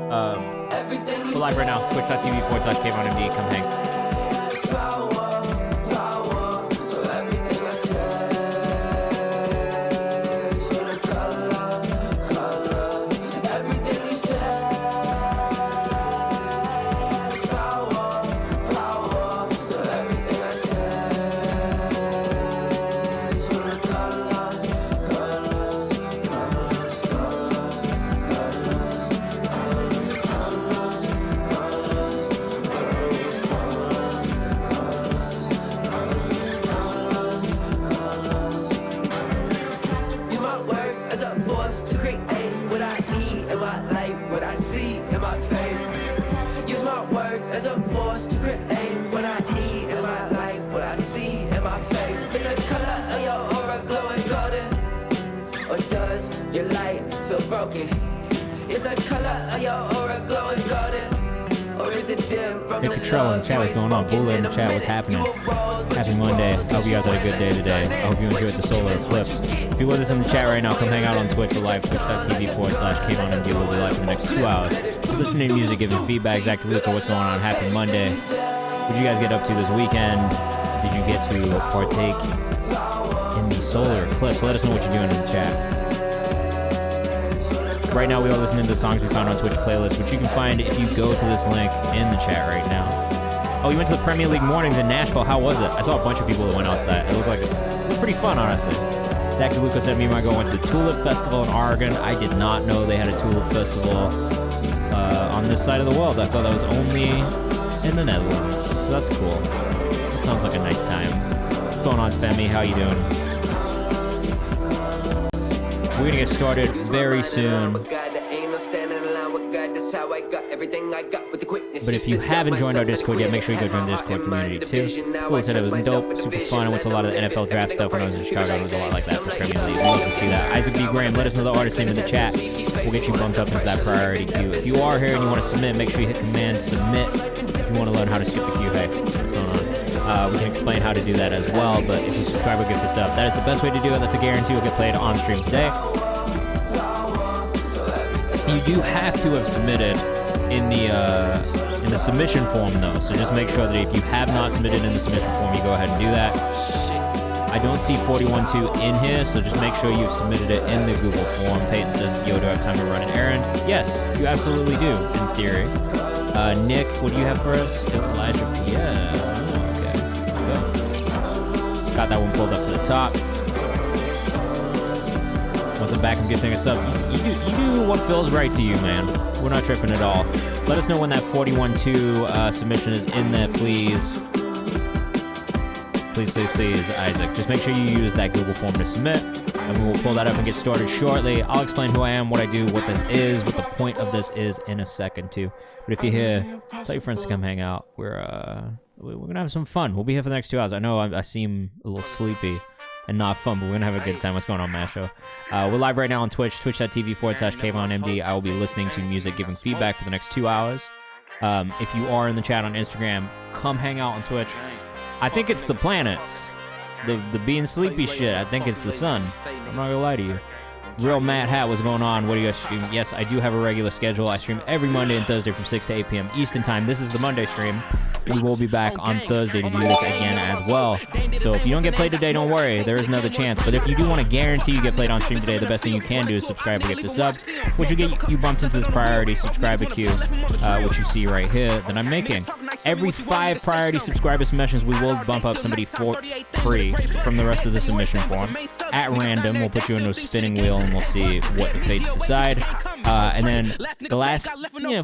We're live right now, twitch.tv/KayvanMD. Come hang. Hey, Control in the chat, what's going on? Bulla in the chat, what's happening? Happy Monday. I hope you guys had a good day today. I hope you enjoyed the solar eclipse. If you're with us in the chat right now, come hang out on Twitch. We're live, twitch.tv/KayvanMD. We'll be live for the next 2 hours. Listening to music, giving feedback. Zach DeLuca, what's going on? Happy Monday. What did you guys get up to this weekend? Did you get to partake in the solar eclipse? Let us know what you're doing in the chat. Right now, we are listening to the songs we found on Twitch playlist, which you can find if you go to this link in the chat right now. Oh, you went to the Premier League mornings in Nashville. How was it? I saw a bunch of people that went out to that. It looked like it was pretty fun, honestly. Zach DeLuca said me and my girl went to the Tulip Festival in Oregon. I did not know they had a Tulip Festival on this side of the world. I thought that was only in the Netherlands. So that's cool. That sounds like a nice time. What's going on, Femi? How you doing? We're going to get started very soon. But if you haven't joined our Discord yet, make sure you go join the Discord community too. Well, said it was dope, super fun. I went to a lot of the NFL draft stuff when I was in Chicago. It was a lot like that for Premier League. We'd love to see that. Isaac B. Graham, let us know the artist name in the chat. We'll get you bumped up into that priority queue. If you are here and you want to submit, make sure you hit Command Submit. If you want to learn how to skip the queue, hey, what's going on? We can explain how to do that as well, but if you subscribe or gift us up, that is the best way to do it. That's a guarantee you'll get played on stream today. You do have to have submitted in the submission form though, so just make sure that if you have not submitted in the submission form, you go ahead and do that. I don't see 41.2 in here, so just make sure you've submitted it in the Google form. Peyton says, yo, do I have time to run an errand? Yes, you absolutely do, in theory. Nick, what do you have for us? Elijah, yeah, okay, let's go. Got that one pulled up to the top. Once I'm back and gifting us up, you do what feels right to you, man. We're not tripping at all. Let us know when that 41.2 submission is in there, please. Please, Isaac. Just make sure you use that Google form to submit, and we will pull that up and get started shortly. I'll explain who I am, what I do, what this is, what the point of this is in a second, too. But if you're here, tell your friends to come hang out. We're going to have some fun. We'll be here for the next 2 hours. I know I seem a little sleepy and not fun, but we're gonna have a good time. What's going on, Masho? We're live right now on Twitch, twitch.tv/KayvanMD. I will be listening to music, giving feedback for the next 2 hours. If you are in the chat on Instagram, come hang out on Twitch. I think it's the planets, the being sleepy shit. I think it's the sun. I'm not gonna lie to you. Real Matt Hat, what's going on? What do you guys stream? Yes, I do have a regular schedule. I stream every Monday and Thursday from 6 to 8 p.m. Eastern Time. This is the Monday stream. We will be back on Thursday to do this again as well. So if you don't get played today, don't worry. There is another chance. But if you do want to guarantee you get played on stream today, the best thing you can do is subscribe and get this up, which will get you bumped into this priority subscriber queue, which you see right here that I'm making. Every 5 priority subscriber submissions, we will bump up somebody for free from the rest of the submission form. At random, we'll put you into a spinning wheel and we'll see what the fates decide. And then the last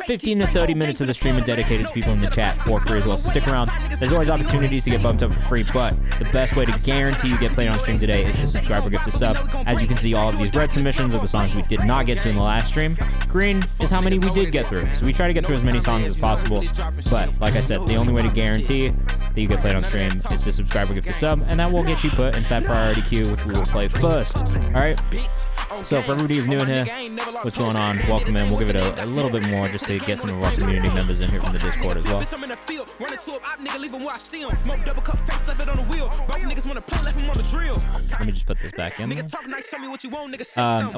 15 to 30 minutes of the stream are dedicated to people in the chat for free as well. So stick around. There's always opportunities to get bumped up for free, but the best way to guarantee you get played on stream today is to subscribe or gift a sub. As you can see, all of these red submissions are the songs we did not get to in the last stream. Green is how many we did get through. So we try to get through as many songs as possible. But like I said, the only way to guarantee that you get played on stream is to subscribe or gift a sub, and that will get you put into that priority queue, which we will play first. All right. So for everybody who's new in here, what's going on? Welcome in. We'll give it a little bit more just to get some of our community members in here from the Discord as well. Let me just put this back in. And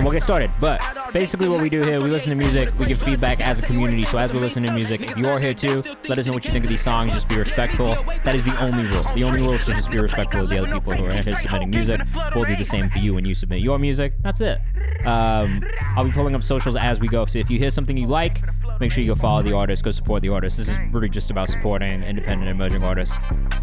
we'll get started. But basically what we do here, we listen to music, we give feedback as a community. So as we're listening to music, if you're here too, let us know what you think of these songs. Just be respectful. That is the only rule. The only rule is to just be respectful of the other people who are in here submitting music. We'll do the same for you when you submit your music. That's it. I'll be pulling up socials as we go. So if you hear something you like, make sure you go follow the artist, go support the artist. This is really just about supporting independent emerging artists.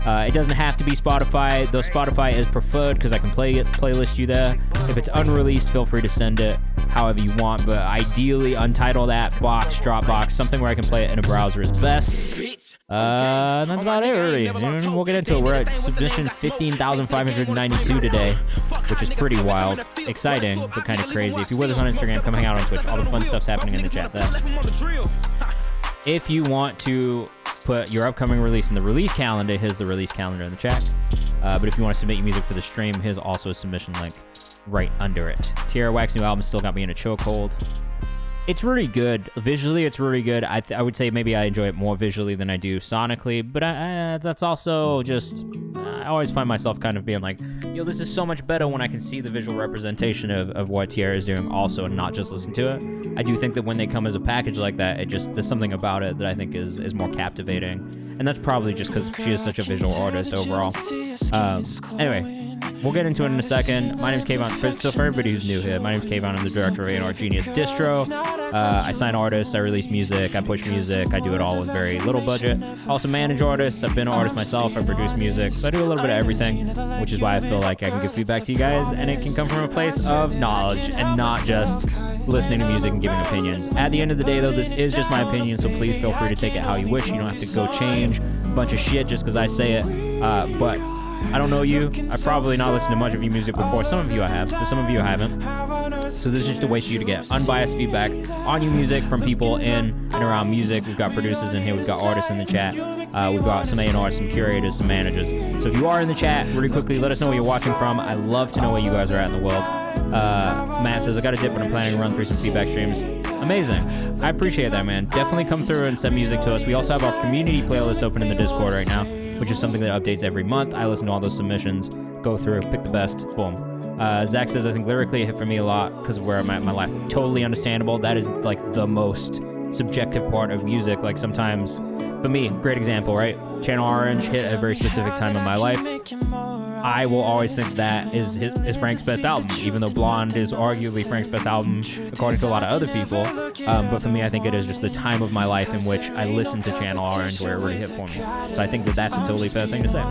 It doesn't have to be Spotify, though Spotify is preferred because I can playlist you there. If it's unreleased, feel free to send it however you want, but ideally Untitled app, Box, Dropbox, something where I can play it in a browser is best. That's about it, really. We'll get into it. We're at submission 15,592 today, which is pretty wild. Exciting, but kind of crazy. If you're with us on Instagram, come hang out on Twitch. All the fun stuff's happening in the chat there. If you want to put your upcoming release in the release calendar, here's the release calendar in the chat. But if you want to submit your music for the stream, here's also a submission link right under it. Tierra Whack's new album still got me in a chokehold. It's really good. Visually, it's really good. I would say maybe I enjoy it more visually than I do sonically, but that's also just... I always find myself kind of being like, yo, this is so much better when I can see the visual representation of what Tierra is doing also and not just listen to it. I do think that when they come as a package like that, there's something about it that I think is more captivating. And that's probably just because she is such a visual artist overall. Anyway. We'll get into it in a second. My name's Kayvan. So for everybody who's new here, my name's Kayvan. I'm the director of A&R Genius Distro. I sign artists, I release music, I push music, I do it all with very little budget. I also manage artists. I've been an artist myself. I produce music. So I do a little bit of everything, which is why I feel like I can give feedback to you guys, and it can come from a place of knowledge and not just listening to music and giving opinions. At the end of the day, though, this is just my opinion, so please feel free to take it how you wish. You don't have to go change a bunch of shit just because I say it. But I don't know you. I've probably not listened to much of your music before. Some of you I have, but some of you I haven't. So this is just a way for you to get unbiased feedback on your music from people in and around music. We've got producers in here. We've got artists in the chat. We've got some A&Rs, some curators, some managers. So if you are in the chat, really quickly, let us know where you're watching from. I love to know where you guys are at in the world. Matt says, I got a dip, but I'm planning to run through some feedback streams. Amazing. I appreciate that, man. Definitely come through and send music to us. We also have our community playlist open in the Discord right now, which is something that updates every month. I listen to all those submissions, go through, pick the best, boom. Zach says, I think lyrically it hit for me a lot because of where I'm at in my life. Totally understandable. That is like the most subjective part of music. Like sometimes, for me, great example, right? Channel Orange hit a very specific time in my life. I will always think that is Frank's best album, even though Blonde is arguably Frank's best album, according to a lot of other people. But for me, I think it is just the time of my life in which I listened to Channel Orange where it really hit for me. So I think that that's a totally fair thing to say.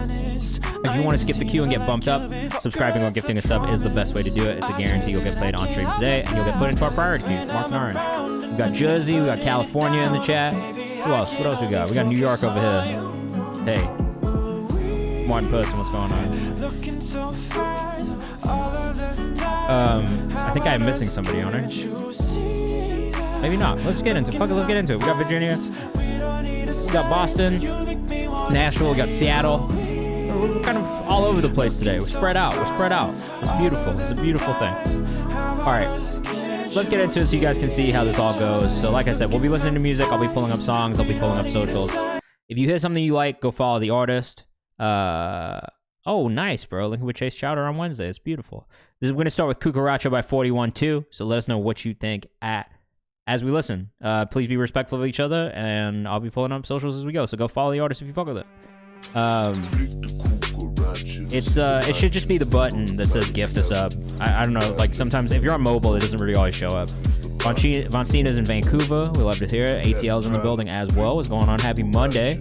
If you want to skip the queue and get bumped up, subscribing or gifting a sub is the best way to do it. It's a guarantee you'll get played on stream today, and you'll get put into our priority queue, marked in orange. We've got Jersey, we got California in the chat. Who else? What else we got? We got New York over here. Hey. Martin Person, what's going on? I think I'm missing somebody on her. Maybe not. Let's get into it. Fuck it, let's get into it. We got Virginia. We got Boston. Nashville. We got Seattle. We're kind of all over the place today. We're spread out. It's beautiful. It's a beautiful thing. All right. Let's get into it so you guys can see how this all goes. So like I said, we'll be listening to music. I'll be pulling up songs. I'll be pulling up socials. If you hear something you like, go follow the artist. Oh, nice, bro. Linking with Chase Chowder on Wednesday. It's beautiful. We're going to start with Cucaracho by 41-2. So let us know what you think as we listen. Please be respectful of each other, and I'll be pulling up socials as we go. So go follow the artist if you fuck with it. It should just be the button that says gift us up. I don't know, like sometimes if you're on mobile, it doesn't really always show up. Von Cena's in Vancouver. We love to hear it. ATL's in the building as well. What's going on? Happy Monday.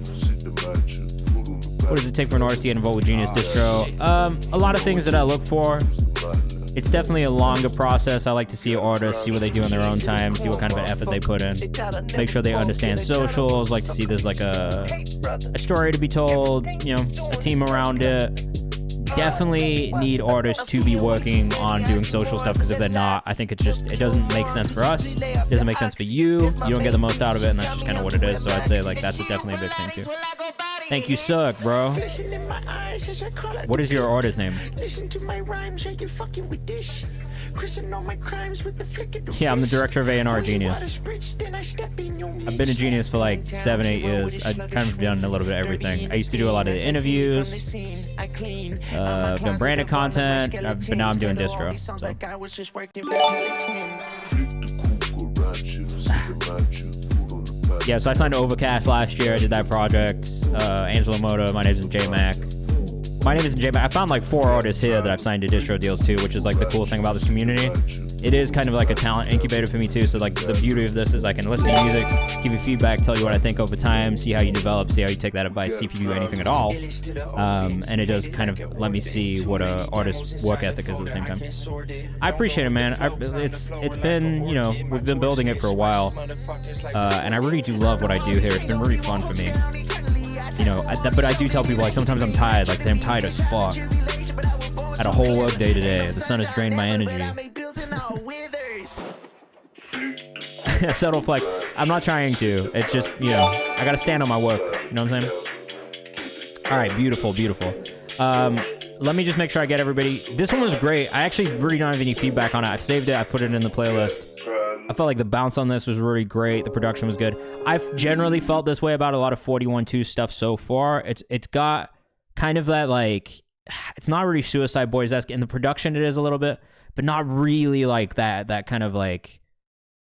What does it take for an artist to get involved with Genius Distro? A lot of things that I look for. It's definitely a longer process. I like to see artists, see what they do in their own time, see what kind of an effort they put in. Make sure they understand socials. Like to see there's like a story to be told, you know, a team around it. Definitely need artists to be working on doing social stuff, because if they're not, I think it doesn't make sense for us. It doesn't make sense for you. You don't get the most out of it, and that's just kind of what it is. So I'd say like that's definitely a big thing too. Thank you, suck, bro. What is your artist name? Yeah, I'm the director of A&R Genius. I've been a Genius for like 7-8 years. I've kind of done a little bit of everything. I used to do a lot of the interviews. I've done branded content, but now I'm doing distro. Yeah, so I signed to Overcast last year. I did that project. Angela Moto, My Name Isn't J-Mac. My Name Isn't J-Mac. I found like 4 artists here that I've signed to distro deals too, which is like the cool thing about this community. It is kind of like a talent incubator for me too. So like the beauty of this is I can listen to music, give you feedback, tell you what I think over time, see how you develop, see how you take that advice, see if you do anything at all. And it does kind of let me see what a artist's work ethic is at the same time. I appreciate it, man. It's been, you know, we've been building it for a while. And I really do love what I do here. It's been really fun for me. You know, but I do tell people, like, sometimes I'm tired. Like, I'm tired as fuck. Had a whole work day today. The sun has drained my energy. Subtle flex. I'm not trying to. It's just, you know, I gotta stand on my work. You know what I'm saying? All right, beautiful, beautiful. Let me just make sure I get everybody. This one was great. I actually really don't have any feedback on it. I've saved it. I put it in the playlist. I felt like the bounce on this was really great. The production was good. I've generally felt this way about a lot of 41-2 stuff so far. It's got kind of that, like, it's not really Suicide Boys-esque. In the production, it is a little bit, but not really like that kind of like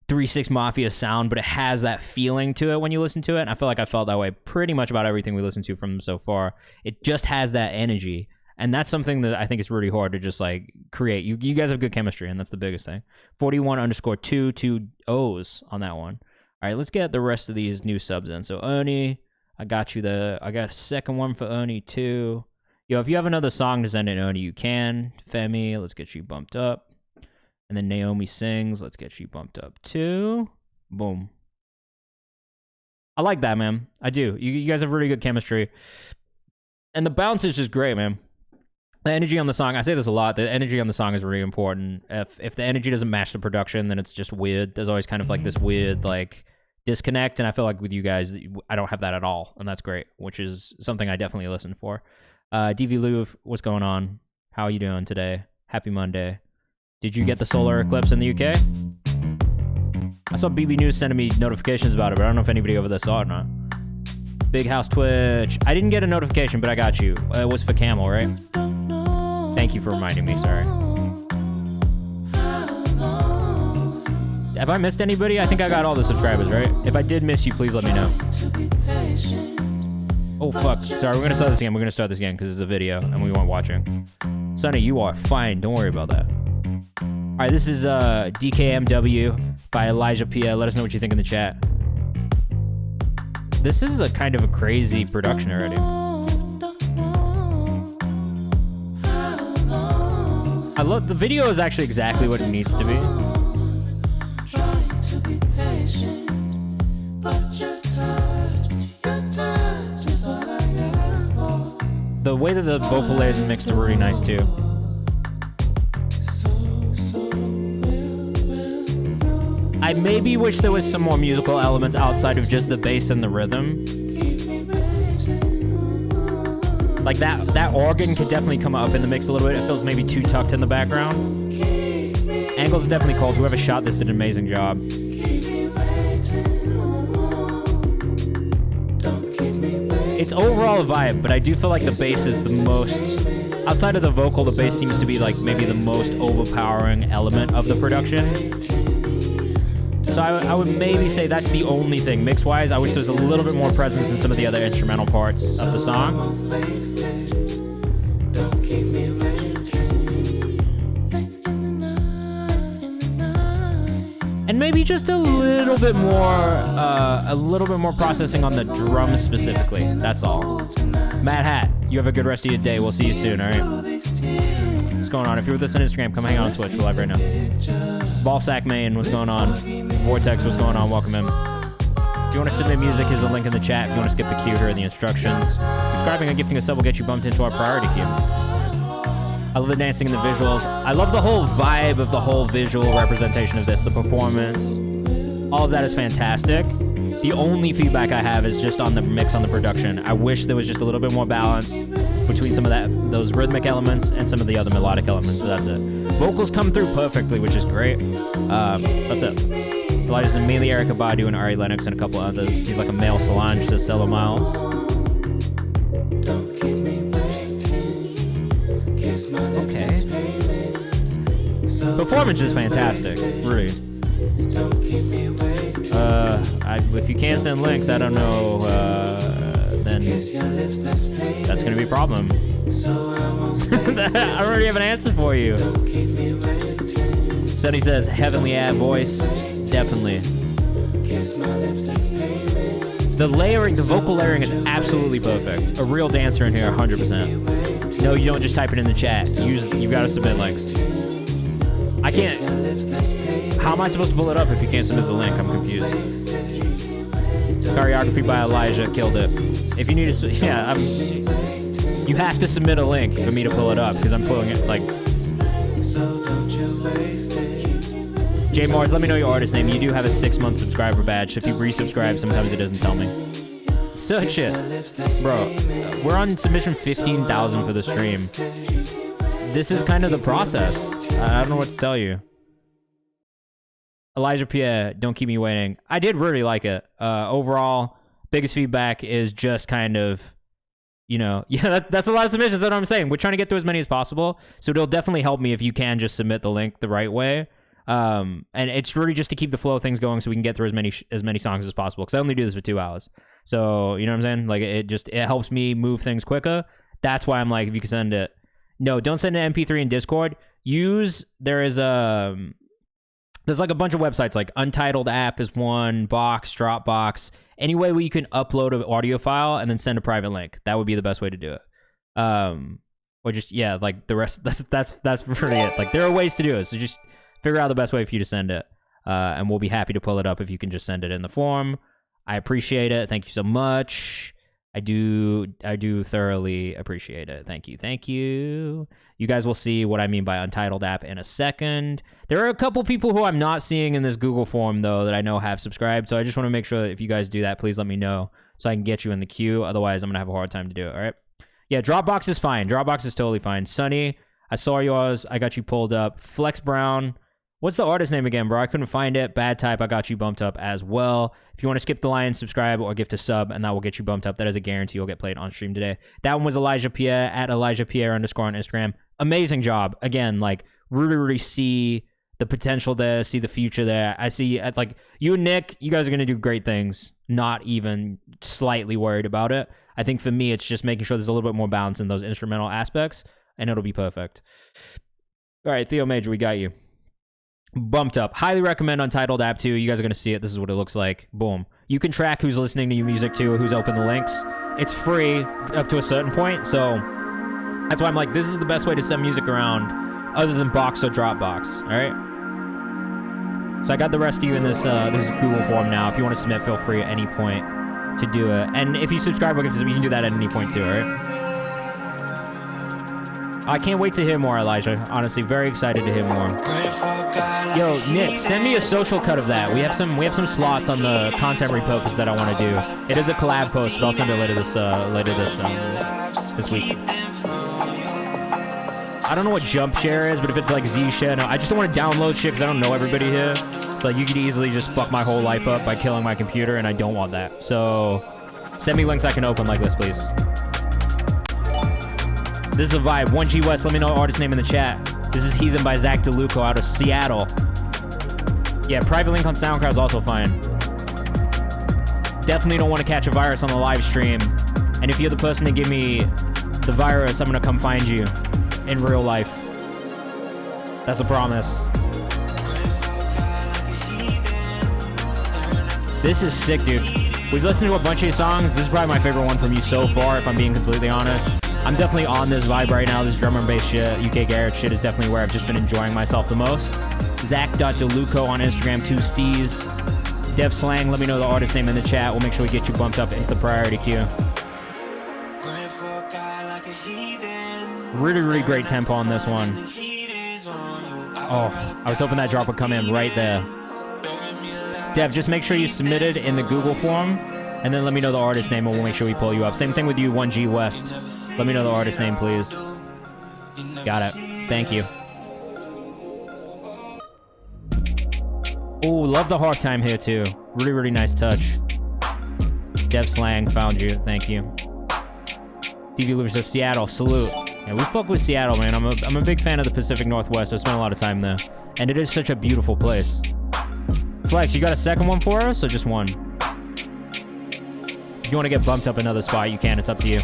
3-6 Mafia sound, but it has that feeling to it when you listen to it. And I feel like I felt that way pretty much about everything we listened to from them so far. It just has that energy. And that's something that I think is really hard to just like create. You guys have good chemistry, and that's the biggest thing. 41_2, 2 O's on that one. All right, let's get the rest of these new subs in. So Ernie, I got a second one for Ernie too. Yo, if you have another song to send in Ernie, you can. Femi, let's get you bumped up. And then Naomi Sings, let's get you bumped up too. Boom. I like that, man. I do. You guys have really good chemistry. And the bounce is just great, man. The energy on the song, I say this a lot, the energy on the song is really important. If the energy doesn't match the production, then it's just weird. There's always kind of like this weird like disconnect, and I feel like with you guys, I don't have that at all, and that's great, which is something I definitely listen for. DV Louvre, what's going on? How are you doing today? Happy Monday. Did you get the solar eclipse in the UK? I saw BB News sending me notifications about it, but I don't know if anybody over there saw it or not. Big House Twitch. I didn't get a notification, but I got you. It was for Camel, right? Thank you for reminding me, sorry. Have I missed anybody? I think I got all the subscribers, right? If I did miss you, please let me know. Oh, fuck. Sorry, we're going to start this again. We're going to start this again because it's a video and we weren't watching. Sonny, you are fine. Don't worry about that. All right, this is DKMW by Elijah Pia. Let us know what you think in the chat. This is a kind of a crazy production already. I love the video is actually exactly what it needs to be. The way that the vocal layers are mixed are really nice too. I maybe wish there was some more musical elements outside of just the bass and the rhythm. Like that organ could definitely come up in the mix a little bit. It feels maybe too tucked in the background. Angles are definitely cold. Whoever shot this did an amazing job. It's overall a vibe, but I do feel like the bass is the most, outside of the vocal, the bass seems to be like maybe the most overpowering element of the production. So I would maybe say that's the only thing. Mix-wise, I wish there was a little bit more presence in some of the other instrumental parts of the song. And maybe just a little bit more processing on the drums specifically. That's all. Mad Hat, you have a good rest of your day. We'll see you soon, all right? What's going on? If you're with us on Instagram, come hang out on Twitch. We're live right now. Ballsack Main, what's going on? Vortex, what's going on? Welcome in. If you want to submit music, here's a link in the chat. If you want to skip the queue, here are the instructions. Subscribing and gifting a sub will get you bumped into our priority queue. I love the dancing and the visuals. I love the whole vibe of the whole visual representation of this, the performance. All of that is fantastic. The only feedback I have is just on the mix on the production. I wish there was just a little bit more balance between some of those rhythmic elements and some of the other melodic elements, but that's it. Vocals come through perfectly, which is great. That's it. Elijah's mainly Erykah Badu and Ari Lennox and a couple others. He's like a male Solange to Cello Miles. Okay. Performance is fantastic, really. If you can't send links, I don't know, then that's gonna be a problem. I already have an answer for you. Sonny says, heavenly ad voice. Definitely. The layering, the vocal layering is absolutely perfect. A real dancer in here, 100%. No, you don't just type it in the chat. You gotta submit links. I can't. How am I supposed to pull it up if you can't submit the link? I'm confused. Choreography by Elijah killed it. If you need to, yeah, you have to submit a link for me to pull it up because I'm pulling it like. Jay Morris, let me know your artist name. You do have a 6-month subscriber badge. So if you resubscribe, sometimes it doesn't tell me. Such it, bro. We're on submission 15,000 for the stream. This is kind of the process. I don't know what to tell you. Elijah Pierre, don't keep me waiting. I did really like it. Overall, biggest feedback is just kind of, yeah, that's a lot of submissions. That's what I'm saying. We're trying to get through as many as possible. So it'll definitely help me if you can just submit the link the right way. And it's really just to keep the flow of things going so we can get through as many songs as possible. Because I only do this for 2 hours. So, you know what I'm saying? Like, it helps me move things quicker. That's why I'm like, if you can send it. No, don't send an MP3 in Discord. There's like a bunch of websites, like Untitled app is one, Box, Dropbox. Any way where you can upload an audio file and then send a private link. That would be the best way to do it. Or just, yeah, like the rest, that's pretty it. Like, there are ways to do it, so just figure out the best way for you to send it. And we'll be happy to pull it up if you can just send it in the form. I appreciate it. Thank you so much. I do thoroughly appreciate it. Thank you. You guys will see what I mean by Untitled app in a second. There are a couple people who I'm not seeing in this Google form, though, that I know have subscribed. So I just want to make sure that if you guys do that, please let me know so I can get you in the queue. Otherwise, I'm going to have a hard time to do it, all right? Yeah, Dropbox is fine. Dropbox is totally fine. Sunny, I saw yours. I got you pulled up. Flex Brown. What's the artist name again, bro? I couldn't find it. Bad Type, I got you bumped up as well. If you want to skip the line, subscribe or gift a sub, and that will get you bumped up. That is a guarantee you'll get played on stream today. That one was Elijah Pierre, at Elijah Pierre _ on Instagram. Amazing job. Again, like, really see the potential there, see the future there. I see, like, you and Nick, you guys are going to do great things. Not even slightly worried about it. I think for me, it's just making sure there's a little bit more balance in those instrumental aspects, and it'll be perfect. All right, Theo Major, we got you. Bumped up. Highly recommend Untitled app too. You guys are going to see it. This is what it looks like. Boom. You can track who's listening to your music too, who's opened the links. It's free up to a certain point, so that's why I'm like, this is the best way to send music around other than Box or Dropbox, all right? So I got the rest of you in this Google form now. If you want to submit, feel free at any point to do it. And if you subscribe, you can do that at any point too, all right? I can't wait to hear more, Elijah. Honestly, very excited to hear more. Yo, Nick, send me a social cut of that. We have some slots on the content repurpose that I want to do. It is a collab post, but I'll send it later this week. I don't know what jump share is, but if it's like Z share, no, I just don't want to download shit because I don't know everybody here. So you could easily just fuck my whole life up by killing my computer, and I don't want that. So send me links I can open like this, please. This is a vibe. 1G West, let me know artist name in the chat. This is Heathen by Zach DeLuca out of Seattle. Yeah, private link on SoundCloud is also fine. Definitely don't want to catch a virus on the live stream. And if you're the person to give me the virus, I'm going to come find you in real life. That's a promise. This is sick, dude. We've listened to a bunch of your songs. This is probably my favorite one from you so far, if I'm being completely honest. I'm definitely on this vibe right now. This drum and bass shit, UK Garrett shit is definitely where I've just been enjoying myself the most. Zach.deluco on Instagram, 2 C's. Dev Slang, let me know the artist name in the chat. We'll make sure we get you bumped up into the priority queue. Really great tempo on this one. Oh, I was hoping that drop would come in right there. Dev, just make sure you submit it in the Google form, and then let me know the artist name, and we'll make sure we pull you up. Same thing with you, 1G West. Let me know the artist name, please. Got it. Thank you. Ooh, love the half time here, too. Really, really nice touch. Dev Slang, found you. Thank you. TV Lover says, Seattle, salute. Yeah, we fuck with Seattle, man. I'm a big fan of the Pacific Northwest. I've spent a lot of time there. And it is such a beautiful place. Flex, you got a second one for us, or just one? If you want to get bumped up another spot, you can. It's up to you.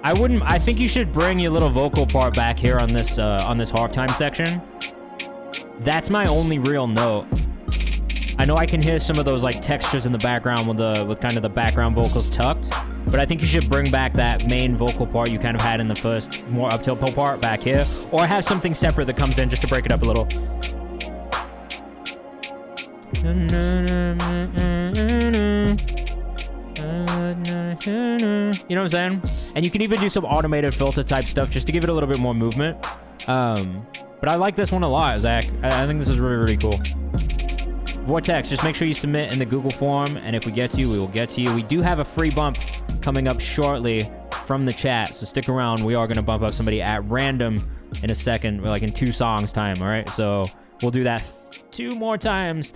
I think you should bring your little vocal part back here on this halftime section. That's my only real note. I know I can hear some of those like textures in the background with kind of the background vocals tucked, but I think you should bring back that main vocal part you kind of had in the first more up-tempo part back here, or have something separate that comes in just to break it up a little. You know what I'm saying? And you can even do some automated filter type stuff just to give it a little bit more movement. But I like this one a lot, Zach. I think this is really, really cool. Vortex, just make sure you submit in the Google form, and if we get to you, we will get to you. We do have a free bump coming up shortly from the chat, so stick around. We are going to bump up somebody at random in a second, like in 2 songs time, all right? So we'll do that 3 more times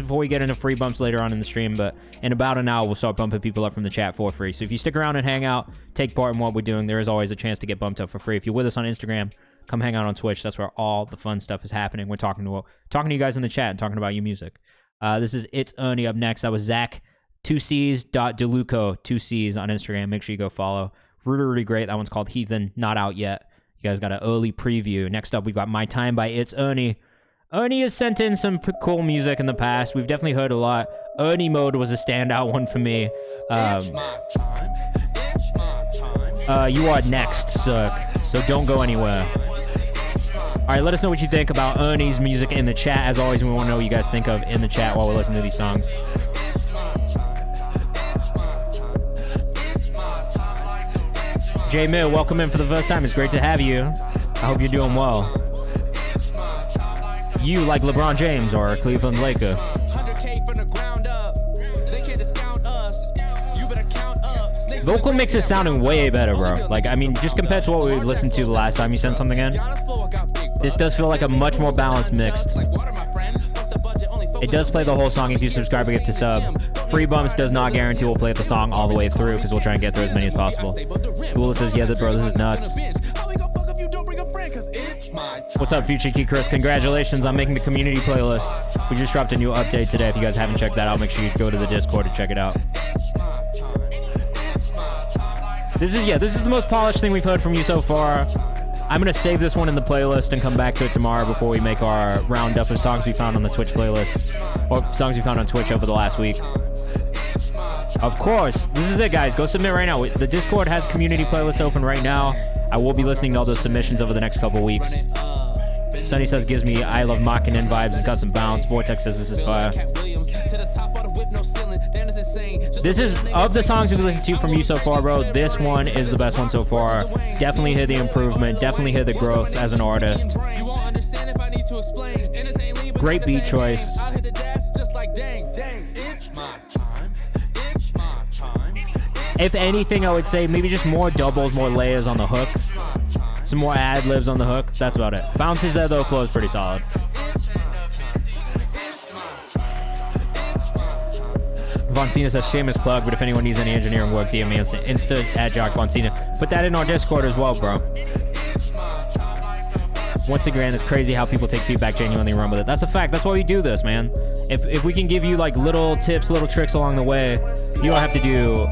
before we get into free bumps later on in the stream, but in about an hour, we'll start bumping people up from the chat for free. So if you stick around and hang out, take part in what we're doing, there is always a chance to get bumped up for free. If you're with us on Instagram, come hang out on Twitch. That's where all the fun stuff is happening. We're talking to you guys in the chat and talking about your music. This is It's Ernie up next. That was Zach, 2Cs.deluco, 2Cs on Instagram. Make sure you go follow. Really, really great. That one's called Heathen, not out yet. You guys got an early preview. Next up, we've got My Time by It's Ernie. Ernie has sent in some cool music in the past. We've definitely heard a lot. Ernie Mode was a standout one for me. It's my time. It's my time. You are next, Cirque, so don't go anywhere. All right, let us know what you think about Ernie's music in the chat. As always, we want to know what you guys think of in the chat while we're listening to these songs. Jay Mill, welcome in for the first time. It's great to have you. I hope you're doing well. You like LeBron James or a Cleveland Laker? Vocal mix is sounding way better, bro. Like, I mean, just compared to what we listened to the last time you sent something in, this does feel like a much more balanced mix. It does play the whole song if you subscribe or get to sub. Free bumps does not guarantee we'll play the song all the way through, because we'll try and get through as many as possible. Google says, yeah, bro, this is nuts. What's up, Future Key Chris? Congratulations on making the community playlist. We just dropped a new update today. If you guys haven't checked that out, make sure you go to the Discord to check it out. This is the most polished thing we've heard from you so far. I'm going to save this one in the playlist and come back to it tomorrow before we make our roundup of songs we found on the Twitch playlist, or songs we found on Twitch over the last week. Of course, this is it, guys. Go submit right now. The Discord has community playlists open right now. I will be listening to all those submissions over the next couple weeks. Sunny says, gives me I Love Mockin' vibes. It's got some bounce. Vortex says, this is fire. This is, of the songs we've listened to from you so far, bro, this one is the best one so far. Definitely hear the improvement. Definitely hear the growth as an artist. Great beat choice. If anything, I would say maybe just more doubles, more layers on the hook. Some more ad-libs on the hook. That's about it. Bounces there, though, flow is pretty solid. Von Cena says, shameless plug, but if anyone needs any engineering work, DM me Insta at Jock Von Cena. Put that in our Discord as well, bro. Once again, it's crazy how people take feedback, genuinely run with it. That's a fact. That's why we do this, man. If we can give you like little tips, little tricks along the way, you don't have to do...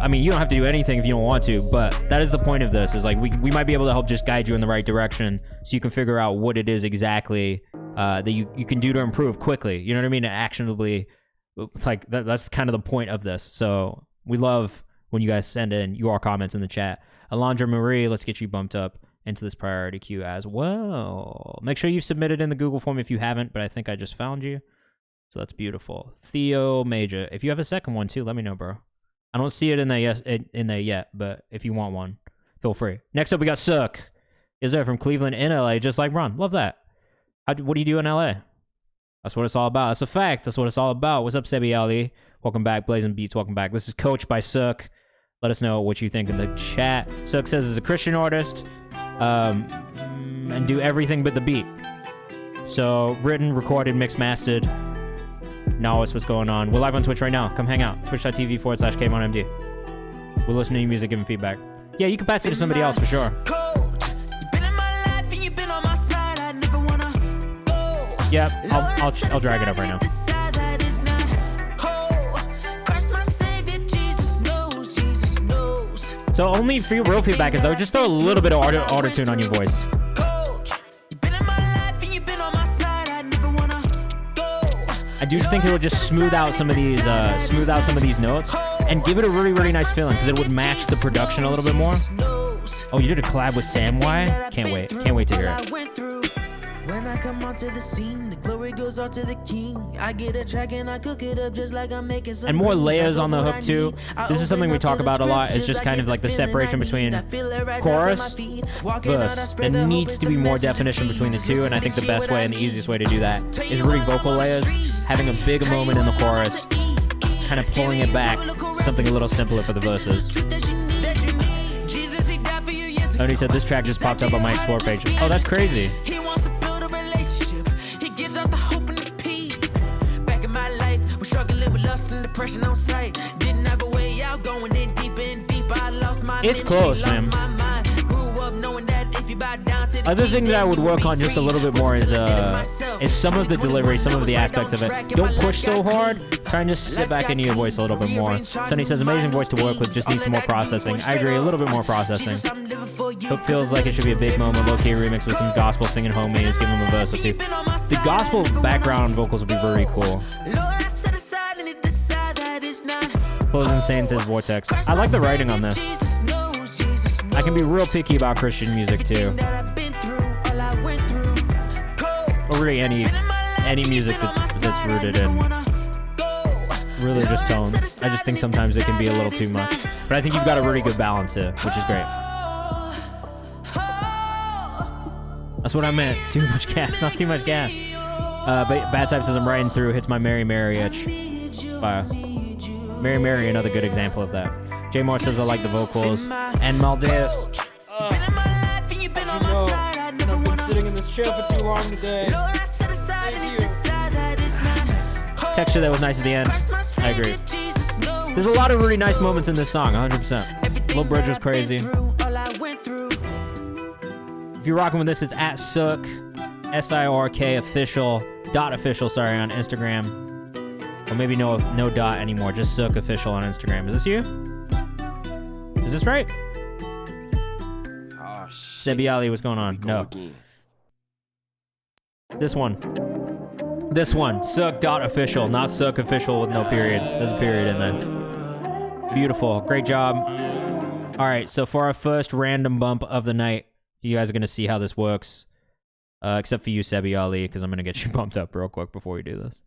I mean, you don't have to do anything if you don't want to, but that is the point of this, is like we might be able to help just guide you in the right direction so you can figure out what it is exactly that you can do to improve quickly. You know what I mean? Actionably, like that's kind of the point of this. So we love when you guys send in your comments in the chat. Alondra Marie, let's get you bumped up into this priority queue as well. Make sure you've submitted in the Google form if you haven't, but I think I just found you. So that's beautiful. Theo Major, if you have a second one too, let me know, bro. I don't see it in there yet, but if you want one, feel free. Next up, we got Cirque. Is there from Cleveland in LA, just like Ron. Love that. What do you do in LA? That's what it's all about. That's a fact. That's what it's all about. What's up, Sebi Ali? Welcome back. Blazing Beats, welcome back. This is Coach by Sook. Let us know what you think in the chat. Sook says he's a Christian artist and do everything but the beat. So written, recorded, mixed, mastered. Knowledge what's going on. We're live on Twitch right now. Come hang out. Twitch.tv/KayvanMD. We'll listen to your music, give feedback. Yeah, you can pass it to somebody else for sure. Yep, I'll drag it up right now. So only for your real feedback is I would just throw a little bit of auto-tune on your voice. I do think it would just smooth out some of these notes and give it a really, really nice feeling because it would match the production a little bit more. Oh, you did a collab with Sam Y? Can't wait to hear it. When I come onto the scene, the glory goes out to the king. I get a track and I cook it up just like I'm making some. And more layers on the hook too. This is something we talk about a lot. It's just kind of like the separation between chorus, verse. There needs to be more definition between the two, and I think the best way and the easiest way to do that is really vocal layers, having a big moment in the chorus, kind of pulling it back, something a little simpler for the verses. Tony said this track just popped up on my Explore page. Oh, that's crazy. It's close, man. Other thing that I would work on just a little bit more is some of the delivery, some of the aspects of it. Don't push so hard. Try and just sit back into your voice a little bit more. Sunny says, amazing voice to work with, just needs some more processing. I agree, a little bit more processing. Hook feels like it should be a big moment, low-key remix with some gospel singing homies, give them a verse or two. The gospel background vocals would be very cool. Flows Insane says Vortex. I like the writing on this. I can be real picky about Christian music too. Or really any music that's rooted in religious tones. I just think sometimes it can be a little too much. But I think you've got a really good balance here, which is great. That's what I meant. Too much gas. Not too much gas. But Bad Type says I'm riding through. Hits my Mary Mary itch. Fire. Mary Mary, another good example of that. Jay Moore says I like the vocals. And Maldeus. I've been sitting in this chair for too long today. Thank you. Texture that was nice at the end. I agree. There's a lot of really nice moments in this song, 100%. Little Bridge was crazy. If you're rocking with this, it's at Sook, SIRK official, .official, sorry, on Instagram. Or maybe no dot anymore, just Sook official on Instagram. Is this you? Is this right? Oh, Sebi Ali, what's going on? No. Again. This one, Sook.official, not Sook official with no period. There's a period in there. Beautiful, great job. All right, so for our first random bump of the night, you guys are gonna see how this works. Except for you, Sebi Ali, because I'm gonna get you bumped up real quick before we do this.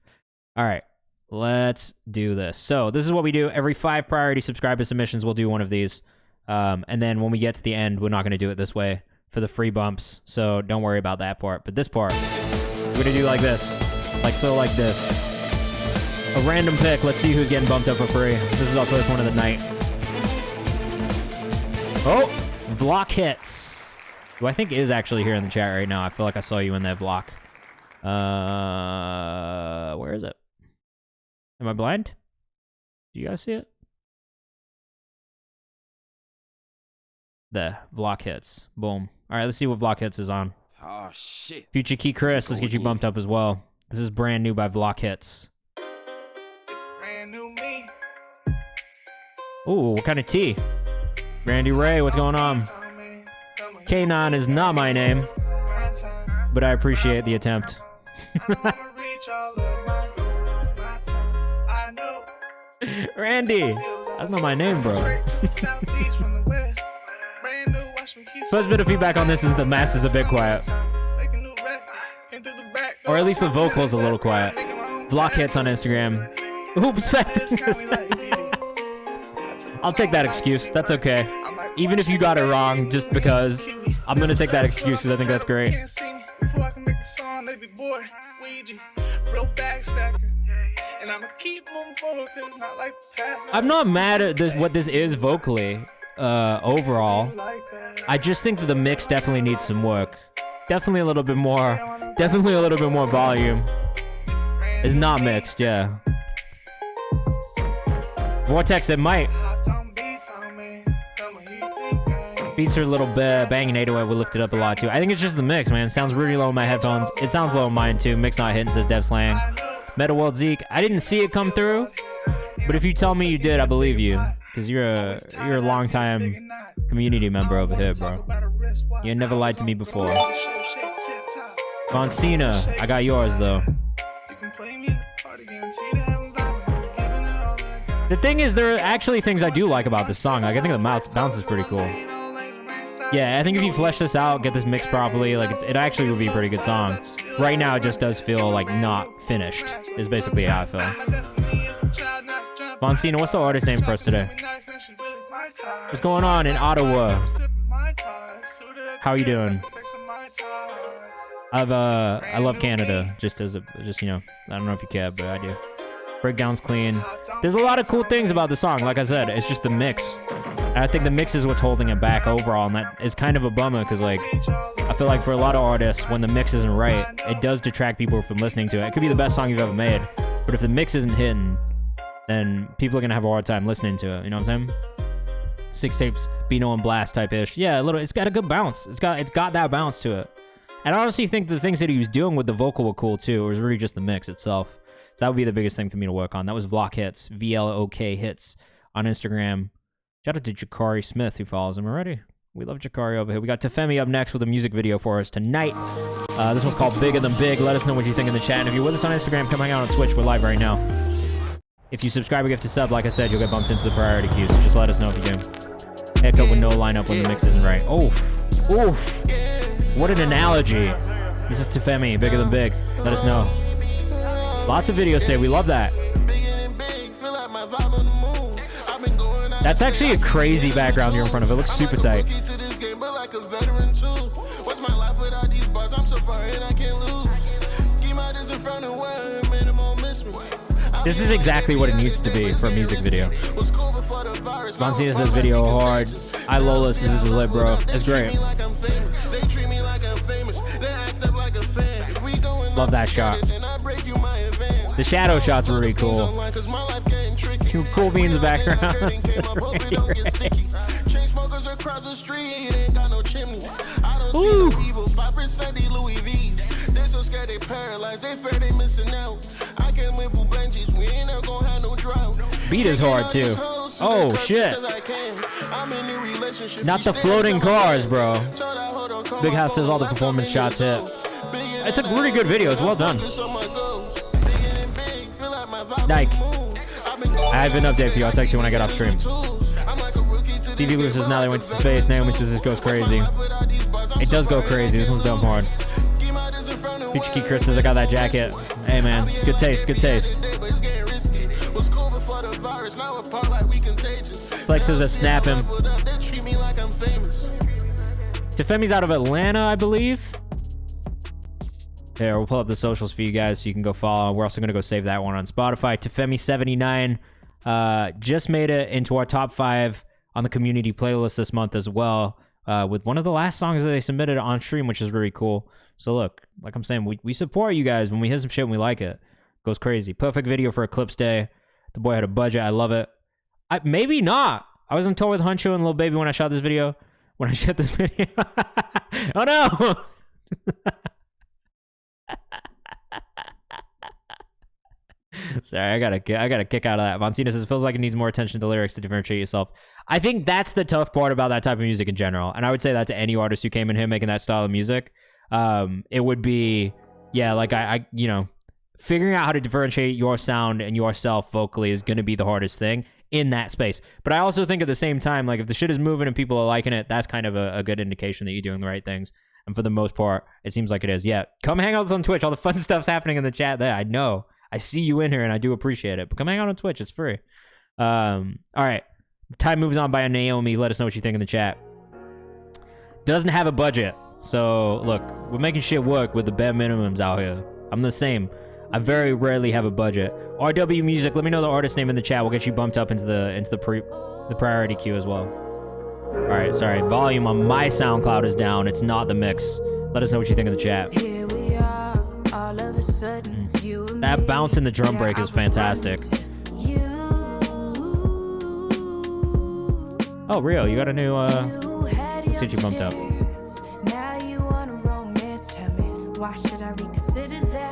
All right, let's do this. So this is what we do. Every 5 priority subscriber submissions, we'll do one of these. And then when we get to the end, we're not gonna do it this way for the free bumps. So don't worry about that part. But this part, we're gonna do like this. Like this. A random pick. Let's see who's getting bumped up for free. This is our first one of the night. Oh, Vlock hits. Who I think is actually here in the chat right now. I feel like I saw you in that Vlock. Where is it? Am I blind? Do you guys see it? There, Vlock hits. Boom. All right, let's see what Vlock hits is on. Oh, shit. Future Key Chris, let's get you bumped up as well. This is Brand New by Vlock Hits. It's brand new me. Ooh, what kind of tea? Randy Ray, what's going on? K9 is not my name, but I appreciate the attempt. Randy, that's not my name, bro. First bit of feedback on this is the master's a bit quiet. Or at least the vocal's a little quiet. Vlock hits on Instagram. Oops, fat fingers. I'll take that excuse. That's okay. Even if you got it wrong, just because I'm gonna take that excuse because I think that's great. Before I can make a song, they be boy, Ouija, real backstacker. And I'ma keep moving forward, cause it's not like the past. I'm not mad at this, what this is vocally, overall. I just think that the mix definitely needs some work. Definitely a little bit more volume. It's not mixed, yeah. Vortex, it might. Beats are a little bit banging 808. We lifted up a lot too. I think it's just the mix, man. It sounds really low in my headphones. It sounds low in mine too. Mix not hitting, says Dev Slang. Meta World Zeke. I didn't see it come through, but if you tell me you did, I believe you, because you're a long time community member over here, bro. You never lied to me before. Von Cena, I got yours though. The thing is, there are actually things I do like about this song. Like, I think the bounce is pretty cool. Yeah, I think if you flesh this out, get this mixed properly, like it actually would be a pretty good song. Right now, it just does feel like not finished. Is basically how I feel. Von Cena, what's the artist name for us today? What's going on in Ottawa? How are you doing? I love Canada. Just you know, I don't know if you care, but I do. Breakdown's clean. There's a lot of cool things about the song. Like I said, it's just the mix. And I think the mix is what's holding it back overall, and that is kind of a bummer because, like, I feel like for a lot of artists, when the mix isn't right, it does detract people from listening to it. It could be the best song you've ever made, but if the mix isn't hitting, then people are gonna have a hard time listening to it. You know what I'm saying? 6 tapes, Beano and Blast type ish. Yeah, a little. It's got a good bounce. It's got that bounce to it. And I honestly think the things that he was doing with the vocal were cool too. It was really just the mix itself. So that would be the biggest thing for me to work on. That was Vlok Hits, VLOK Hits on Instagram. Shout out to Jakari Smith who follows him already. We love Jakari over here. We got Tefemi up next with a music video for us tonight. This one's called Bigger Than Big. Let us know what you think in the chat. And if you're with us on Instagram, come hang out on Twitch. We're live right now. If you subscribe or gift a sub, like I said, you'll get bumped into the priority queue. So just let us know if you do. Heck up with no lineup when the mix isn't right. Oof. Oof. What an analogy. This is Tefemi, Bigger Than Big. Let us know. Lots of videos say we love that. That's actually a crazy background here in front of it. It looks super tight. This is exactly what it needs to be for a music video. Von Cena says video hard. I Lola says this is lit, bro. It's great. Love that shot. The shadow shot's really cool. Cool beans background. Ooh. Beat is hard too. Oh shit. Not the floating cars, bro. Big House says all the performance shots hit. It's a really good video. It's well done. Nike. I have an update for you. I'll text you when I get off stream. TV Blue says now they went to space. Naomi says this goes crazy. It does go crazy. This one's dumb hard. Peachy Key Chris says I got that jacket. Hey man, good taste, good taste. Flex says I snap him. Tefemi's out of Atlanta, I believe. Here, we'll pull up the socials for you guys so you can go follow. We're also going to go save that one on Spotify. Tefemi79 just made it into our top 5 on the community playlist this month as well, with one of the last songs that they submitted on stream, which is really cool. So look, like I'm saying, we support you guys when we hear some shit and we like it. Goes crazy. Perfect video for Eclipse Day. The boy had a budget. I love it. Maybe not. I was on tour with Huncho and Lil Baby when I shot this video. Oh no! Sorry, I got a kick out of that. Von Cena says it feels like it needs more attention to lyrics to differentiate yourself. I think that's the tough part about that type of music in general, and I would say that to any artist who came in here making that style of music. It would be, yeah, like I you know, figuring out how to differentiate your sound and yourself vocally is going to be the hardest thing in that space. But I also think at the same time, like if the shit is moving and people are liking it, that's kind of a good indication that you're doing the right things. And for the most part, it seems like it is. Yeah, come hang out with us on Twitch. All the fun stuff's happening in the chat there. I know. I see you in here and I do appreciate it. But come hang out on Twitch. It's free. All right. Time moves on by Naomi. Let us know what you think in the chat. Doesn't have a budget. So look, we're making shit work with the bare minimums out here. I'm the same. I very rarely have a budget. RW Music, let me know the artist name in the chat. We'll get you bumped up into the priority queue as well. All right, sorry. Volume on my SoundCloud is down. It's not the mix. Let us know what you think in the chat. That bounce in the drum break is fantastic. Oh, Rio, you got a new, let's see what you bumped up.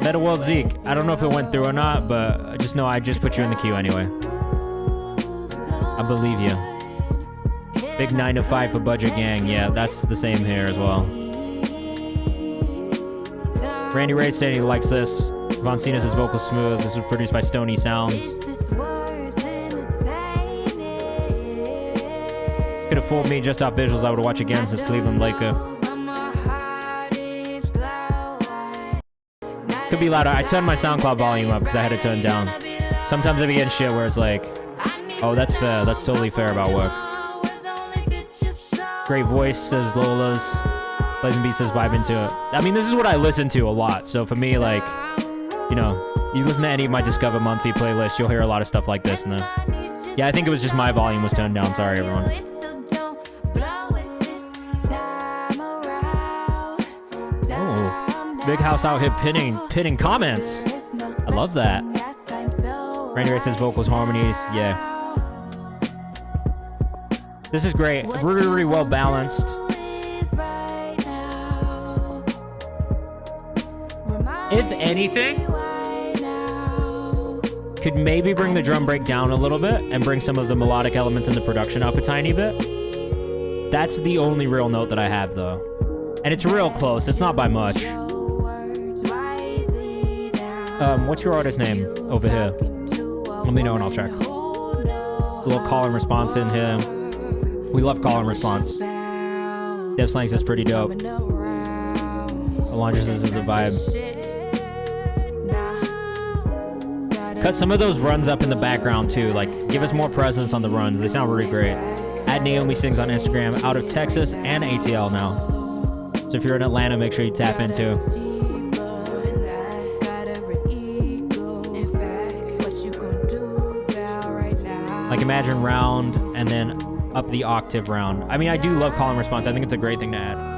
Meta World Zeke, I don't know if it went through or not, but I just know I just put you in the queue anyway. I believe you. Big 9 to 5 for Budget Gang. Yeah, that's the same here as well. Randy Ray said he likes this. Von Cena's vocal smooth. This was produced by Stony Sounds. Could have fooled me just off visuals. I would watch again since Cleveland Laker. Could be louder. I turned my SoundCloud volume up because I had it turned down. Sometimes I be getting shit where it's like, oh, that's fair. That's totally fair about work. Great voice, says Lola's. Blazing Beast says vibe into it. I mean, this is what I listen to a lot. So for me, like, you know, you listen to any of my Discover Monthly playlists, you'll hear a lot of stuff like this. And then, yeah, I think it was just my volume was turned down. Sorry, everyone. Oh, Big House out here pinning comments. I love that. Randy Ray says vocals, harmonies. Yeah. This is great. Really, really well balanced. If anything, could maybe bring the drum break down a little bit and bring some of the melodic elements in the production up a tiny bit. That's the only real note that I have, though. And it's real close. It's not by much. What's your artist name over here? Let me know and I'll check. A little call and response in here. We love call and response. Dev Slangs is pretty dope. Alondra says this is a vibe. Cut some of those runs up in the background too. Like, give us more presence on the runs. They sound really great. At Naomi Sings on Instagram, out of Texas and ATL now. So if you're in Atlanta, make sure you tap into. Like, imagine round and then up the octave round. I mean, I do love call and response. I think it's a great thing to add.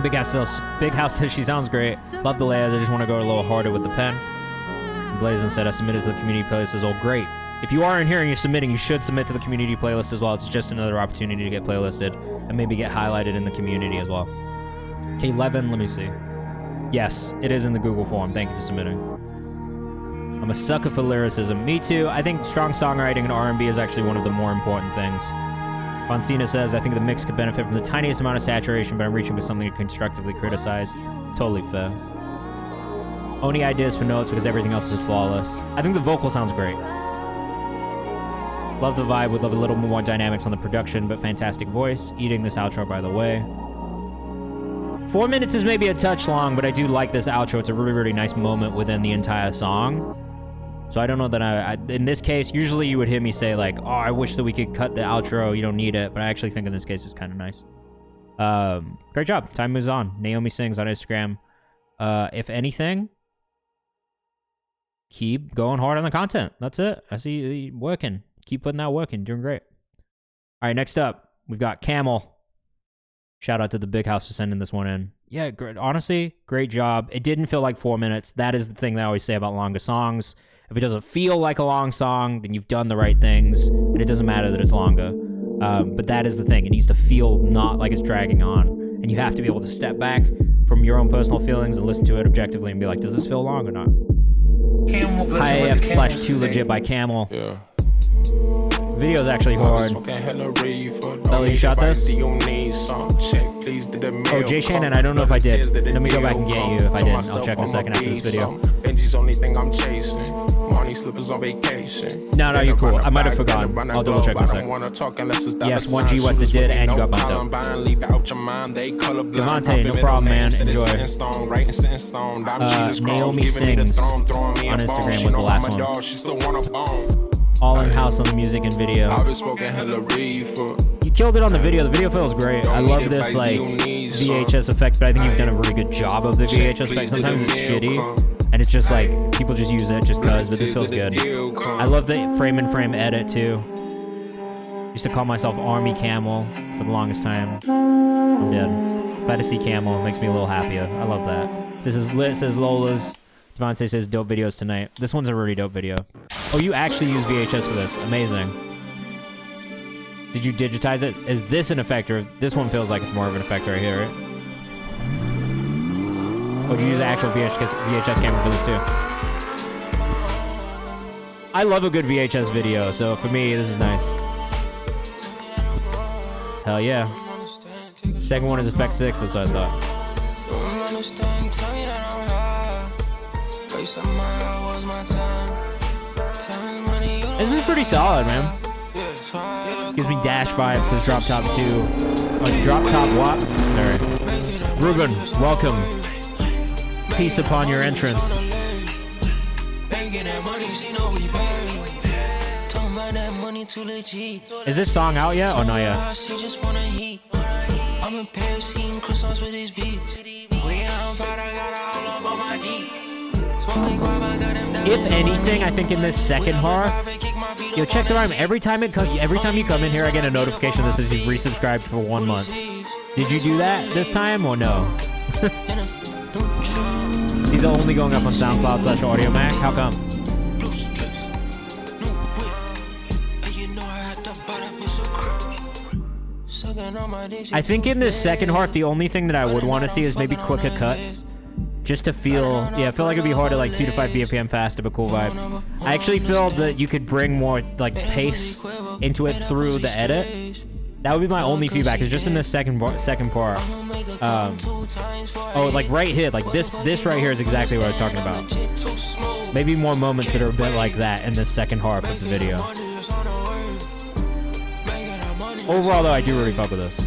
Big House says she sounds great. Love the layers. I just want to go a little harder with the pen. Blazin said I submitted to the community playlist as well. Great. If you are in here and you're submitting, you should submit to the community playlist as well. It's just another opportunity to get playlisted and maybe get highlighted in the community as well. K11, let me see. Yes, it is in the Google form. Thank you for submitting. I'm a sucker for lyricism. Me too. I think strong songwriting and R&B is actually one of the more important things. Von Cena says, I think the mix could benefit from the tiniest amount of saturation, but I'm reaching for something to constructively criticize. Totally fair. Only ideas for notes because everything else is flawless. I think the vocal sounds great. Love the vibe, would love a little more dynamics on the production, but fantastic voice. Eating this outro, by the way. 4 minutes is maybe a touch long, but I do like this outro. It's a really, really nice moment within the entire song. So I don't know that I in this case, usually you would hear me say like, oh, I wish that we could cut the outro. You don't need it. But I actually think in this case, it's kind of nice. Great job. Time moves on. Naomi Sings on Instagram. If anything, keep going hard on the content. That's it. I see you working. Keep putting that work in. Doing great. All right, next up, we've got Camel. Shout out to the Big House for sending this one in. Yeah, great. Honestly, great job. It didn't feel like 4 minutes. That is the thing that I always say about longer songs. If it doesn't feel like a long song, then you've done the right things, and it doesn't matter that it's longer. But that is the thing. It needs to feel not like it's dragging on, and you have to be able to step back from your own personal feelings and listen to it objectively and be like, does this feel long or not? High AF/2 legit by Camel. Yeah. Video's actually hard. Belly, you shot this? Oh, Jay Shannon, I don't know if I did. Let me go back and get you if I did. I'll check in a second after this video. No, you're cool. I might have forgotten. I'll double check in a second. Yes, 1G Wested did, and you got bumped up. Devontae, no problem, man. Enjoy. Naomi Sings on Instagram was the last one. All in house on the music and video. You killed it on the video. The video feels great. I love this like VHS effect, but I think you've done a really good job of the VHS effect. Sometimes it's shitty, and it's just like people just use it just cause, but this feels good. I love the frame-in-frame edit too. Used to call myself Army Camel for the longest time. I'm dead. Glad to see Camel. Makes me a little happier. I love that. This is lit, says Lola's. Devontae says dope videos tonight. This one's a really dope video. Oh, you actually use VHS for this. Amazing. Did you digitize it? Is this an effect, or this one feels like it's more of an effect right here, right? Oh, did you use the actual VHS camera for this too? I love a good VHS video, so for me, this is nice. Hell yeah. Second one is Effect 6, that's what I thought. This is pretty solid, man. Gives me Dash vibes, says Drop Top 2. Oh, Drop Top what? Sorry. Ruben, welcome. Peace upon your entrance. Is this song out yet? Oh, not yet. If anything, I think in this second half, yo, check the rhyme. Every time you come in here, I get a notification that says you've resubscribed for 1 month. Did you do that this time or no? These are only going up on SoundCloud/AudioMac. How come? I think in this second half, the only thing that I would want to see is maybe quicker cuts. Just to feel, yeah, I feel like it'd be hard to like 2 to 5 BPM faster, but cool vibe. I actually feel that you could bring more like pace into it through the edit. That would be my only feedback. Is just in the second part. Oh, like right here, like this right here is exactly what I was talking about. Maybe more moments that are a bit like that in the second half of the video. Overall, though, I do really fuck with this.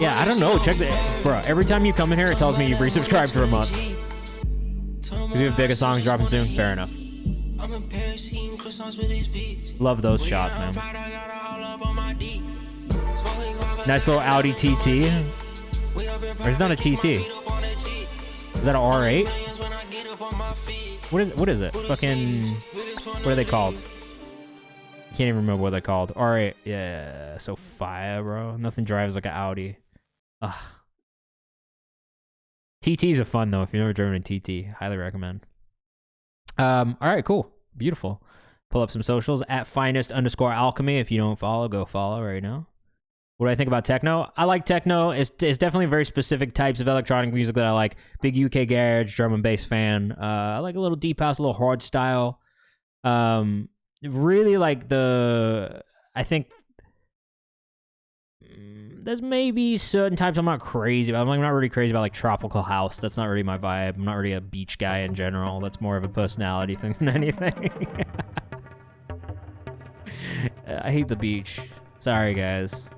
Yeah, I don't know. Check the... Bro, every time you come in here, it tells me you've resubscribed for a month. Because we have bigger songs dropping soon? Fair enough. Love those shots, man. Nice little Audi TT. Or it's not a TT. Is that an R8? What is it? Fucking... What are they called? Can't even remember what they're called. R8. Yeah, so fire, bro. Nothing drives like an Audi. Ugh. TTs are fun, though. If you've never driven a TT, highly recommend. All right, cool. Beautiful. Pull up some socials. At finest_alchemy. If you don't follow, go follow right now. What do I think about techno? I like techno. It's definitely very specific types of electronic music that I like. Big UK garage, drum and bass fan. I like a little deep house, a little hard style. Really like I think there's maybe certain types I'm not crazy about. I'm not really crazy about like tropical house. That's not really my vibe. I'm not really a beach guy in general. That's more of a personality thing than anything. I hate the beach. Sorry, guys.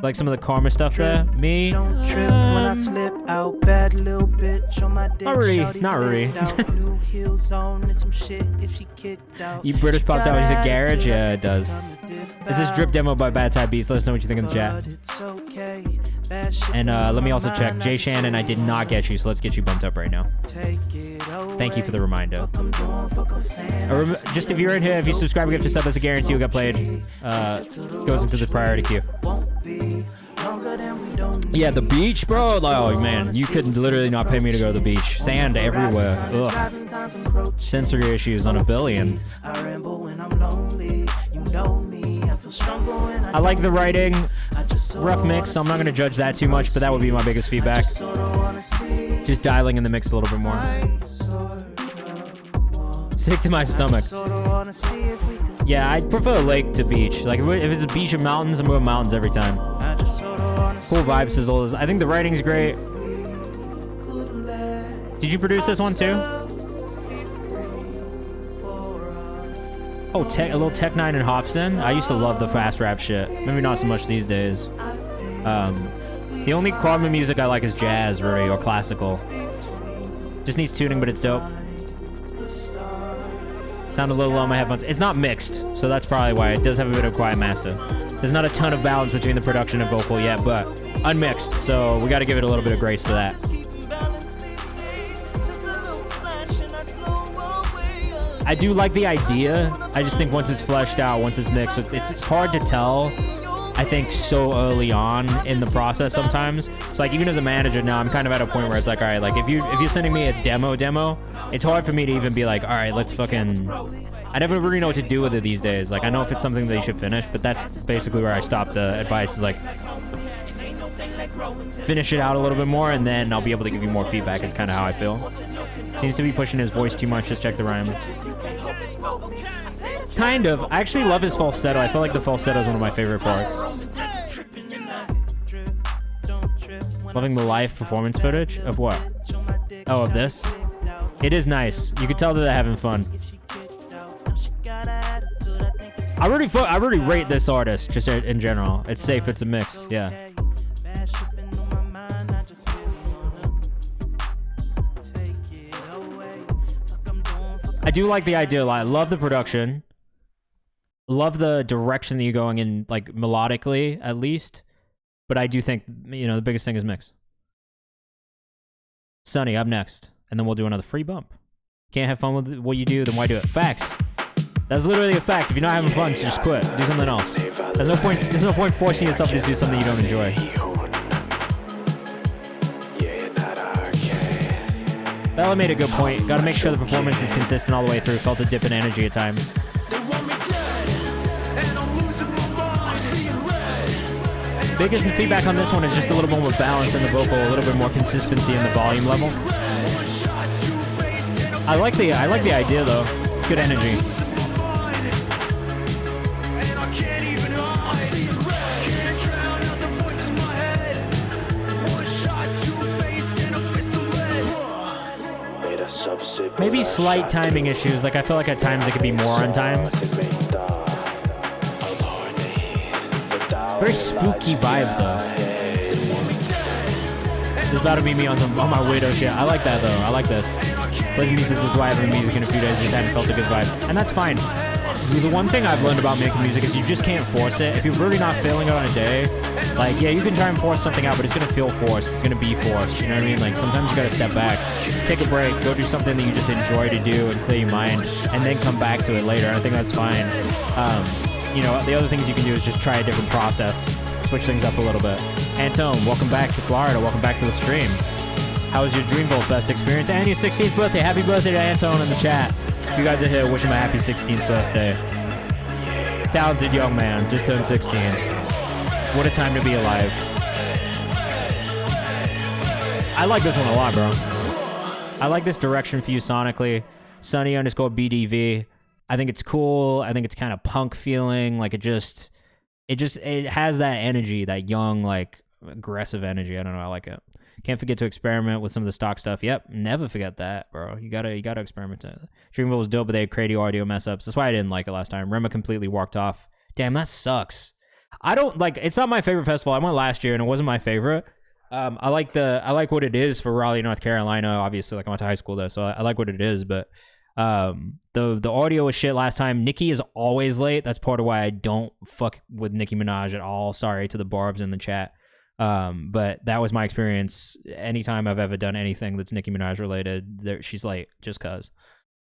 Like some of the Karma stuff there. Me? Don't trip when I slip out, bad little bitch on my dick. Not really. You British popped out when you said garage? Yeah, it does. This is Drip Demo by Bad Type Beats. Let us know what you think in the chat. And let me also check. Jay Shannon, I did not get you, so let's get you bumped up right now. Thank you for the reminder. Just if you're in here, if you subscribe, we get to sub as a guarantee you got played. Goes into the priority queue. Yeah, the beach, bro. Oh man, you could literally not pay me to go to the beach. Sand everywhere. Ugh. Sensory issues on a billion. I like the writing. Rough mix, so I'm not going to judge that too much, but that would be my biggest feedback. Just dialing in the mix a little bit more. Sick to my stomach. Yeah, I prefer lake to beach. Like, if it's a beach or mountains, I'm going mountains every time. Cool vibes, sizzles. I think the writing's great. Did you produce this one too? Oh, a little Tech 9 and Hobson. I used to love the fast rap shit. Maybe not so much these days. The only Karma music I like is jazz, really, or classical. Just needs tuning, but it's dope. Sound a little low on my headphones. It's not mixed, so that's probably why. It does have a bit of quiet master. There's not a ton of balance between the production and vocal yet, but unmixed, so we got to give it a little bit of grace to that. I do like the idea. I just think once it's fleshed out, once it's mixed, it's hard to tell. I think so early on in the process sometimes. It's like even as a manager now, I'm kind of at a point where it's like, all right, like if you're sending me a demo, it's hard for me to even be like, all right, let's fucking. I never really know what to do with it these days. Like I know if it's something that you should finish, but that's basically where I stop the advice. Is like finish it out a little bit more, and then I'll be able to give you more feedback. Is kind of how I feel. Seems to be pushing his voice too much. Just check the rhyme. Kind of. I actually love his falsetto. I feel like the falsetto is one of my favorite parts. Loving the live performance footage of what? Oh, of this? It is nice. You can tell that they're having fun. I really rate this artist just in general. It's safe. It's a mix. Yeah. I do like the idea a lot. I love the production. Love the direction that you're going in, like melodically at least. But I do think, the biggest thing is mix. Sonny, up next. And then we'll do another free bump. Can't have fun with what you do, then why do it? Facts. That's literally a fact. If you're not having fun, just quit. Do something else. There's no point forcing yourself to do something you don't enjoy. Bella made a good point. Gotta make sure the performance is consistent all the way through. Felt a dip in energy at times. Biggest feedback on this one is just a little more balance in the vocal, a little bit more consistency in the volume level. I like the idea though. It's good energy. Maybe slight timing issues. Like I feel like at times it could be more on time. Very spooky vibe though. This is about to be me on my weirdo shit. I like that though. I like this. Liz Me says this is why I haven't been music in a few days. Just haven't felt a good vibe, and that's fine. The one thing I've learned about making music is you just can't force it. If you're really not feeling it on a day, like yeah, you can try and force something out, but it's gonna feel forced. It's gonna be forced. You know what I mean? Like sometimes you gotta step back, take a break, go do something that you just enjoy to do and clear your mind, and then come back to it later. I think that's fine. The other things you can do is just try a different process, switch things up a little bit. Antone, welcome back to Florida. Welcome back to the stream. How was your Dreamville Fest experience and your 16th birthday? Happy birthday to Antone in the chat. If you guys are here, wish him a happy 16th birthday. Talented young man, just turned 16. What a time to be alive. I like this one a lot, bro. I like this direction for you sonically. Sunny_BDV. I think it's cool. I think it's kind of punk feeling. Like it has that energy, that young, like aggressive energy. I don't know. I like it. Can't forget to experiment with some of the stock stuff. Yep, never forget that, bro. You gotta experiment. Dreamville was dope, but they had crazy audio mess ups. That's why I didn't like it last time. Rema completely walked off. Damn, that sucks. I don't like. It's not my favorite festival. I went last year and it wasn't my favorite. I like what it is for Raleigh, North Carolina. Obviously, like I went to high school there, so I like what it is. But the audio was shit last time. Nicki is always late. That's part of why I don't fuck with Nicki Minaj at all. Sorry to the Barbs in the chat. But that was my experience. Anytime I've ever done anything that's Nicki Minaj related, she's late just cause.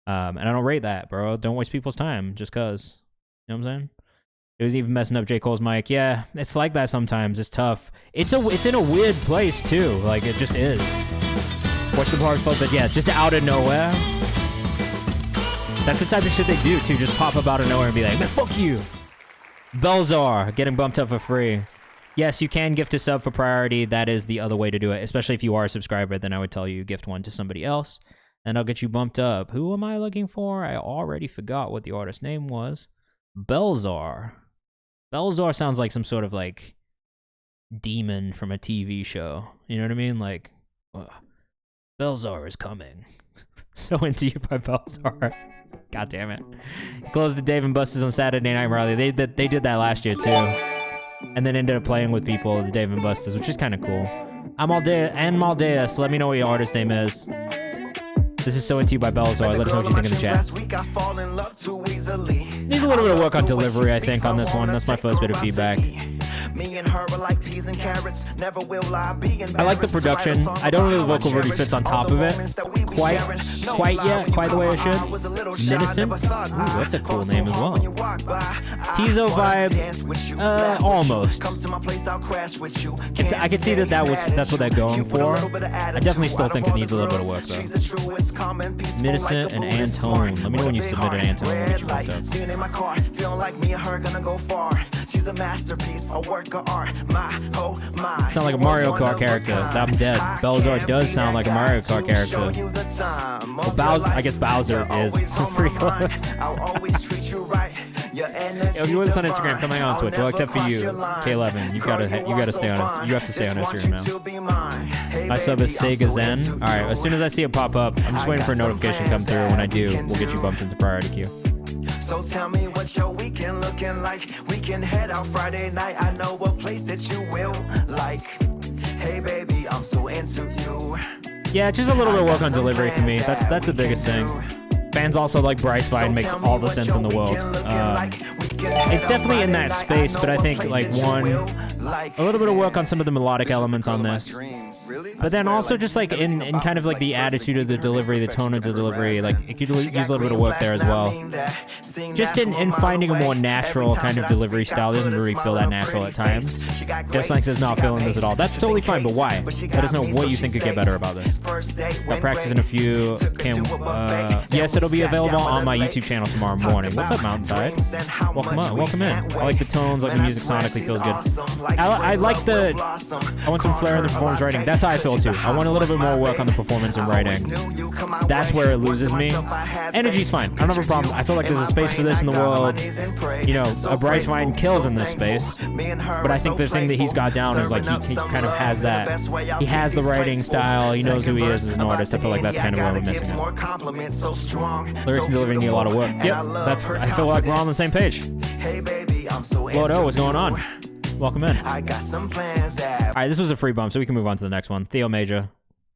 And I don't rate that, bro. Don't waste people's time just cause. You know what I'm saying? It was even messing up J. Cole's mic. Yeah, it's like that sometimes. It's tough. It's in a weird place too. Like it just is. Watch the bars flow, but yeah, just out of nowhere. That's the type of shit they do too. Just pop up out of nowhere and be like, man, fuck you. Belzar getting bumped up for free. Yes, you can gift a sub for priority. That is the other way to do it. Especially if you are a subscriber, then I would tell you gift one to somebody else, and I'll get you bumped up. Who am I looking for? I already forgot what the artist name was. Belzar. Belzar sounds like some sort of like demon from a TV show. You know what I mean? Like, Belzar is coming. So Into You by Belzar. God damn it. He closed the Dave and Buster's on Saturday Night Raleigh. They did that last year too. And then ended up playing with people at the Dave and Buster's, which is kind of cool. I'm Maldea, so let me know what your artist name is. This is So Into You by Belzar. Let us know what you think in the chat. Needs a little bit of work on delivery, I think, on this one. That's my first bit of feedback. Me and her are like peas and carrots. Never will I be I like the production. I don't know if the vocal really fits on top of it quite yet, quite the way it should. Innocent. Ooh, that's a cool name as well. Tizo vibe, almost. I could see that's what they're going for. I definitely still think it needs a little bit of work though. Innocent and Antone. Let me know when you submitted Antone. We'll get you bumped up. She's a masterpiece, a work of art. Sound like a Mario Kart character. I'm dead. Belzar does sound like a Mario Kart character. Well, Bowser, I guess Bowser is pretty close. If you want this on Instagram, come hang out on Twitch. Well, except for you, K11. You gotta stay on. You have to stay on Instagram now. My sub is Sega Zen. All right. As soon as I see it pop up, I'm just waiting for a notification to come through. When I do, we'll get you bumped into priority queue. So tell me what your weekend looking like. We can head out Friday night. I know a place that you will like. Hey baby, I'm so into you. Yeah, just a little bit of work on delivery for me. That's the biggest thing. Fans also like Bryce Vine makes all the sense in the world. It's definitely in that space, but I think like a little bit of work on some of the melodic elements on this. But then also just like in kind of like the attitude of the delivery, the tone of the delivery, like it could use a little bit of work there as well. Just in finding a more natural kind of delivery style. It doesn't really feel that natural at times. Just like says not feeling this at all. That's totally fine, but why? Let us know what you think could get better about this. Got practice in a few. Yes, it'll be available on my YouTube channel tomorrow morning. What's up, Mountainside? Welcome in. I like the tones, like the music sonically feels good. I like I want some flair in the performance writing. That's how I feel too. I want a little bit more work on the performance and writing. That's where it loses me. Energy's fine. I don't have a problem. I feel like there's a space for this in the world. You know, a Bryce Vine kills in this space. But I think the thing that he's got down is like he kind of has that. He has the writing style. He knows who he is as an artist. I feel like that's kind of where we're missing it. Lyrics and delivery need a lot of work. Yep, I feel like we're on the same page. Lord O, what's going on? Welcome in. All right, this was a free bump, so we can move on to the next one. Theo Major.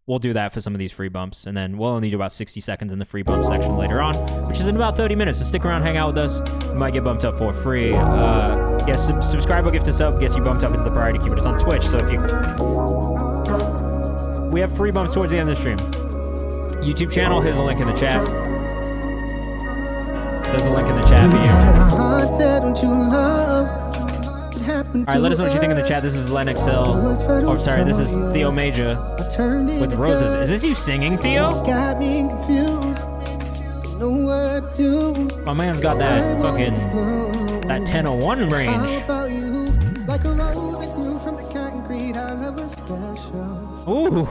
We'll do that for some of these free bumps, and then we'll only do about 60 seconds in the free bump section later on, which is in about 30 minutes. So stick around, hang out with us. You might get bumped up for free. Yes, subscribe or gift a sub gets you bumped up into the priority queue. But it's on Twitch, so if you... We have free bumps towards the end of the stream. YouTube channel, here's a link in the chat. There's a link in the chat for you. Alright, let us know what you think in the chat. This is Lennox Hill. Oh, sorry, this is Theo Major with Roses. Is this you singing, Theo? My man's got that fucking... that 1001 range. Ooh.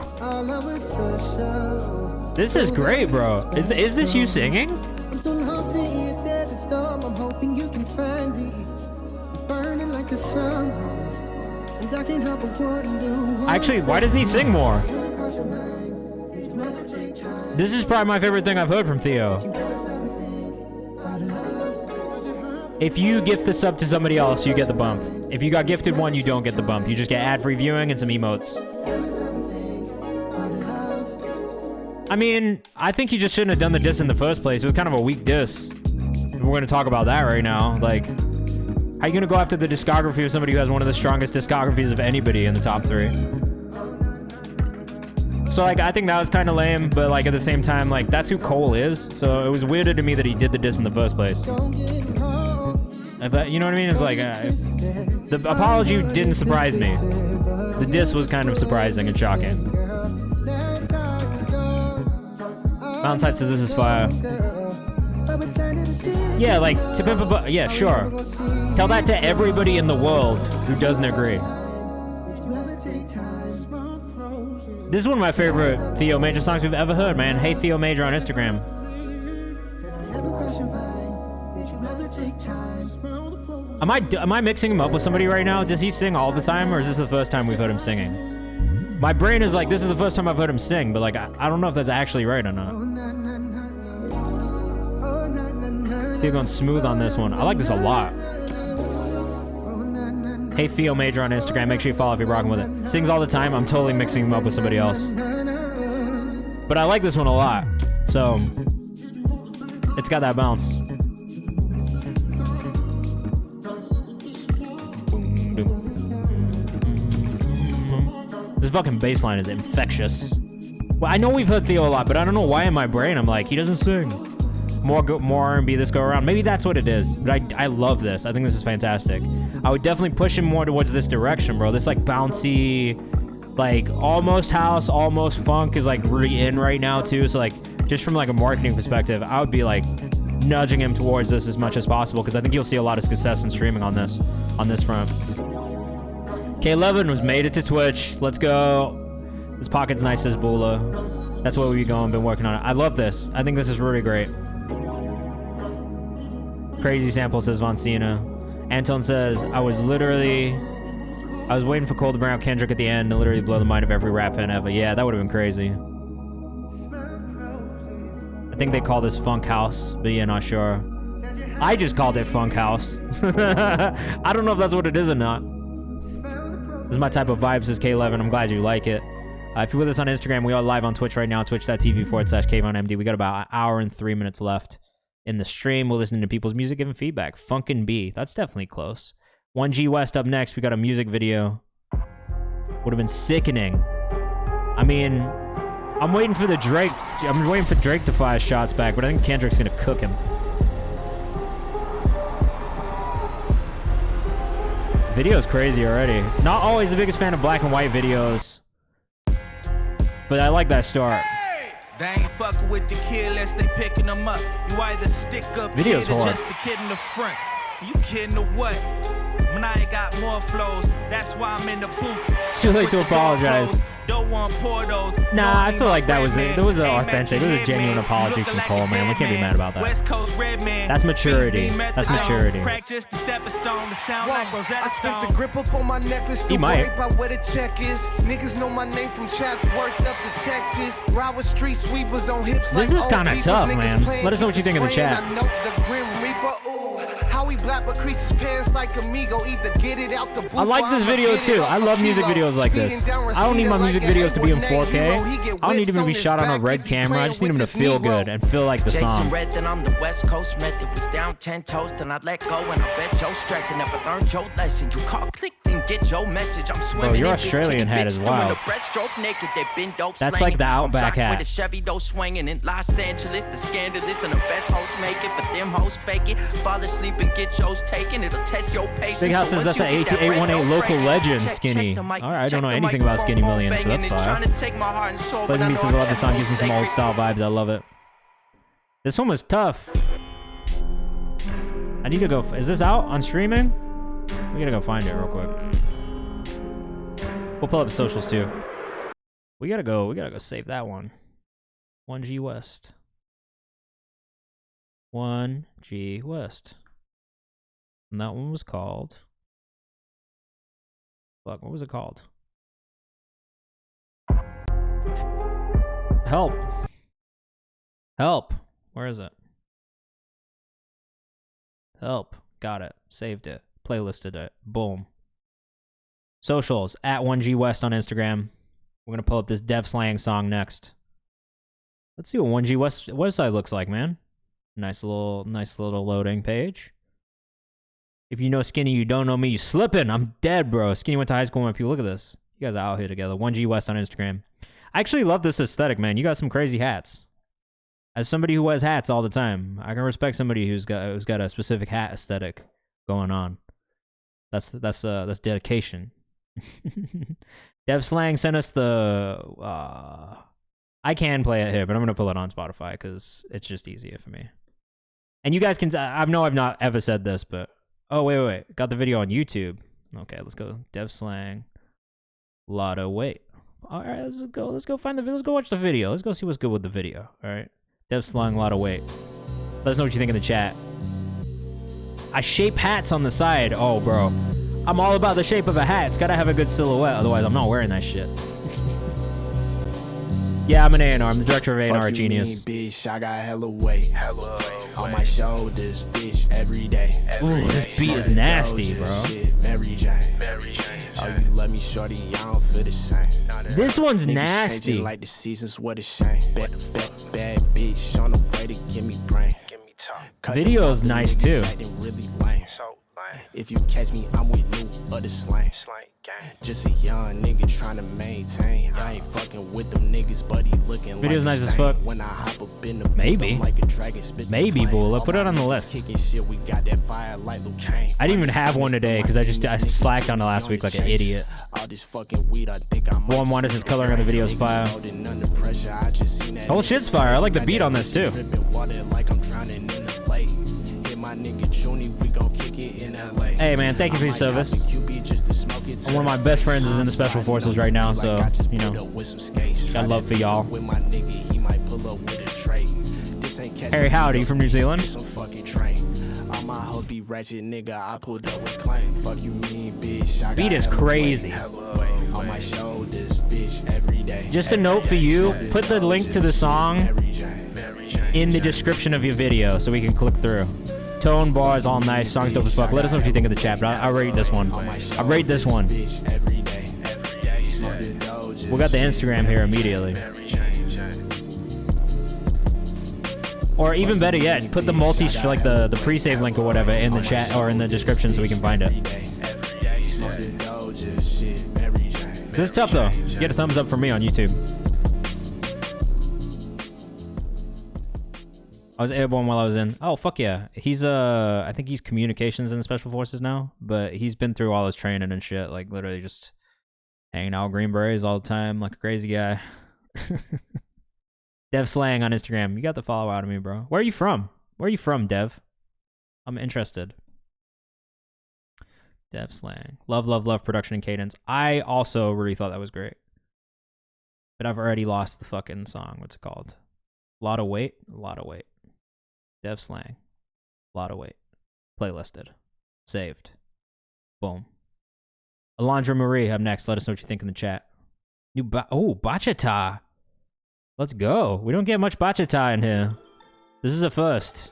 This is great, bro. Is this you singing? I'm hoping you can find me. Burning like the sun. And I can't help but wonder. Actually, why doesn't he sing more? This is probably my favorite thing I've heard from Theo. If you gift the sub to somebody else, you get the bump. If you got gifted one, you don't get the bump. You just get ad-free viewing and some emotes. I mean, I think you just shouldn't have done the diss in the first place. It was kind of a weak diss. We're going to talk about that right now. Like, how are you going to go after the discography of somebody who has one of the strongest discographies of anybody in the top 3? So, like, I think that was kind of lame, but, like, at the same time, like, that's who Cole is. So it was weirder to me that he did the diss in the first place. You know what I mean? It's like, the apology didn't surprise me. The diss was kind of surprising and shocking. Mountainside says this is fire. Yeah, like, yeah, sure. Tell that to everybody in the world who doesn't agree. This is one of my favorite Theo Major songs we've ever heard, man. Hey, Theo Major on Instagram. Am I mixing him up with somebody right now? Does he sing all the time, or is this the first time we've heard him singing? My brain is like, this is the first time I've heard him sing, but like, I don't know if that's actually right or not. They're going smooth on this one. I like this a lot. Hey, Theo Major on Instagram. Make sure you follow if you're rocking with it. Sings all the time. I'm totally mixing him up with somebody else. But I like this one a lot. So, it's got that bounce. This fucking bass line is infectious. Well, I know we've heard Theo a lot, but I don't know why in my brain I'm like, he doesn't sing. More R&B this go around. Maybe that's what it is. But I love this. I think this is fantastic. I would definitely push him more towards this direction, bro. This like bouncy, like almost house, almost funk is like really in right now too. So like just from like a marketing perspective, I would be like nudging him towards this as much as possible because I think you'll see a lot of success in streaming on this front. K11 was made it to Twitch. Let's go. This pocket's nice as Bula. That's where we're going. Been working on it. I love this. I think this is really great. Crazy sample, says Von Cena. Anton says, I was waiting for Cole to bring out Kendrick at the end and literally blow the mind of every rap fan ever. Yeah, that would have been crazy. I think they call this Funk House, but yeah, not sure. I just called it Funk House. I don't know if that's what it is or not. This is my type of vibe, says K11. I'm glad you like it. If you're with us on Instagram, we are live on Twitch right now, twitch.tv/KayvanMD. We got about an hour and 3 minutes left in the stream. We're listening to people's music, giving feedback. Funkin' B. That's definitely close. 1G West up next. We got a music video. Would have been sickening. I mean, I'm waiting for Drake to fire shots back, but I think Kendrick's going to cook him. Video's crazy already. Not always the biggest fan of black and white videos, but I like that start. They ain't fucking with the kid unless they picking them up. You either stick up Video's kid or hard. just the kid in the front. You kidding or what? When I ain't got more flows, that's why I'm in the booth. It's too late to apologize. Don't want pour those. Nah, I feel like that was it. There was an authentic, there was a genuine apology from Cole, man. We can't be mad about that. West Coast red man. That's maturity. That's maturity. Crack just a stepping stone to sound like Rosetta I spent the Stone. grip up on my necklace. He might. Worried about where the check is. Niggas know my name from Chatsworth up to Texas. Ride street sweepers on hips. This like is kinda old tough, peoples. man. Niggas playing Let us know what you think in the spraying. chat. I know the Grim Reaper. Ooh, how we black but creatures pants like Amigo. Either get it out the booth. I like this video too. I love music videos like this. I don't need my music videos to be in 4K. I don't need them to be shot on a red camera. I just need them to feel good and feel like the Jason song. Red, then I'm the West Coast method. Was down 10 toes, then I let go, and I bet you're stressing. Never learned your lesson. You call, click, then get your message. I'm swimming. Bro, your in Australian big head bitch is doing wild. a breaststroke naked. They been dope That's slanging. like the I'm Outback black hat. with a Chevy dough swinging in Los Angeles. The scandalous and the best hosts make it, but them hosts fake it. Fall asleep and get yours taken. It'll test your patience. Big House So says once that's you an get that 818 bread, local don't break it. legend, Check Skinny. the mic, All right, I don't check know the anything about Skinny microphone, Millions, so that's banging and fire. trying to take my heart and soul, but Pleasant I Me know says I love that the song, gives me some sacred. old style vibes. I love it. This one was tough. I need to go. Is this out on streaming? We gotta go find it real quick. We'll pull up the socials too. We gotta go save that one. 1G West. 1G West. And that one was called. Fuck, what was it called? Help. Help. Where is it? Help. Got it. Saved it. Playlisted it. Boom. Socials at 1G West on Instagram. We're gonna pull up this Dev Slang song next. Let's see what 1G West website looks like, man. Nice little loading page. If you know Skinny, you don't know me, you slipping. I'm dead, bro. Skinny went to high school with my people. Look at this. You guys are out here together. 1G West on Instagram. I actually love this aesthetic, man. You got some crazy hats. As somebody who wears hats all the time, I can respect somebody who's got a specific hat aesthetic going on. That's dedication. Dev Slang sent us the. I can play it here, but I'm gonna pull it on Spotify because it's just easier for me. And you guys can. I know I've not ever said this, but oh wait, got the video on YouTube. Okay, let's go. Dev Slang. Lotto wait. All right, let's go find the. Let's go watch the video. Let's go see what's good with the video. All right. Dev Slang, Lotto wait. Let us know what you think in the chat. I shape hats on the side. Oh, bro. I'm all about the shape of a hat. It's gotta have a good silhouette, otherwise I'm not wearing that shit. Yeah, I'm an A&R. I'm the director of A&R at Genius. Bitch, I got hella weight. On my shoulders, bitch, every day. Ooh, this beat is nasty, bro. Mary Jane. Oh, you love me, shorty, I don't feel the same. This one's Niggas nasty. changing like the seasons, what a shame. Bad bitch on the way to give me brain. Video's nice too. Really lame. If you catch me, I'm with new other slang. Just a young nigga trying to maintain. I ain't fucking with them niggas, but he looking Video's like nice as fuck. When I hop up in the Maybe. like a dragon, spit the Maybe, flame. bull. Let's All put it my on the niggas list. Kicking shit, we got that fire like Luke Kane. I didn't even have one today because I slacked on it last week like an idiot. All this fucking weed, I think I'm One Wonders is coloring on the video's fire. Whole shit's fire. I like the beat on this too. Hey man, thank you for your service. And one of my best friends is in the Special Forces right now, so, you know, got love for y'all. Harry Howdy from New Zealand. Beat is crazy. Just a note for you, put the link to the song in the description of your video so we can click through. Tone, bars, all nice. Song's dope as fuck. Let us know what you think of the chat, but I'll rate this one. I'll rate this one. We got the Instagram here immediately. Or even better yet, put the like the pre-save link or whatever in the chat or in the description so we can find it. This is tough though. Get a thumbs up for me on YouTube. I was airborne while I was in. Oh fuck yeah. He's I think he's communications in the Special Forces now, but he's been through all his training and shit, like literally just hanging out with Green Berets all the time, like a crazy guy. Dev Slang on Instagram. You got the follow out of me, bro. Where are you from? Where are you from, Dev? I'm interested. Dev Slang. Love, love, love production and cadence. I also really thought that was great. But I've already lost the fucking song. What's it called? Lot of weight? A lot of weight. Dev Slang. Lot of weight. Playlisted. Saved. Boom. Alondra Marie up next. Let us know what you think in the chat. Bachata. Let's go. We don't get much bachata in here. This is a first.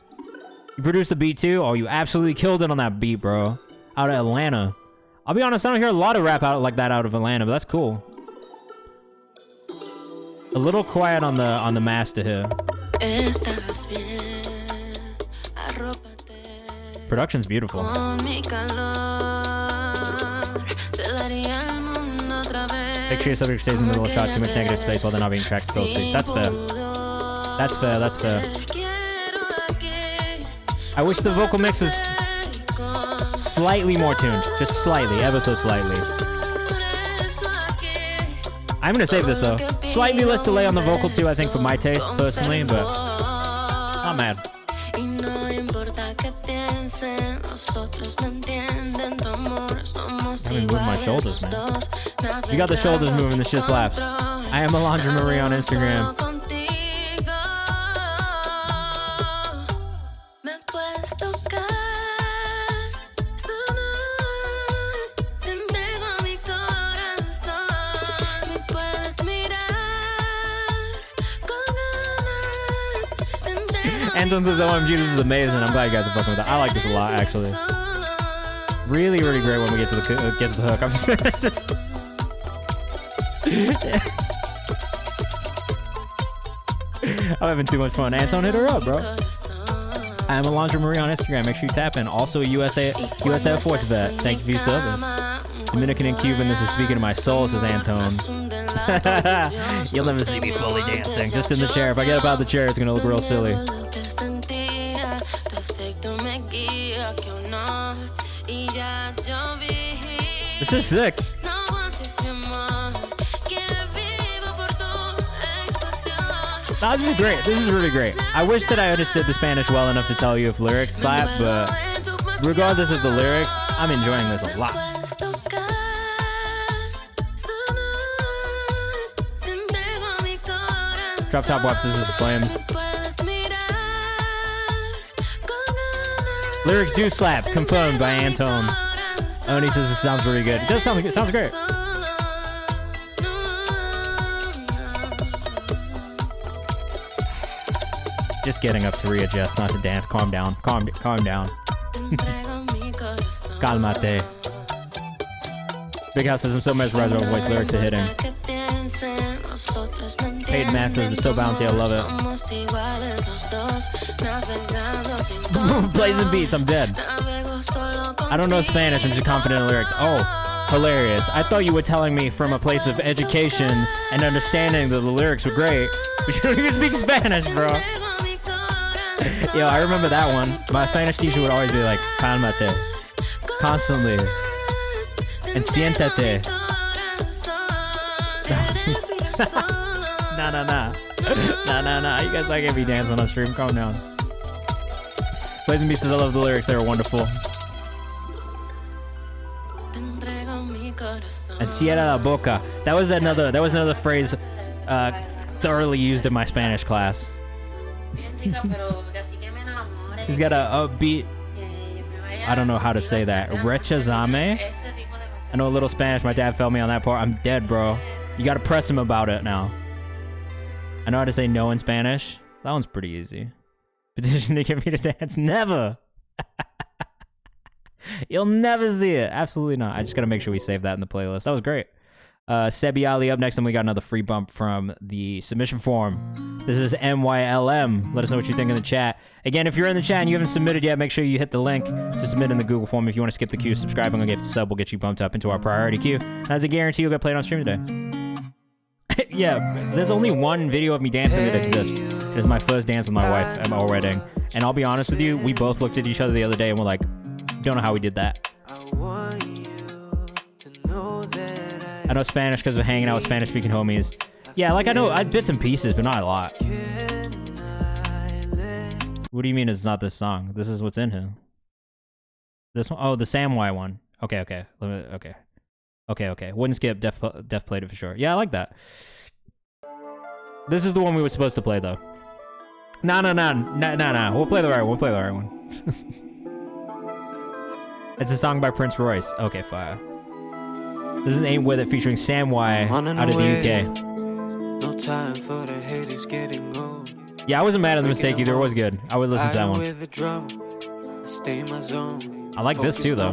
You produced the beat too? Oh, you absolutely killed it on that beat, bro. Out of Atlanta. I'll be honest, I don't hear a lot of rap out like that out of Atlanta, but that's cool. A little quiet on the master here. Production's beautiful. Make sure your subject stays in the middle of the shot, too much negative space while they're not being tracked closely. That's fair. That's fair, that's fair. I wish the vocal mix is slightly more tuned. Just slightly, ever so slightly. I'm gonna save this though. Slightly less delay on the vocal too, I think, for my taste, personally, but not mad. I'm moving my shoulders, man. You got the shoulders moving, this shit slaps. I am Alondra Marie on Instagram. Anton says, OMG, this is amazing. I'm glad you guys are fucking with that. I like this a lot, actually. Really, really great when we get to the hook. I'm just... I'm having too much fun. Anton, hit her up, bro. I am Alondra Marie on Instagram. Make sure you tap in. Also a US Air Force vet. Thank you for your service. Dominican and Cuban, this is speaking to my soul, says Anton. You'll never see me fully dancing. Just in the chair. If I get up out of the chair, it's gonna look real silly. This is sick. No, this is great. This is really great. I wish that I understood the Spanish well enough to tell you if lyrics slap, but regardless of the lyrics, I'm enjoying this a lot. Drop top wipes, this is flames. Lyrics do slap, confirmed by Anton. Oni says it sounds really good. It does sound good. It sounds great. Just getting up to readjust, not to dance. Calm down. Calm down. Calmate. Big House says I'm so mesmerized by voice. Lyrics are hitting. Paid Masters was so bouncy. I love it. Blazing beats. I'm dead. I don't know Spanish. I'm just confident in lyrics. Oh, hilarious. I thought you were telling me from a place of education and understanding that the lyrics were great, but you don't even speak Spanish, bro. Yo, I remember that one. My Spanish teacher would always be like, cálmate, constantly, and siéntate. Nah. You guys like if me dance on a stream? Calm down. Plays and Beasts, I love the lyrics. They were wonderful. And cierra la boca. That was another phrase thoroughly used in my Spanish class. He's got a beat. I don't know how to say that. Rechazame. I know a little Spanish. My dad felt me on that part. I'm dead, bro. You gotta press him about it now. I know how to say no in Spanish. That one's pretty easy. Petition to get me to dance. Never. You'll never see it. Absolutely not. I just gotta make sure we save that in the playlist. That was great. Sebi Ali up next, and we got another free bump from the submission form. This is MYLM. Let us know what you think in the chat. Again, if you're in the chat and you haven't submitted yet, make sure you hit the link to submit in the Google form. If you want to skip the queue, subscribing on Gift to Sub will get you bumped up into our priority queue. As a guarantee, you'll get played on stream today. Yeah, there's only one video of me dancing that exists. It is my first dance with my wife at our wedding. And I'll be honest with you, we both looked at each other the other day and we're like, don't know how we did that. I know Spanish because of hanging out with Spanish-speaking homies. Yeah, like I know bits and pieces, but not a lot. What do you mean it's not this song? This is what's in here. This one? Oh, the Samwai one. Okay. Okay. Wouldn't skip. Def played it for sure. Yeah, I like that. This is the one we were supposed to play, though. No. We'll play the right one. It's a song by Prince Royce. Okay, fire. This is Ain't With It featuring Samwai out of the UK. No time for the haters getting old. Yeah, I wasn't mad at the mistake either. It was good. I would listen to that one. I like this too, though.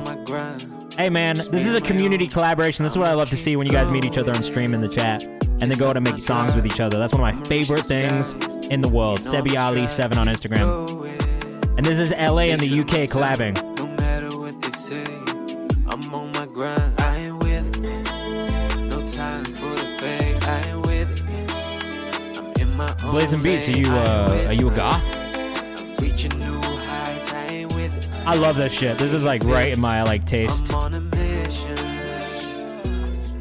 Hey, man, this is a community collaboration. This is what I love to see when you guys meet each other on stream in the chat and then go out and make songs with each other. That's one of my favorite things in the world. Sebi Ali 7 on Instagram. And this is LA and the UK collabing. No matter what they say, I'm on my grind. I ain't with it. No time for the fake. I ain't with it. I'm in my own Blazing Beats, are you a goth? I'm reaching new heights. I ain't with it. I love this shit. This is like right in my like taste. I'm on a mission.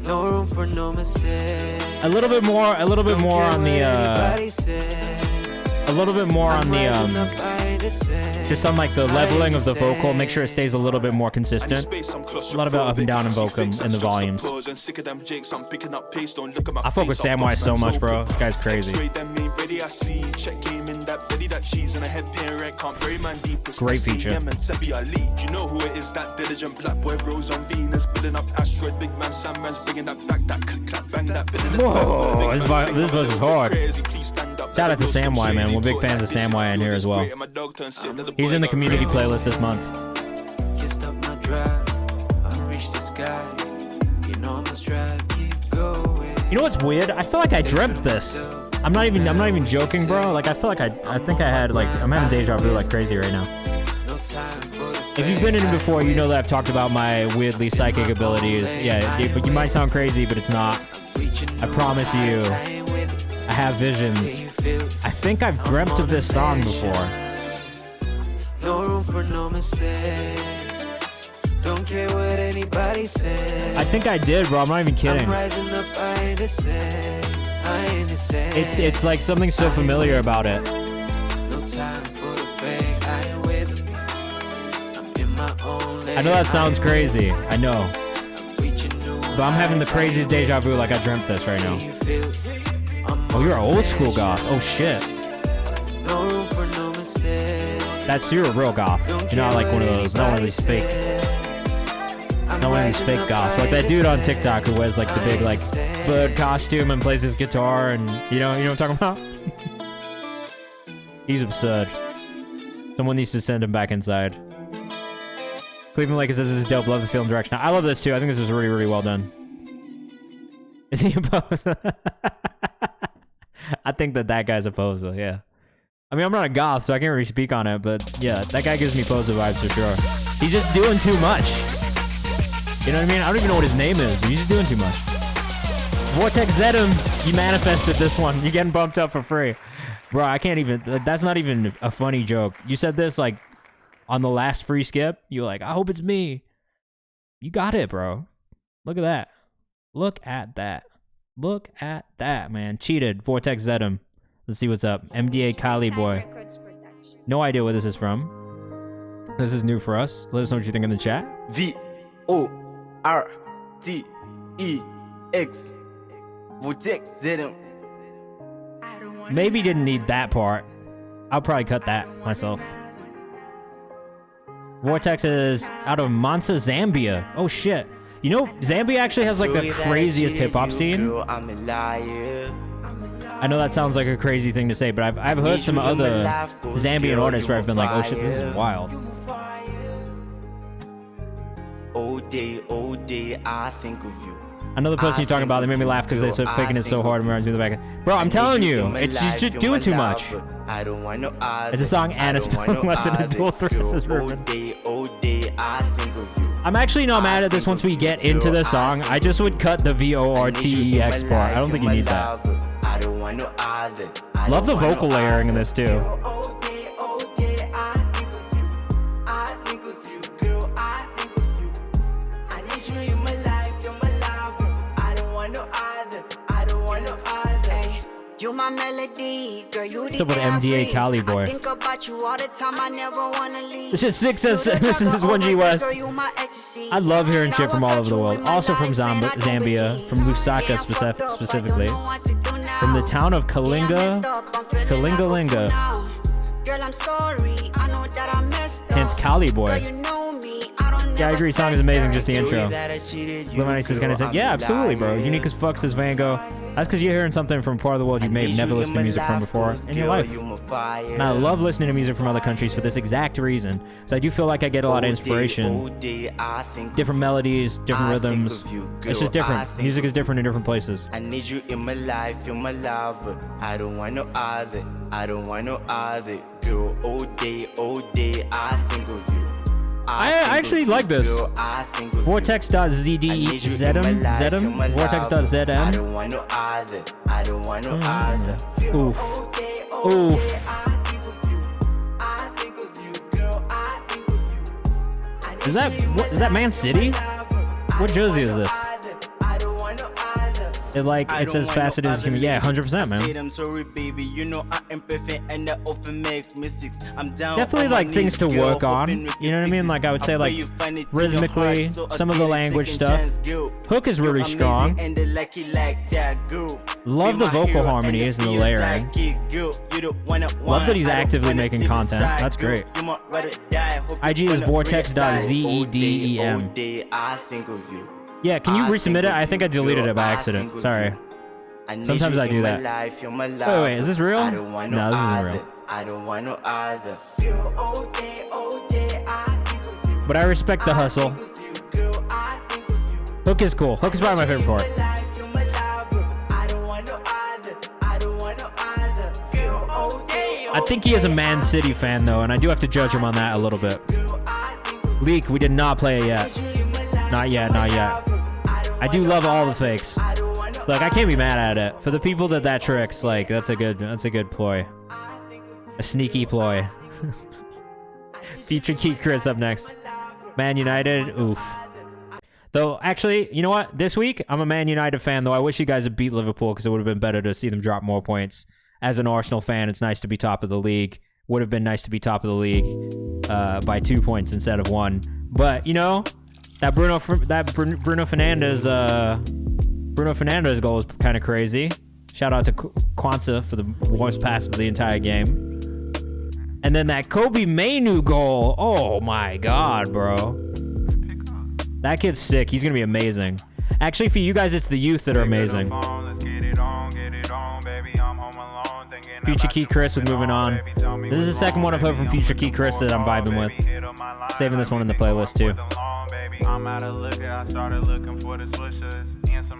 No room for no mistake. A little bit more on the just on like the leveling of the vocal. Make sure it stays a little bit more consistent. A lot of up and down in vocal in the volumes. I fuck with Samwai so much, bro. This guy's crazy. Great feature. You know who it is, that diligent black boy rose on Venus, building up asteroid, big man Sandman's bringing that back, that click clap bang that. Whoa, this verse is hard. Shout out to Samwai, man. We're big fans of Samwai in here as well. He's in the community playlist this month. Kissed up my drive. I reached the sky. You know I must drive, keep going. You know what's weird? I feel like I dreamt this. I'm not even joking, bro. Like I feel like I think I had like I'm having deja vu like crazy right now. If you've been in it before, you know that I've talked about my weirdly psychic abilities. Yeah, but you might sound crazy, but it's not. I promise you, I have visions. I think I've dreamt of this song before. No room for no mistakes. Don't care what anybody says. I think I did, bro. I'm not even kidding. I'm rising up, I ain't the same. I ain't the same. It's like something so familiar about it. No time for the fake. I ain't with it. I'm in my own lane. I know that sounds crazy. I know. But I'm having the craziest deja vu like I dreamt this right now. Oh, you're an old school goth. Oh, shit. No room for no mistakes. That's you're a real goth. You're not like one of those, not one of these fake. Not one of these fake goths. Like that dude on TikTok who wears like the big like bird costume and plays his guitar and you know what I'm talking about? He's absurd. Someone needs to send him back inside. Cleveland Lake says this is dope. Love the film direction. I love this too. I think this is really, really well done. Is he a poser? I think that guy's a poser, yeah. I mean, I'm not a goth, so I can't really speak on it, but yeah, that guy gives me poser vibes for sure. He's just doing too much. You know what I mean? I don't even know what his name is. He's just doing too much. Vortex Zedum, you manifested this one. You're getting bumped up for free. Bro, I can't even... That's not even a funny joke. You said this, like, on the last free skip. You were like, I hope it's me. You got it, bro. Look at that. Look at that. Look at that, man. Cheated. Vortex Zedum. Let's see what's up. MDA Kali Boy. No idea where this is from. This is new for us. Let us know what you think in the chat. V-O-R-T-E-X. Vortex Zedum. Maybe didn't need that part. I'll probably cut that myself. Vortex is out of Mansa, Zambia. Oh shit. You know, Zambia actually has like the craziest hip-hop scene. I know that sounds like a crazy thing to say, but I've heard some other Zambian artists where I've been like, oh shit, this is wild. All day, I think of you. Another person you're talking about, they made me laugh because they said faking it so hard and reminds me of the back. Bro, I'm telling you, it's just doing too much. It's a song and it's spelling lesson in dual threats is ruined. I'm actually not mad at this once we get into the song. I just would cut the VORTEX part. I don't think you need that. Love the vocal layering in this too. My melody, girl, you what's up with MDA Kali Boy? I think about you all the time, I never wanna leave. This is 6 says this is 1G West. I love hearing shit from all over the world. Also from Zambia, from Lusaka specifically. From the town of Kalinga. Girl, I'm sorry. I know that I messed up. Hence Kali Boy. You know me. Yeah, I agree. Song is amazing. Just the intro. Lemonade is gonna say, yeah, absolutely, bro. Unique as fuck, says Van Gogh. That's because you're hearing something from part of the world you may have never listened to music from before in your life. And I love listening to music from other countries for this exact reason. So I do feel like I get a lot of inspiration. Different melodies, different rhythms. It's just different. Music is different in different places. I need you in my life, you're my lover. I don't want no other. I don't want no other. Girl, all day, I think of you. I actually like this. Vortex.zd Zedum. Vortex.zm. I don't want no other. I don't want no other. Oof. Oof. Is that Man City? What jersey is this? It says faceted as human. Yeah, 100%, man. Definitely like things to work on. You know what I mean? Like I would say like rhythmically, some of the language stuff. Hook is really strong. Love the vocal harmonies and the layering. Love that he's actively making content. That's great. IG is vortex.zedem. Yeah, can you resubmit it? I think I deleted it by accident. Sorry. Sometimes I do that. Wait, is this real? No, this isn't real. But I respect the hustle. Hook is cool. Hook is probably my favorite part. I think he is a Man City fan though, and I do have to judge him on that a little bit. Leak, we did not play it yet. Not yet, not yet. I do love all the fakes. Look, I can't be mad at it. For the people that tricks, like that's a good ploy. A sneaky ploy. Future Key Chris up next. Man United, oof. Though actually, you know what? This week I'm a Man United fan. Though I wish you guys had beat Liverpool because it would have been better to see them drop more points. As an Arsenal fan, it's nice to be top of the league. Would have been nice to be top of the league by 2 points instead of 1. But you know. That Bruno Fernandes goal is kind of crazy. Shout out to Kwanzaa for the worst pass of the entire game. And then that Kobe Mainu goal. Oh my God, bro. That kid's sick. He's going to be amazing. Actually, for you guys, it's the youth that are amazing. Future Key Chris with Moving On. This is the second one I've heard from Future Key Chris that I'm vibing with. Saving this one in the playlist too.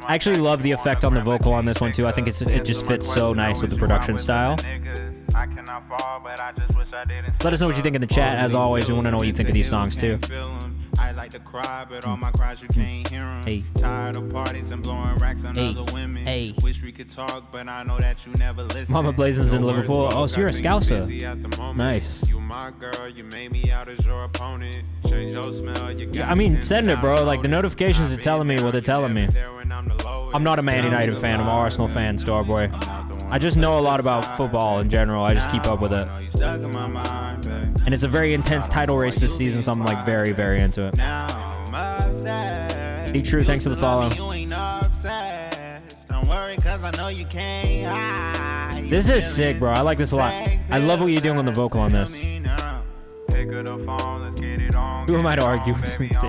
I actually love the effect on the vocal on this one too. I think it just fits so nice with the production style. Let us know what you think in the chat. As always, we want to know what you think of these songs too. I like to cry, but all my cries you can't hear them. Hey. Tired of parties and blowing racks on other women. Hey. Wish we could talk, but I know that you never listen. Mama Blazins in Liverpool. Oh, so you're a Scouser. Nice. You my girl, you made me out as your opponent. Change your smell, you got Yeah, I mean, send it, bro. Like, the notifications are telling me what they're telling me. I'm not a Man United fan. I'm an Arsenal fan, Starboy. I just know a lot about football in general. I just keep up with it. And it's a very intense title race this season, so I'm like very, very into it. Be True, thanks for the follow. This is sick, bro. I like this a lot. I love what you're doing on the vocal on this. Who am I to argue?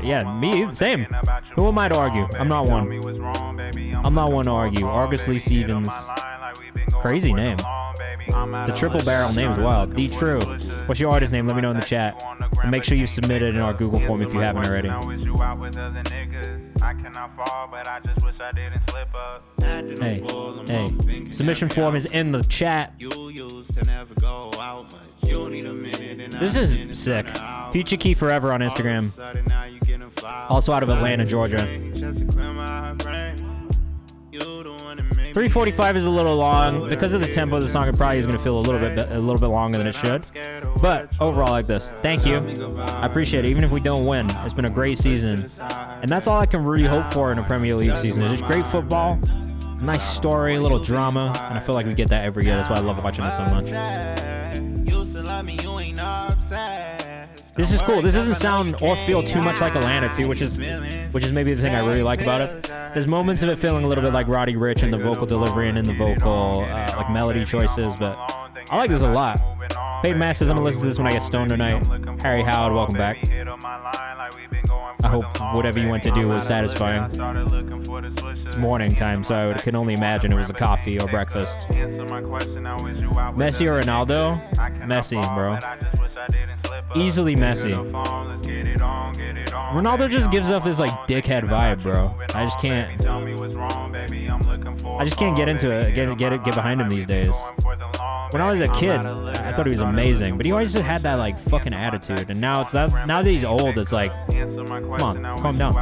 Yeah, me, same. Who am I to argue? I'm not one. I'm not one to argue. Argus Lee Stevens. Crazy name. The triple barrel name is wild. Be True. What's your artist name? Let me know in the chat. And make sure you submit it in our Google form if you haven't already. Hey, hey. Submission form is in the chat. This is sick. Future Key Forever on Instagram. Also out of Atlanta, Georgia. 3:45 is a little long because of the tempo of the song. It probably is going to feel a little bit longer than it should. But overall, like this. Thank you. I appreciate it. Even if we don't win, it's been a great season, and that's all I can really hope for in a Premier League season. It's just great football, nice story, a little drama, and I feel like we get that every year. That's why I love watching this so much. This is cool. This doesn't sound or feel too much like Atlanta too, which is maybe the thing I really like about it. There's moments of it feeling a little bit like Roddy Ricch in the vocal delivery and in the vocal like melody choices, but I like this a lot. Peyton Mass says I'm gonna listen to this when I get stoned tonight. Harry Howard, welcome back. I hope whatever you went to do was satisfying. It's morning time, so I can only imagine it was a coffee or breakfast. Messi or Ronaldo? Messi, bro. Easily Messi. Ronaldo just gives off this like dickhead vibe, bro. I just can't get into it, get behind him these days. When I was a kid, I thought he was amazing, but he always just had that like fucking attitude. And now now that he's old, it's like, come on, calm down.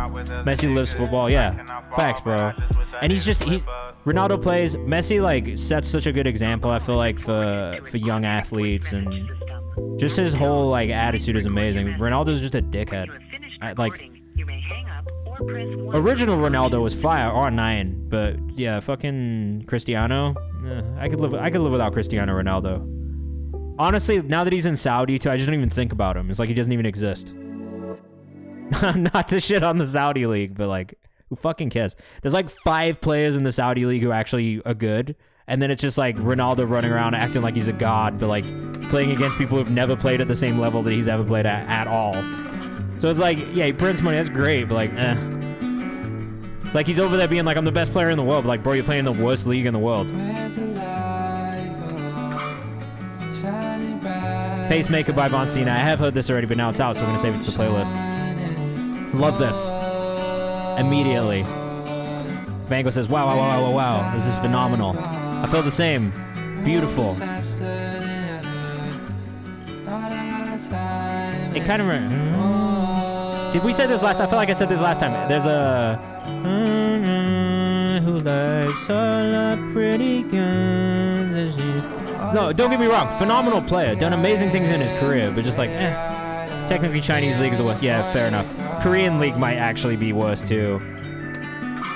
Messi lives football, yeah, facts, bro. And Ronaldo plays. Messi like sets such a good example. I feel like for young athletes, and just his whole like attitude is amazing. Ronaldo's just a dickhead. Original Ronaldo was fire, R9, but yeah, fucking Cristiano. I could live without Cristiano Ronaldo. Honestly, now that he's in Saudi too, I just don't even think about him. It's like he doesn't even exist. Not to shit on the Saudi league, but like, who fucking cares? There's like 5 players in the Saudi league who actually are good, and then it's just like Ronaldo running around acting like he's a god, but like playing against people who've never played at the same level that he's ever played at all. So it's like, yeah, he prints money, that's great, but like, It's like he's over there being like, I'm the best player in the world, but like, bro, you're playing the worst league in the world. Pacemaker by Von Cena. I have heard this already, but now it's out, so we're gonna save it to the playlist. Love this. Immediately. Bango says, wow, wow, wow, wow, wow. This is phenomenal. I feel the same. Beautiful. It kind of... Did we say this last? I feel like I said this last time. There's a... who likes all the pretty guns. No, don't get me wrong. Phenomenal player. Done amazing things in his career, but just like, technically Chinese league is the worst. Yeah, fair enough. Korean league might actually be worse too.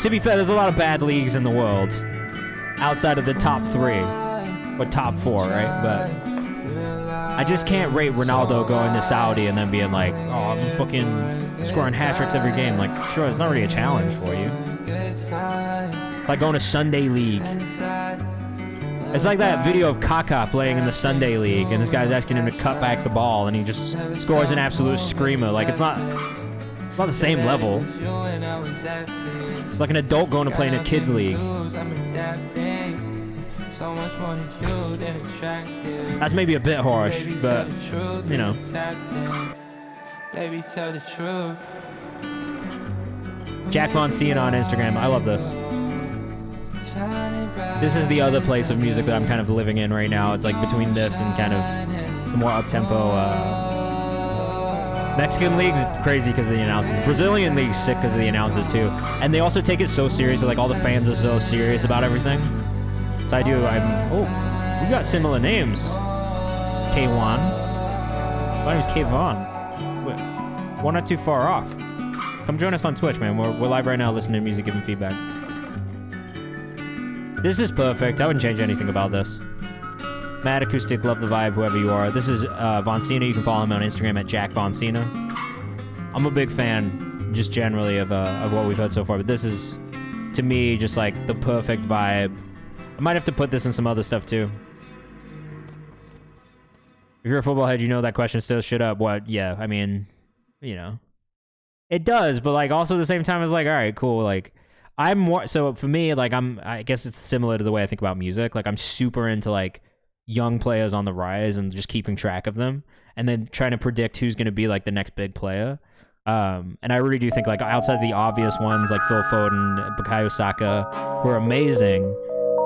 To be fair, there's a lot of bad leagues in the world outside of the top 3 or top 4, right? But I just can't rate Ronaldo going to Saudi and then being like, oh, I'm fucking scoring hat tricks every game. Like, sure, it's not really a challenge for you. It's like going to Sunday League. It's like that video of Kaká playing in the Sunday League, and this guy's asking him to cut back the ball, and he just scores an absolute screamer. Like, it's not the same level. It's like an adult going to play in a kids league. That's maybe a bit harsh, but, you know. Jack Von Cena on Instagram. I love this. This is the other place of music that I'm kind of living in right now. It's like between this and kind of the more up-tempo Mexican league's crazy because of the announcers. Brazilian league's sick because of the announcers too. And they also take it so serious. Like all the fans are so serious about everything. So we got similar names. K1. My name's Kayvan. We're not too far off. Come join us on Twitch, man. We're live right now listening to music, giving feedback. This is perfect. I wouldn't change anything about this. Mad Acoustic, love the vibe, whoever you are. This is Von Cena. You can follow him on Instagram at Jack Von Cena. I'm a big fan, just generally, of what we've heard so far. But this is, to me, just like the perfect vibe. I might have to put this in some other stuff too. If you're a football head, you know that question stirs shit up. What? Yeah, I mean, you know, it does. But like, also at the same time, it's like, all right, cool. Like, I'm more so for me. Like, I guess it's similar to the way I think about music. Like, I'm super into like young players on the rise and just keeping track of them, and then trying to predict who's going to be like the next big player. And I really do think like outside the obvious ones like Phil Foden, Bukayo Saka, who are amazing.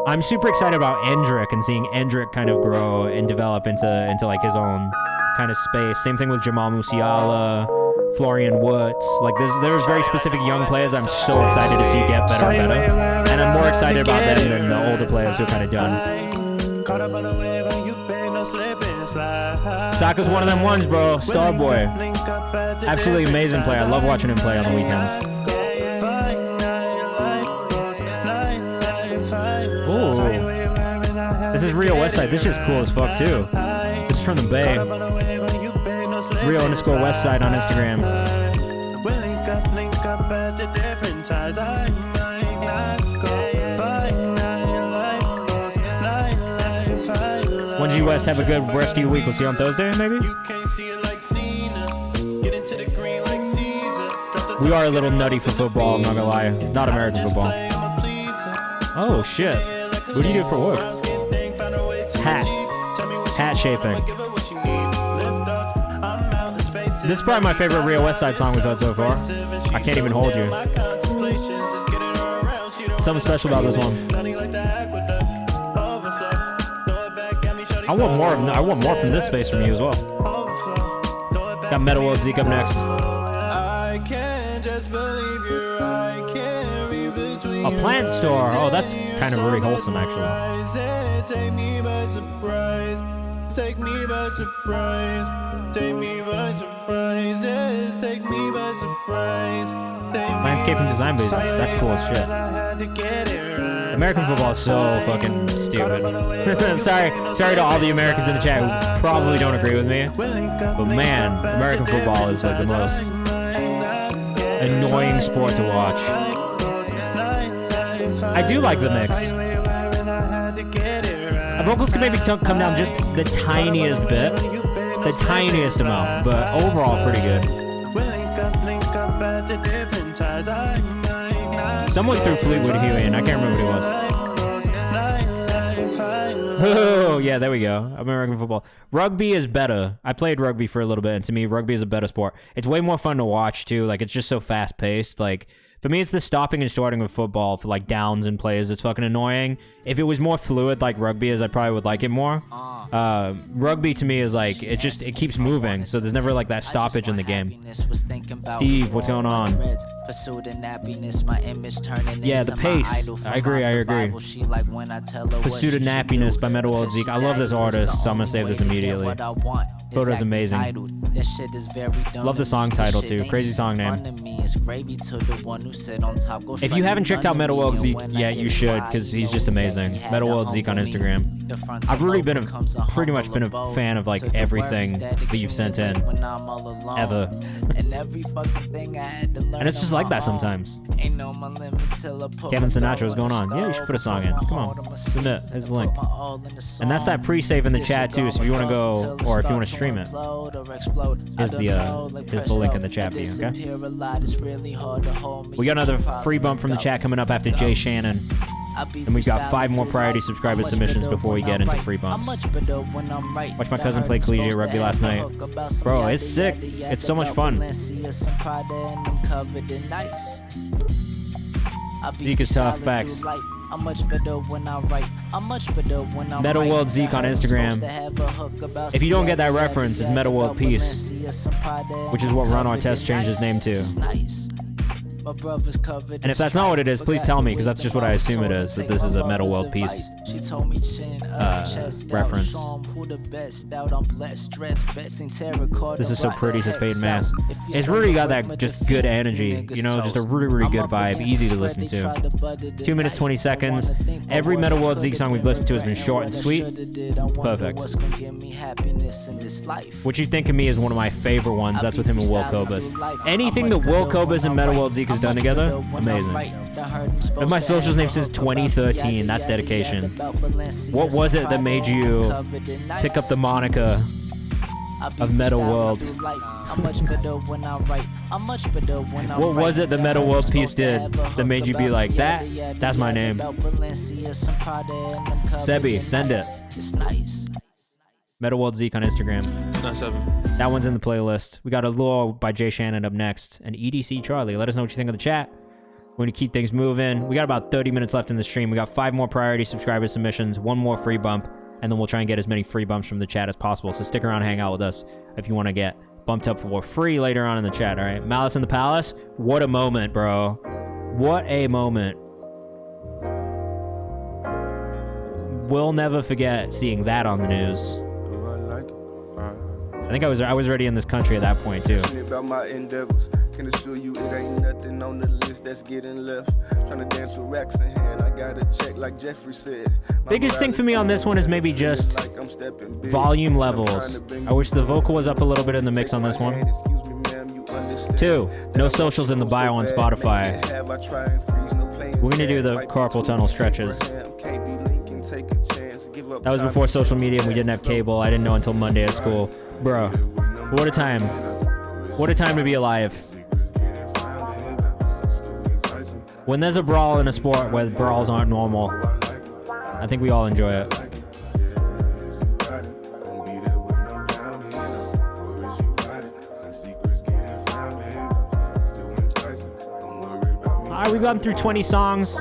I'm super excited about Endrick and seeing Endrick kind of grow and develop into like his own kind of space. Same thing with Jamal Musiala, Florian Wirtz. Like there's very specific young players I'm so excited to see get better and better. And I'm more excited about them than the older players who are kind of done. Saka's one of them ones, bro. Star boy. Absolutely amazing player. I love watching him play on the weekends. This is Rio Westside. This is cool as fuck too. This is from the Bay. Rio_Westside on Instagram. When G West, have a good rest of your week. We'll see you on Thursday, maybe? We are a little nutty for football, I'm not gonna lie. Not American football. Oh shit. What do you do for work? Hat shaping. This is probably my favorite Rio Westside song we've heard so far. I can't even hold you. Something special about this one. I want more from this space from you as well. Got Metal World Zeke up next. A plant store. Oh, that's kind of really wholesome, actually. Take me by surprise. Take me by surprise. Take me by surprise. Take me by surprise. Landscape and design business. That's cool as shit. American football is so fucking stupid. sorry to all the Americans in the chat who probably don't agree with me. But man, American football is like the most annoying sport to watch. I do like the mix. Vocals can maybe come down just the tiniest bit. The tiniest amount. But overall, pretty good. Someone threw Fleetwood Huey in. I can't remember who it was. Oh, yeah, there we go. American football. Rugby is better. I played rugby for a little bit, and to me, rugby is a better sport. It's way more fun to watch, too. Like, it's just so fast-paced. Like, for me, it's the stopping and starting of football for, like, downs and plays that's fucking annoying. If it was more fluid like rugby is, I probably would like it more. Rugby, to me, is, like, it keeps moving, so there's never, like, that stoppage in the game. Steve, what's going on? Yeah, the pace. I agree. Pursuit of Nappiness by Metal World Zeke. I love this artist, so I'm gonna save this immediately. Photo's amazing. Love the song title, too. Crazy song name. If you haven't checked out Metal World Zeke yet, you should, because he's just amazing. Metal World Zeke on Instagram. I've really pretty much been a fan of like everything that you've sent in, ever. And it's just like that sometimes. Kevin Sinatra, what's going on? Yeah, you should put a song in. Come on, submit. Here's the link. And that's that pre-save in the chat too. So if you want to go, or if you want to stream it, here's the link in the chat for you. Okay. We got another free bump from the chat coming up after Jay Shannon. And we've got 5 more priority subscriber submissions before we get into free bumps. Watch my cousin play collegiate rugby last night. Bro, it's sick. It's so much fun. Zeke is tough, facts. I'm much better when I write. I'm much better when I Metal write. World Zeke on Instagram. If you don't get that reference, it's Metal World Peace, which is what Ron Artest changed his name to. And if that's not what it is, please tell me, because that's just what I assume it is, that this is a Metal World Peace reference. This is so pretty, says Peyton Mass. It's really got that just good energy, you know, just a really, really good vibe, easy to listen to. 2 minutes, 20 seconds. Every Metal World Zeke song we've listened to has been short and sweet. Perfect. What You Think of Me is one of my favorite ones. That's with him and Will Kobus. Anything that Will Kobus and Metal World Zeke has done together, amazing. If my socials name says 2013, that's dedication. What was it that made you pick up the moniker of Metal World? What was it the Metal World Peace did that made you be like, that's my name? Sebi, send it. Metal World Zeke on Instagram. That one's in the playlist. We got Allure by Jay Shannon up next. And EDC Charlie. Let us know what you think of the chat. We're going to keep things moving. We got about 30 minutes left in the stream. We got 5 more priority subscriber submissions, 1 more free bump, and then we'll try and get as many free bumps from the chat as possible. So stick around and hang out with us if you want to get bumped up for free later on in the chat, all right? Malice in the Palace. What a moment, bro. What a moment. We'll never forget seeing that on the news. I think I was already in this country at that point too. About my endeavors. Can assure you it ain't nothing on the list that's getting left. Trying to dance with racks in hand. I got a check like Jeffrey said. Biggest thing for me on this one is maybe just volume levels. I wish the vocal was up a little bit in the mix on this one. 2, no socials in the bio on Spotify. We're gonna do the carpal tunnel stretches. That was before social media and we didn't have cable. I didn't know until Monday at school. Bro, what a time. What a time to be alive. When there's a brawl in a sport where brawls aren't normal, I think we all enjoy it. All right, we've gone through 20 songs.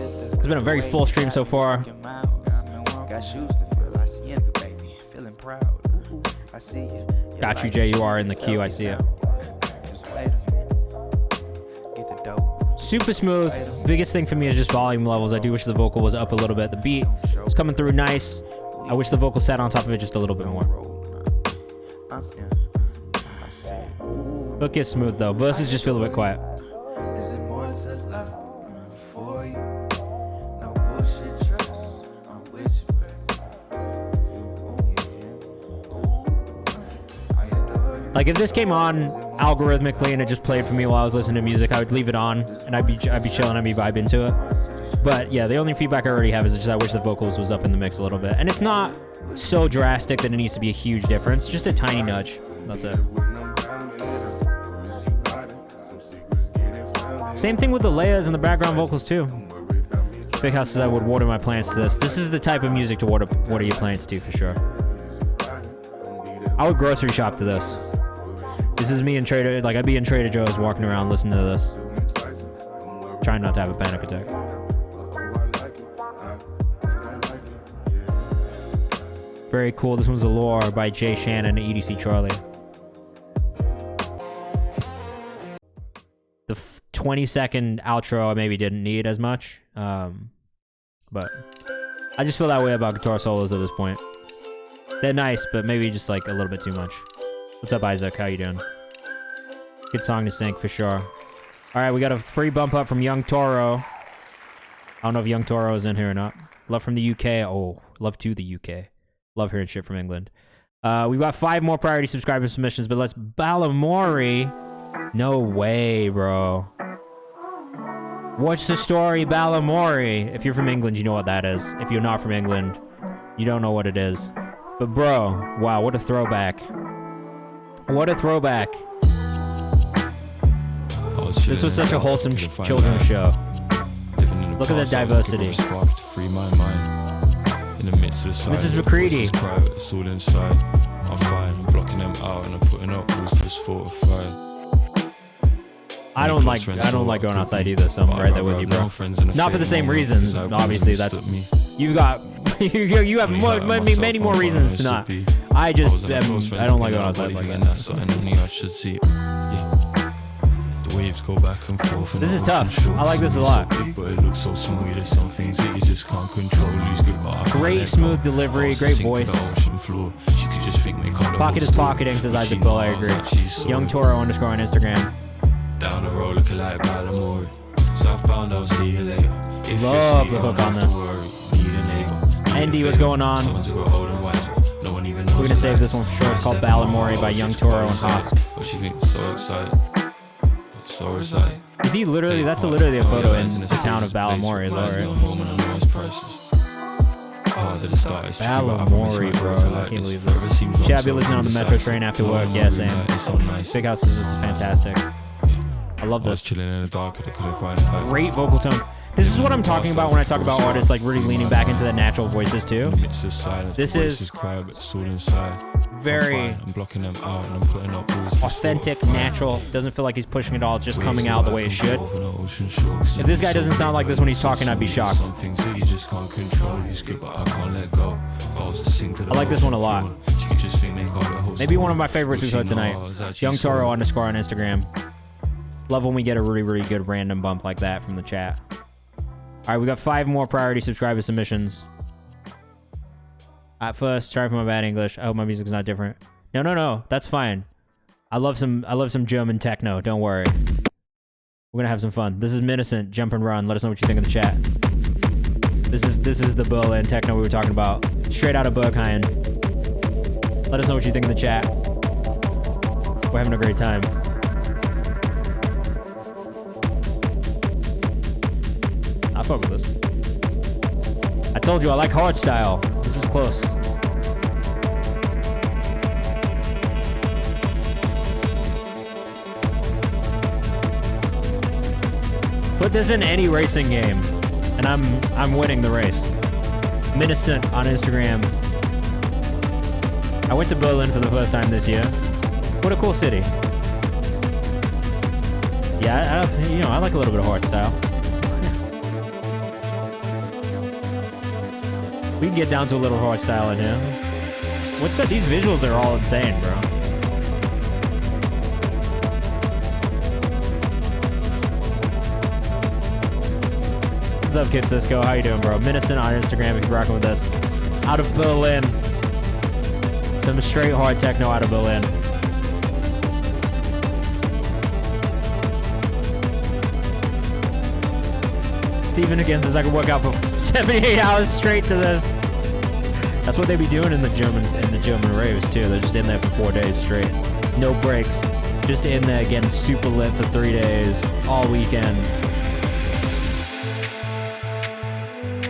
It's been a very full stream so far. Got you, Jay. You are in the queue. I see it. Super smooth. Biggest thing for me is just volume levels. I do wish the vocal was up a little bit. The beat was coming through nice. I wish the vocal sat on top of it just a little bit more. Hook is smooth though. Verses just feel a bit quiet. Like if this came on algorithmically and it just played for me while I was listening to music, I would leave it on and I'd be chilling, I'd be vibing to it. But yeah, the only feedback I already have is just I wish the vocals was up in the mix a little bit. And it's not so drastic that it needs to be a huge difference, just a tiny nudge. That's it. Same thing with the layers and the background vocals too. Big House says I would water my plants to this. This is the type of music to water your plants to for sure. I would grocery shop to this. This is me in Trader, like I'd be in Trader Joe's walking around listening to this. Trying not to have a panic attack. Very cool. This one's Allure by Jay Shannon and EDC Charlie. The 20-second outro I maybe didn't need as much. But I just feel that way about guitar solos at this point. They're nice, but maybe just like a little bit too much. What's up, Isaac? How you doing? Good song to sync for sure. All right, we got a free bump up from Young Toro. I don't know if Young Toro is in here or not. Love from the UK. Oh, love to the UK. Love hearing shit from England. We've got 5 more priority subscriber submissions, but let's Balamori. No way, bro. What's the story, Balamori? If you're from England, you know what that is. If you're not from England, you don't know what it is. But bro, wow, what a throwback. What a throwback. This was such a wholesome children's show. Look at the diversity. Mrs. McCready. It's all inside. I'm fine, I'm blocking them out and I'm putting up walls to this fortified. I don't like going outside either, so I'm right there with you, bro. Not for the same reasons, obviously. That's you've got you have many more reasons to not. I just I don't like going outside like that. Waves go back and forth. This is tough. I like this a lot. But it looks so smooth. There's some things that you just can't control. Great smooth delivery, great voice. Pocket is pocketing, says Isaac Bill. I agree. Young Toro _ on Instagram. Down the road looking like Ballamore. Southbound, I'll see you later. Love the hook on this. Andy, what's going on? We're gonna save this one for sure. It's called Ballamore by Young Toro and Hosk. What she thinks? So excited. So excited. Is he literally? That's literally a photo in the town of Ballamore, is that right? Ballamore, bro. I can't believe this. Should I be listening on the metro train after work? Yeah, same. Big House is fantastic. I love this. Great vocal tone. This is what I'm talking about when I talk about artists like really leaning back into the natural voices too. This is very authentic, natural. Doesn't feel like he's pushing it all. It's just coming out the way it should. If this guy doesn't sound like this when he's talking, I'd be shocked. I like this one a lot. Maybe one of my favorites we've heard tonight. Young Toro _ on Instagram. Love when we get a really good random bump like that from the chat. All right, we got 5 more priority subscriber submissions. At first, sorry for my bad English. I hope my music's not different. No, that's fine. I love some German techno. Don't worry. We're gonna have some fun. This is Miniscent, Jump and Run. Let us know what you think in the chat. This is the Berlin techno we were talking about. Straight out of Berghain. Let us know what you think in the chat. We're having a great time. I fuck with this. I told you I like hard style. This is close. Put this in any racing game, and I'm winning the race. Miniscent on Instagram. I went to Berlin for the first time this year. What a cool city. Yeah, I like a little bit of hard style. We can get down to a little hard style in here. What's good? These visuals are all insane, bro. What's up, Kid Cisco? How you doing, bro? Miniscent on Instagram if you're rocking with us. Out of Berlin. Some straight hard techno out of Berlin. Steven again says I could work out for 78 hours straight to this. That's what they be doing in the German raves too. They're just in there for 4 days straight. No breaks. Just in there getting super lit for 3 days. All weekend.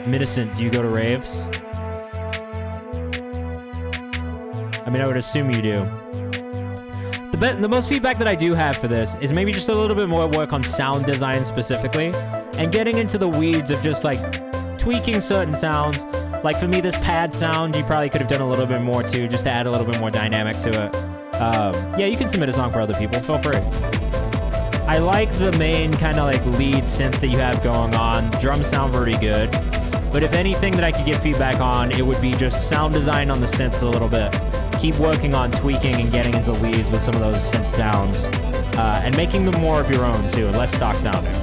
Miniscent, do you go to raves? I mean, I would assume you do. The most feedback that I do have for this is maybe just a little bit more work on sound design specifically, and getting into the weeds of just like tweaking certain sounds. Like for me, this pad sound, you probably could have done a little bit more too, just to add a little bit more dynamic to it. Yeah, you can submit a song for other people. Feel free. I like the main kind of like lead synth that you have going on. Drums sound very good. But if anything that I could get feedback on, it would be just sound design on the synths a little bit. Keep working on tweaking and getting into the weeds with some of those synth sounds. And making them more of your own too, less stock sounding.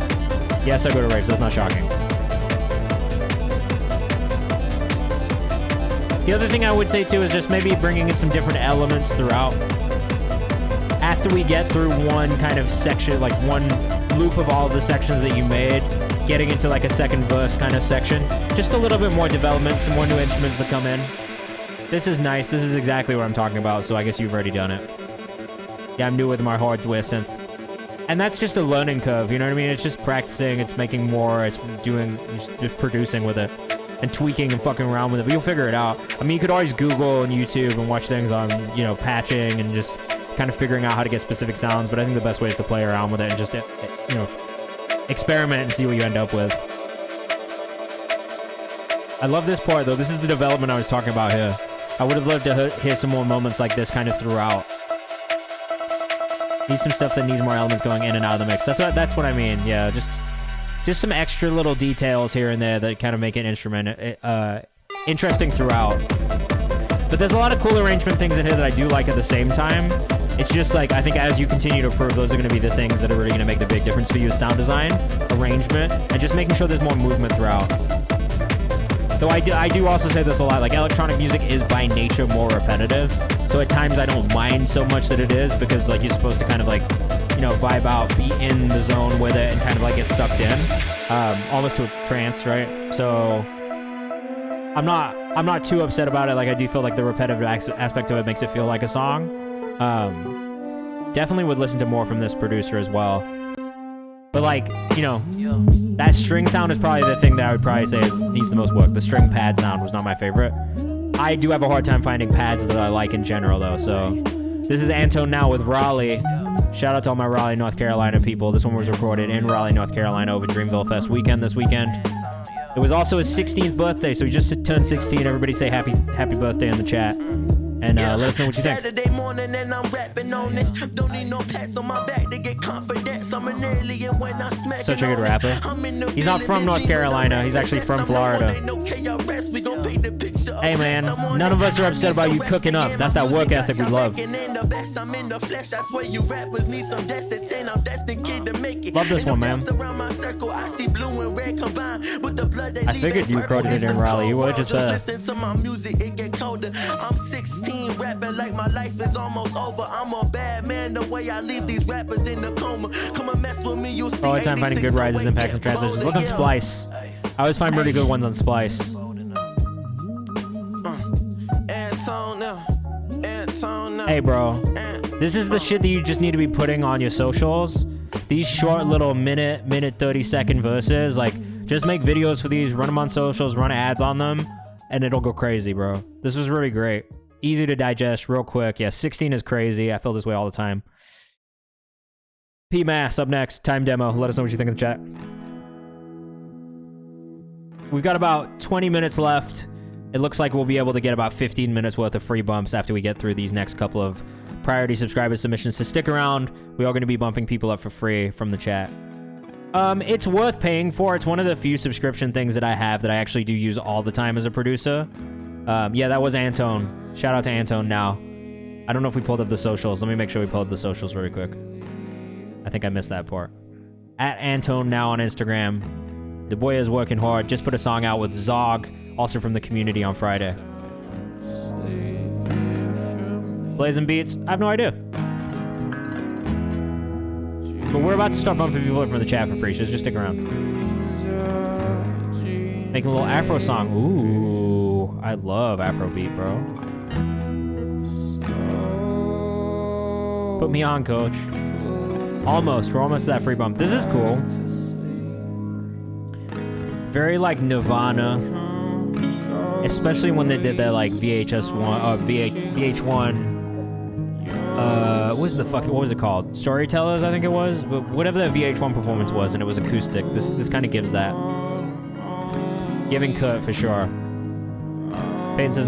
Yes, I go to raves, that's not shocking. The other thing I would say too is just maybe bringing in some different elements throughout. After we get through one kind of section, like one loop of all the sections that you made, getting into like a second verse kind of section, just a little bit more development, some more new instruments that come in. This is nice. This is exactly what I'm talking about, so I guess you've already done it. Yeah, I'm new with my hardware synth. And that's just a learning curve, you know what I mean? It's just practicing, it's making more, it's just producing with it. And tweaking and fucking around with it, but you'll figure it out. I mean, you could always Google and YouTube and watch things on, you know, patching and just kind of figuring out how to get specific sounds, but I think the best way is to play around with it and just, you know, experiment and see what you end up with. I love this part, though. This is the development I was talking about here. I would have loved to hear some more moments like this kind of throughout. Needs some stuff that needs more elements going in and out of the mix. That's what I mean. Yeah, just some extra little details here and there that kind of make an instrument interesting throughout. But there's a lot of cool arrangement things in here that I do like at the same time. It's just like, I think as you continue to improve, those are going to be the things that are really going to make the big difference for you: sound design, arrangement, and just making sure there's more movement throughout. Though I do also say this a lot, like electronic music is by nature more repetitive. So at times I don't mind so much that it is, because like you're supposed to kind of like, you know, vibe out, be in the zone with it and kind of like get sucked in, almost to a trance, right? So I'm not too upset about it. Like, I do feel like the repetitive aspect of it makes it feel like a song. Definitely would listen to more from this producer as well. But like, you know, that string sound is probably the thing that I would probably say needs the most work. The string pad sound was not my favorite. I do have a hard time finding pads that I like in general though. So this is Antone Now with Raleigh. Shout out to all my Raleigh, North Carolina people. This one was recorded in Raleigh, North Carolina over Dreamville Fest weekend this weekend. It was also his 16th birthday, so he just turned 16. Everybody say happy birthday in the chat. And let us know what you think. Saturday morning and I'm rapping on this. Don't need no pats on my back to get confidence. I'm an alien when I smack. Such a good rapper. He's not from North Carolina. He's actually from Florida. Hey man, none of us are upset about you cooking up. That's that work ethic we love. Love this one, man. I figured you recorded it in Raleigh. You would just I'm 16, rapping like my life is almost over. I'm a bad man the way I leave these rappers in the coma. Come and mess with me, you'll see. All the time finding good rises, impacts, and transitions. Look on Splice. I always find really good ones on Splice. Hey bro, this is the shit that you just need to be putting on your socials. These short little minute 30-second verses, like, just make videos for these, run them on socials, run ads on them, and it'll go crazy, bro. This was really great. Easy to digest, real quick. Yeah, 16 is crazy. I feel this way all the time. P-Mass up next. Time demo. Let us know what you think in the chat. We've got about 20 minutes left. It looks like we'll be able to get about 15 minutes worth of free bumps after we get through these next couple of priority subscriber submissions. So stick around. We are going to be bumping people up for free from the chat. It's worth paying for. It's one of the few subscription things that I have that I actually do use all the time as a producer. Yeah, that was Antone. Shout out to Antone Now. I don't know if we pulled up the socials. Let me make sure we pull up the socials really quick. I think I missed that part. At Antone Now on Instagram. The boy is working hard. Just put a song out with Zog, also from the community, on Friday. Blazing Beats? I have no idea. But we're about to start bumping people up from the chat for free, so just stick around. Making a little Afro song. Ooh, I love Afrobeat, bro. Put me on, coach. Almost. We're almost to that free bump. This is cool. Very like Nirvana. Especially when they did that like VH1. What was it called? Storytellers, I think it was. But whatever that VH1 performance was, and it was acoustic. This kind of gives that. Giving Kurt for sure. Peyton says,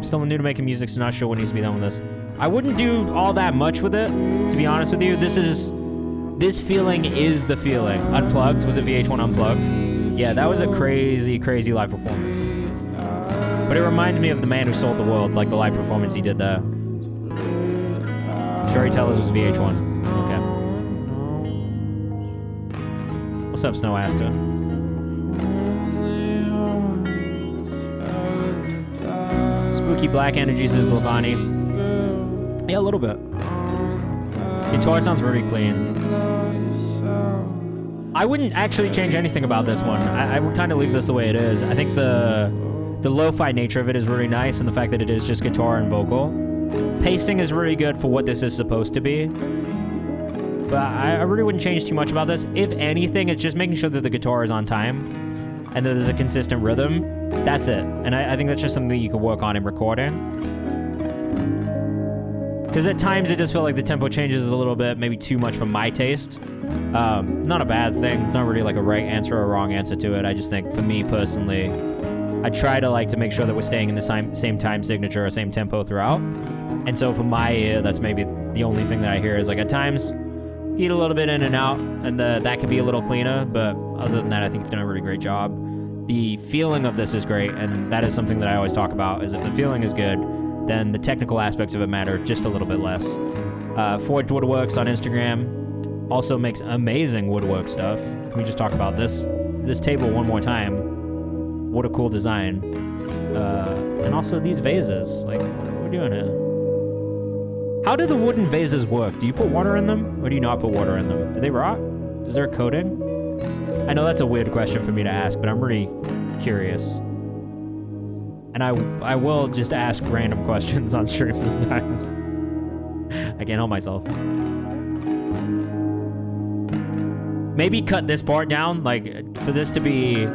still new to making music, so not sure what needs to be done with this. I wouldn't do all that much with it, to be honest with you. This feeling is the feeling. Unplugged, was it VH1 Unplugged? Yeah, that was a crazy, crazy live performance. But it reminded me of The Man Who Sold the World, like the live performance he did there. Storytellers was VH1. Okay. What's up, Snow Asta? Spooky Black Energy says Glavani. Yeah, a little bit. Guitar sounds really clean. I wouldn't actually change anything about this one. I would kind of leave this the way it is. I think the lo-fi nature of it is really nice, and the fact that it is just guitar and vocal. Pacing is really good for what this is supposed to be. But I really wouldn't change too much about this. If anything, it's just making sure that the guitar is on time and that there's a consistent rhythm. That's it. And I think that's just something that you could work on in recording. Because at times it does feel like the tempo changes a little bit, maybe too much for my taste. Not a bad thing. It's not really like a right answer or a wrong answer to it. I just think for me personally, I try to make sure that we're staying in the same time signature or same tempo throughout. And so for my ear, that's maybe the only thing that I hear is like at times get a little bit in and out, and that can be a little cleaner, but other than that, I think you've done a really great job. The feeling of this is great, and that is something that I always talk about, is if the feeling is good, then the technical aspects of it matter just a little bit less. Forged Woodworks on Instagram also makes amazing woodwork stuff. Can we just talk about this table one more time? What a cool design. And also these vases, like, what are we doing here? How do the wooden vases work? Do you put water in them, or do you not put water in them? Do they rot? Is there a coating? I know that's a weird question for me to ask, but I'm really curious. And I will just ask random questions on stream sometimes. I can't help myself. Maybe cut this part down, like, for this to be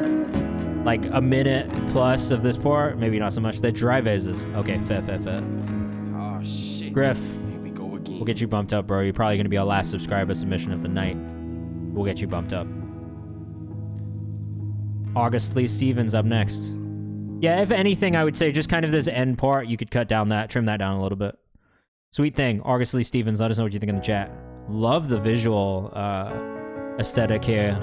like a minute plus of this part. Maybe not so much. They're dry vases. Okay, fair. Oh, shit. Griff, Here we go again. we'll get you bumped up, bro. You're probably going to be our last subscriber submission of the night. We'll get you bumped up. August Lee Stevens up next. Yeah, if anything, I would say just kind of this end part, you could cut down that, trim that down a little bit. Sweet thing. August Lee Stevens, let us know what you think in the chat. Love the visual aesthetic here.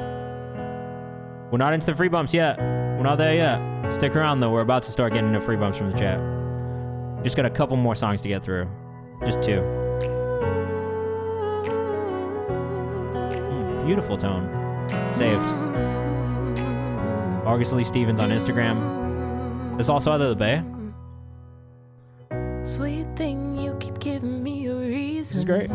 We're not into the free bumps yet. We're not there yet. Stick around, though. We're about to start getting into free bumps from the chat. Just got a couple more songs to get through. Just 2. Beautiful tone. Saved. August Lee Stevens on Instagram. This also out of the Bay. Sweet thing, you keep giving me a reason. This is great.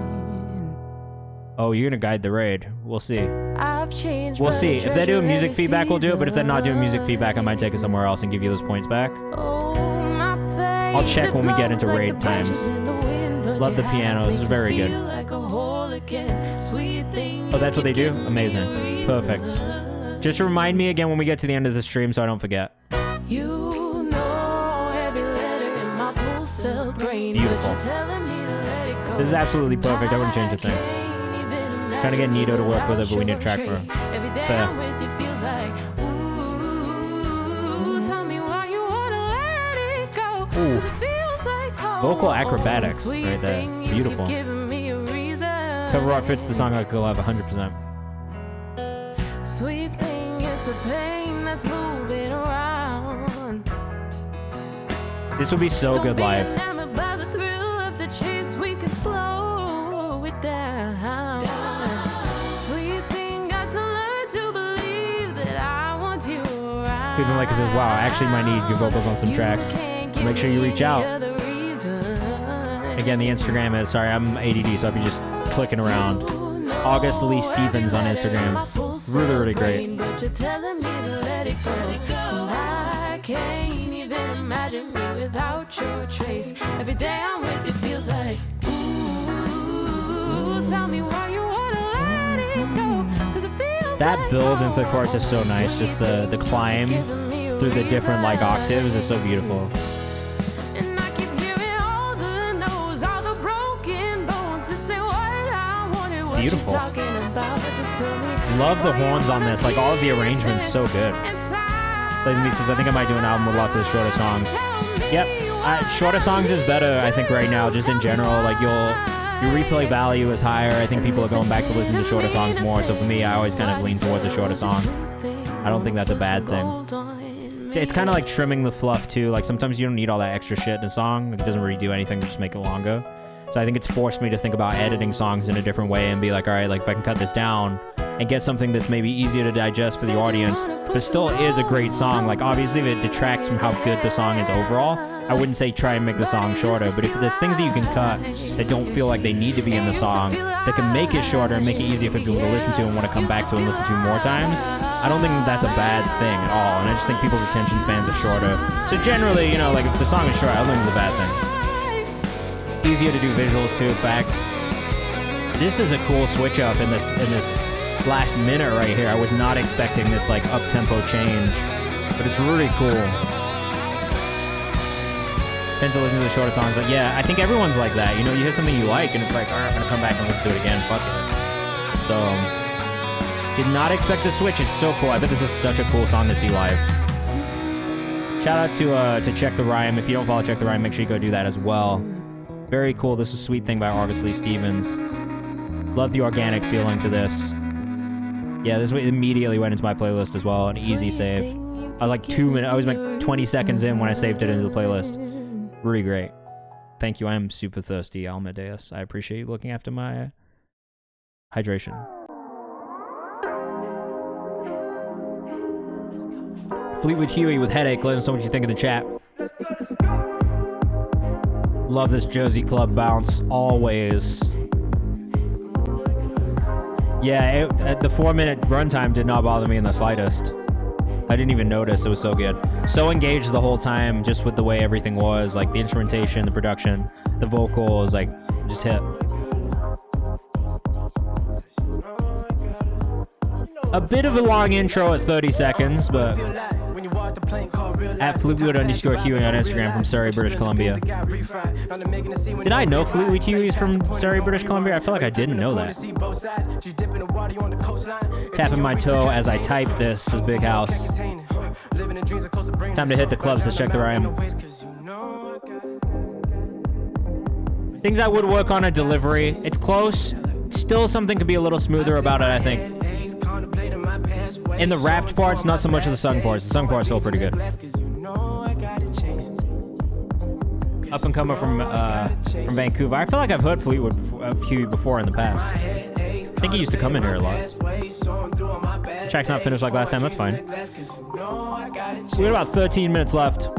Oh, you're gonna guide the raid. We'll see. I've changed. We'll see. If they're doing music feedback, we'll do it. But if they're not doing music feedback, I might take it somewhere else and give you those points back. I'll check when we get into raid times. Love the piano. This is very good. Oh, that's what they do? Amazing. Perfect. Just remind me again when we get to the end of the stream so I don't forget. You know every letter in my full cell brain. Beautiful. This is absolutely perfect. I wouldn't change a thing. Trying to get Nito to work with it, but we need a track for her. Fair. Ooh. Vocal acrobatics right there. Beautiful. Cover art fits the song like a 100%. Sweet thing is the pain that's moving around. This would be so good live. By the thrill of the chase, we can slow it down. Sweet thing, got to learn to believe that I want you around. People like it says, wow, I actually might need your vocals on some tracks. Make sure you reach out. Again, the Instagram is, sorry, I'm ADD, so I'll be just clicking around. August Lee Stevens on Instagram. Really, really great. But you're telling me to let it go. And I can't even imagine me without your trace. Every day I'm with you feels like, ooh, tell me why you wanna let it go. 'Cause it feels that like build into the chorus is so nice. Just the climb through the different like octaves is so beautiful. and I keep hearing all the no's, all the broken bones. This ain't what I wanted. What Beautiful. you talking about? Just tell me. Love the horns on this. Like all of the arrangements, so good. Lazenby says, I think I might do an album with lots of the shorter songs. Yep. Shorter songs is better, I think, right now, just in general. Like your replay value is higher. I think people are going back to listen to shorter songs more. So for me, I always kind of lean towards a shorter song. I don't think that's a bad thing. It's kind of like trimming the fluff too. Like sometimes you don't need all that extra shit in a song. It doesn't really do anything, just make it longer. So I think it's forced me to think about editing songs in a different way and be like, all right, like if I can cut this down and get something that's maybe easier to digest for the audience, but still is a great song. Like obviously if it detracts from how good the song is overall, I wouldn't say try and make the song shorter, but if there's things that you can cut that don't feel like they need to be in the song, that can make it shorter and make it easier for people to listen to and want to come back to and listen to more times, I don't think that's a bad thing at all. And I just think people's attention spans are shorter. So generally, you know, like if the song is short, I don't think it's a bad thing. Easier to do visuals too, facts. This is a cool switch up in this last minute right here. I was not expecting this like up-tempo change, but it's really cool. Tend to listen to the shorter songs. Like, yeah, I think everyone's like that. You know, you hear something you like, and it's like, all right, I'm gonna come back and listen to it again. Fuck it. So, did not expect the switch. It's so cool. I bet this is such a cool song to see live. Shout out to Check the Rhyme. If you don't follow Check the Rhyme, make sure you go do that as well. Very cool. This is Sweet Thing by Obviously Stevens. Love the organic feeling to this. Yeah, this immediately went into my playlist as well. An easy save. I was like 2 minutes. I was like 20 seconds in when I saved it into the playlist. Really great. Thank you. I am super thirsty, Almadeus. I appreciate you looking after my hydration. Fleetwood Huey with Headache. Let us know what you think in the chat. Love this Jersey club bounce. Always. Yeah, the 4-minute runtime did not bother me in the slightest. I didn't even notice. It was so good. So engaged the whole time, just with the way everything was. Like the instrumentation, the production, the vocals, like just hit. A bit of a long intro at 30 seconds, but at Fleetwood_Huey on Instagram from Surrey, British Columbia. Did I know Fleetwood Huey is from Surrey, British Columbia? I feel like I didn't know that. Tapping my toe as I type this is Big House. Time to hit the clubs. Let's check the rhyme. Things I would work on a delivery. It's close. Still something could be a little smoother about it, I think. In the rapped parts, not so much of the sung parts. The sung parts feel pretty good. Up and comer from Vancouver. I feel like I've heard Fleetwood Huey before in the past. I think he used to come in here a lot. The track's not finished like last time. That's fine. We got about 13 minutes left.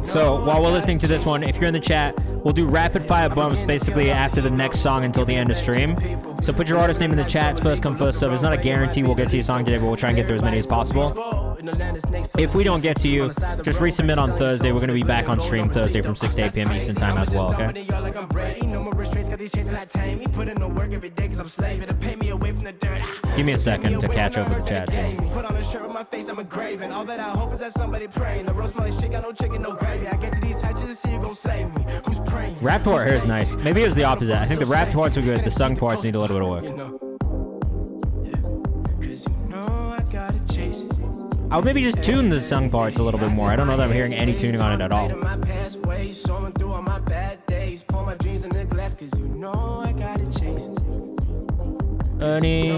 So while we're listening to this one, if you're in the chat, we'll do rapid fire bumps basically after the next song until the end of stream. So put your artist name in the chat. It's first come, first serve. It's not a guarantee we'll get to your song today, but we'll try and get through as many as possible. If we don't get to you, just resubmit on Thursday. We're going to be back on stream Thursday from 6 to 8 p.m. Eastern time as well, okay? Give me a second to catch up with the chat too. Rap part here is nice. Maybe it was the opposite. I think the rap parts are good. The sung parts need a little bit of work. I would maybe just tune the sung parts a little bit more. I don't know that I'm hearing any tuning on it at all. Ernie,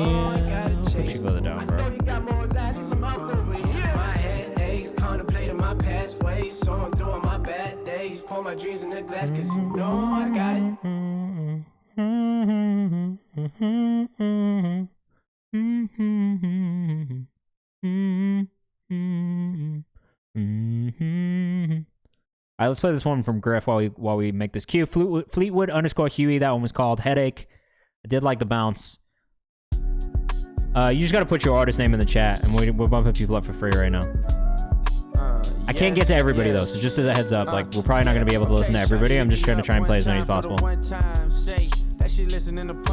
put you further down, bro. My dreams in the glass, cause you know I got it. Alright, let's play this one from Griff while we make this cue. Fleetwood_Huey, that one was called Headache. I did like the bounce. You just gotta put your artist name in the chat, and we're bumping people up for free right now. I can't get to everybody though, so just as a heads up, like we're probably not going to be able to listen to everybody. I'm just trying to play as many as possible.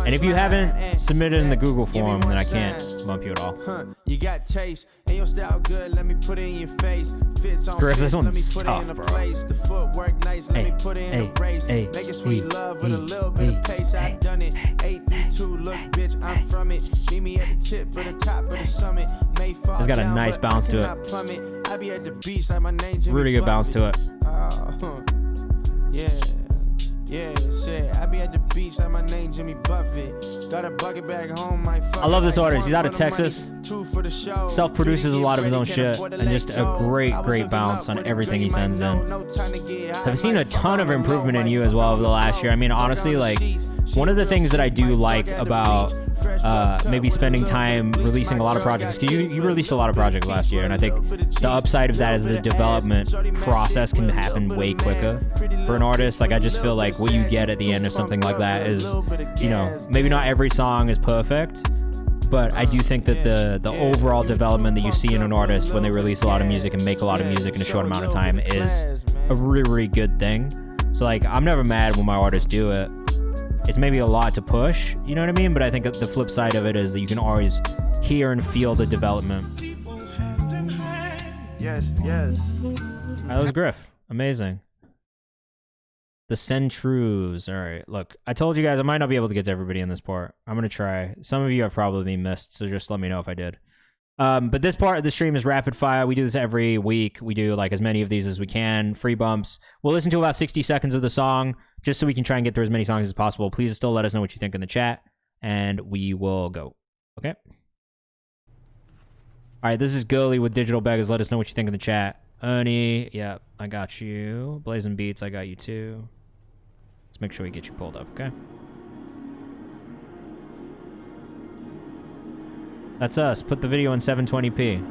And if you haven't submitted in the Google form, then I can't bump you at all. You got taste, and your style good. Let me put it in your face. Fits on Griff, this one's tough, bro. The footwork nice. Let me put it in a race. Make it sweet love with a little bit of pace. I done it. 832, look, bitch, I'm from it. Meet me at the tip, of the top of the summit. It's got a nice bounce to it. I be at the beach like my name's really good bounce to it. Yeah, shit. I be at the beach like my name Jimmy Buffett. Got a bucket back home. I love this artist. He's out of Texas. Self-produces a lot of his own shit, and just a great bounce on everything he sends in. I've seen a ton of improvement in you as well over the last year. I mean, honestly, like one of the things that I do like about maybe spending time releasing a lot of projects, because you released a lot of projects last year, and I think the upside of that is the development process can happen way quicker for an artist. Like I just feel like what you get at the end of something like that is, you know, maybe not every song is perfect, but I do think that the overall development that you see in an artist when they release a lot of music and make a lot of music in a short amount of time is a really good thing. So like I'm never mad when my artists do it. It's maybe a lot to push, you know what I mean? But I think the flip side of it is that you can always hear and feel the development. Yes. That was Griff. Amazing. The Centrus. All right, look, I told you guys I might not be able to get to everybody in this part. I'm going to try. Some of you have probably missed, so just let me know if I did. But this part of the stream is rapid fire. We do this every week. We do like as many of these as we can. Free bumps. We'll listen to about 60 seconds of the song just so we can try and get through as many songs as possible. Please still let us know what you think in the chat, and we will go. Okay? All right, this is Girly with Digital Beggars. Let us know what you think in the chat. Ernie, yeah, I got you. Blazing Beats, I got you too. Let's make sure we get you pulled up, okay? That's us. Put the video in 720p.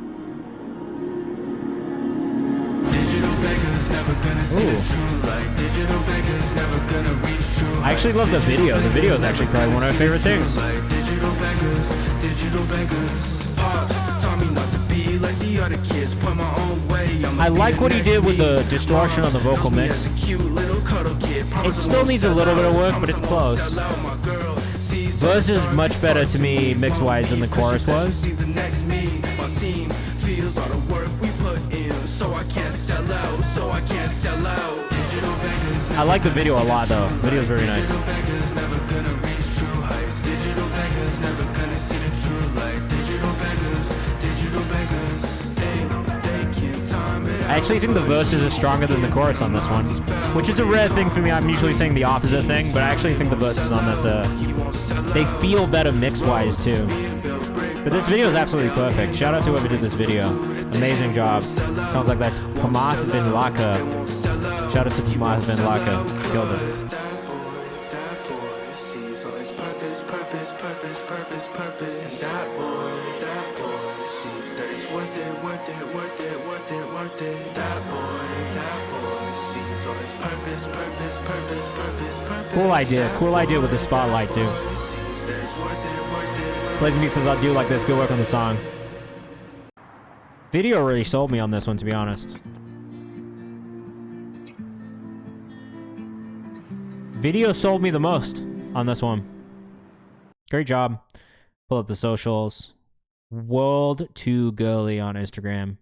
I actually love the video. The video is actually probably one of my favorite things. I like what he did with the distortion on the vocal mix. It still needs a little bit of work, but it's close. Verse is much better to me mix-wise than the chorus was. I like the video a lot though. The video's very nice. I actually think the verses are stronger than the chorus on this one, which is a rare thing for me. I'm usually saying the opposite thing, but I actually think the verses on this, they feel better mix-wise too. But this video is absolutely perfect. Shout out to whoever did this video. Amazing job. Sounds like that's Pamath bin Laka. Shout out to Pamath bin Laka. Killed it. Cool idea. Cool idea with the spotlight too. Blazing Beat says, I'll do like this. Good work on the song. Video really sold me on this one, to be honest. Video sold me the most on this one. Great job. Pull up the socials. World Too Girly on Instagram.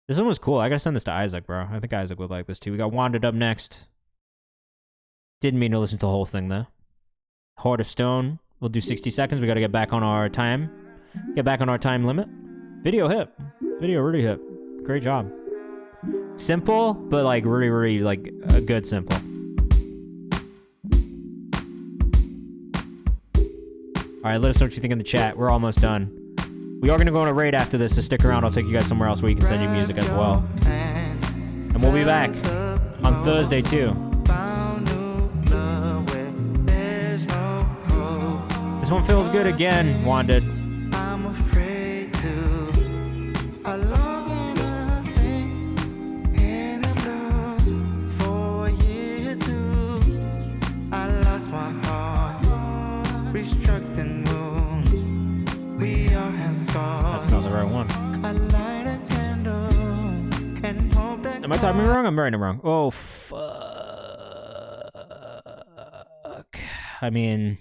This one was cool. I gotta send this to Isaac, bro. I think Isaac would like this too. We got Wandered up next. Didn't mean to listen to the whole thing though. Heart of Stone. We'll do 60 seconds. We gotta get back on our time. Get back on our time limit. Video hit. Video really hit. Great job. Simple, but like really like a good simple. All right, let us know what you think in the chat. We're almost done. We are gonna go on a raid after this, so stick around. I'll take you guys somewhere else where you can send your music as well. And we'll be back on Thursday too. This one feels good again, Wanted. I'm afraid to. I long enough in the blood for a year too. I lost my heart, restructuring wounds. We all have scars. That's not the right one. I light a candle and hope that. Am I typing wrong? I'm writing it wrong. Oh fuck. I mean,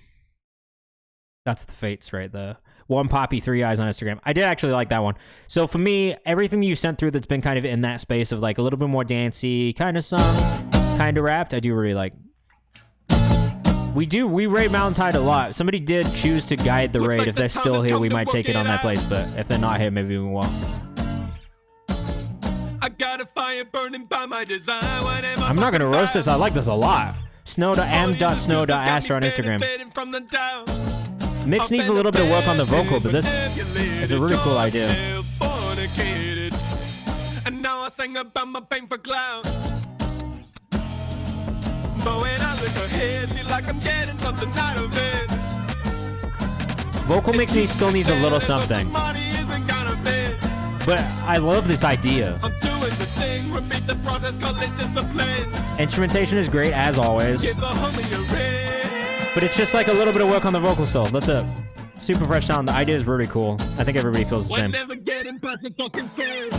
that's the fates right there. One Poppy, 3 Eyes on Instagram. I did actually like that one. So for me, everything you sent through that's been kind of in that space of like a little bit more dancey, kind of sung, kind of rapped, I do really like. We rate Mountains Hide a lot. Somebody did choose to guide the raid. If they're still here, we might take it on that place, but if they're not here, maybe we won't. I got a fire burning by my design. I'm not gonna roast this. I like this a lot. Snow.m.snow.aster on Instagram. Mix needs a little bit of work on the vocal, but this is a really cool idea. And now I sing about my pain for cloud. But when I look ahead, feel like I'm getting something out of it. Vocal mix still needs a little something. But I love this idea. I'm doing the thing, repeat the process, call it discipline. Instrumentation is great as always. Give the homie a ring. But it's just like a little bit of work on the vocal still. That's it. Super fresh sound. The idea is really cool. I think everybody feels the same. Never getting past the fucking stage.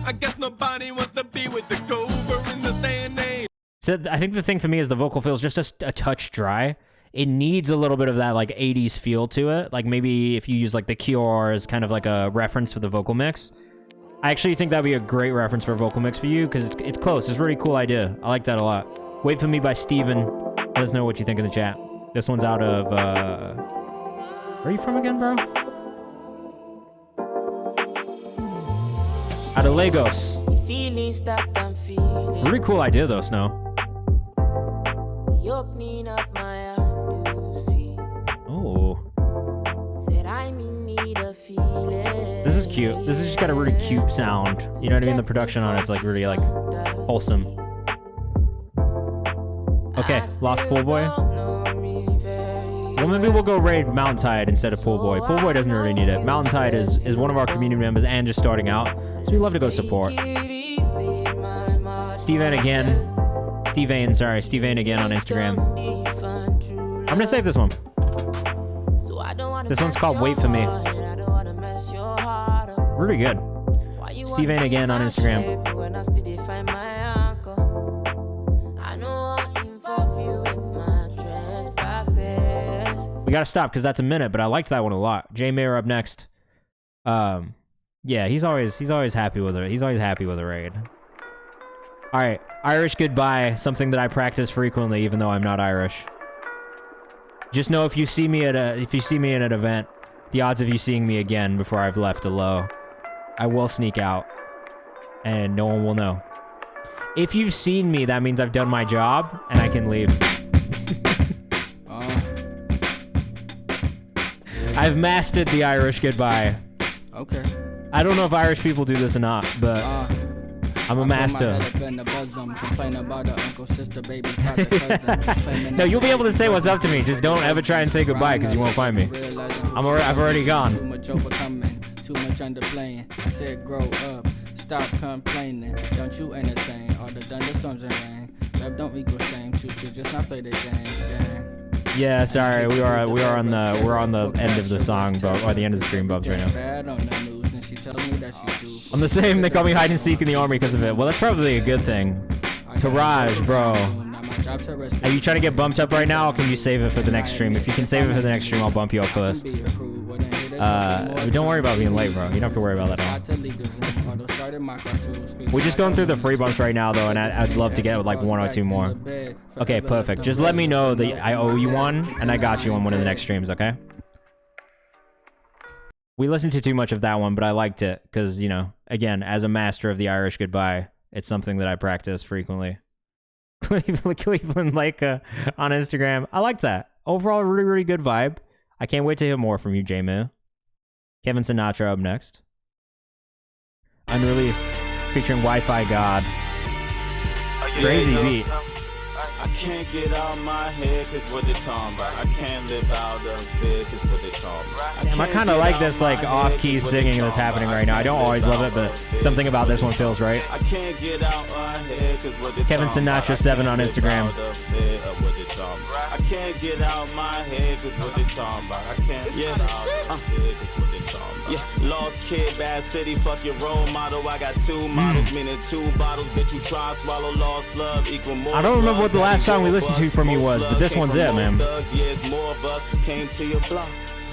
I guess nobody wants to be with the Gover in this day and age. So I think the thing for me is the vocal feels just a touch dry. It needs a little bit of that like 80s feel to it. Like maybe if you use like the Cure as kind of like a reference for the vocal mix. I actually think that'd be a great reference for a vocal mix for you because it's close. It's a really cool idea. I like that a lot. Wait for Me by Steven. Let us know what you think in the chat. This one's out of Where are you from again, bro? Out of Lagos. Feelings that I'm feeling. Really cool idea though, Snow. You opening up my heart to see Oh. that I'm in need of feeling. This is cute. This has just got a really cute sound. You know what I mean? The production on it's like really like wholesome. Okay, Lost Pool Boy. Well, maybe we'll go raid Mountain Tide instead of Pool Boy. Pool Boy doesn't really need it. Mountain Tide is one of our community members and just starting out. So we love to go support. Steve Ain again. Steve Ain again on Instagram. I'm gonna save this one. This one's called Wait For Me. Really good. Steve Ain again on Instagram. We gotta stop because that's a minute, but I liked that one a lot. Jay Mayer up next. Yeah, he's always happy with it. He's always happy with a raid. All right, Irish Goodbye, something that I practice frequently, even though I'm not Irish. Just know if you see me in an event, the odds of you seeing me again before I've left are low. I will sneak out, and no one will know. If you've seen me, that means I've done my job and I can leave. I've mastered the Irish Goodbye. Okay. I don't know if Irish people do this or not, but I'm a master. No, you'll be able to say what's up to me. Just don't ever try and say goodbye because you won't find me. I've already gone. Too much overcoming, too much underplaying. I said grow up, stop complaining. Don't you entertain all the thunderstorms and rain. Love don't equal shame. Choose to just not play the game. Yeah, sorry, we're on the end of the song, or the end of the stream, Bubs, right now. I'm the same. They call me hide and seek in the army because of it. Well, that's probably a good thing. Taraj, bro. Are you trying to get bumped up right now, or can you save it for the next stream? If you can save it for the next stream, I'll bump you up first. Don't worry about being late, bro. You don't have to worry about that at all. We're just going through the free bumps right now, though, and I'd love to get like one or two more. Okay, perfect. Just let me know that I owe you one, and I got you on one of the next streams, okay? We listened to too much of that one, but I liked it because, you know, again, as a master of the Irish Goodbye, it's something that I practice frequently. Cleveland Leica on Instagram. I liked that. Overall, really, really good vibe. I can't wait to hear more from you, J-Moo. Kevin Sinatra up next. Unreleased, featuring Wi-Fi God. Crazy beat. I can't get out my head cause what they talking about. I can't live out of fear cause what they talking about. Damn, I kind of like this like off-key singing that's happening right now. I don't always love it, but something about this one feels right. I can't get out my head cause what they Kevin Sinatra 7 on Instagram. I can't get out my head cause what they talking about. I can't get out my head cause what they talking about. Yeah, lost kid, bad city, fuck your role model. I got two models, meaning two bottles. Bitch, you try and swallow lost love equal more. I don't remember what the last song we listened to from you was, but this one's it, man. More of us came to your block.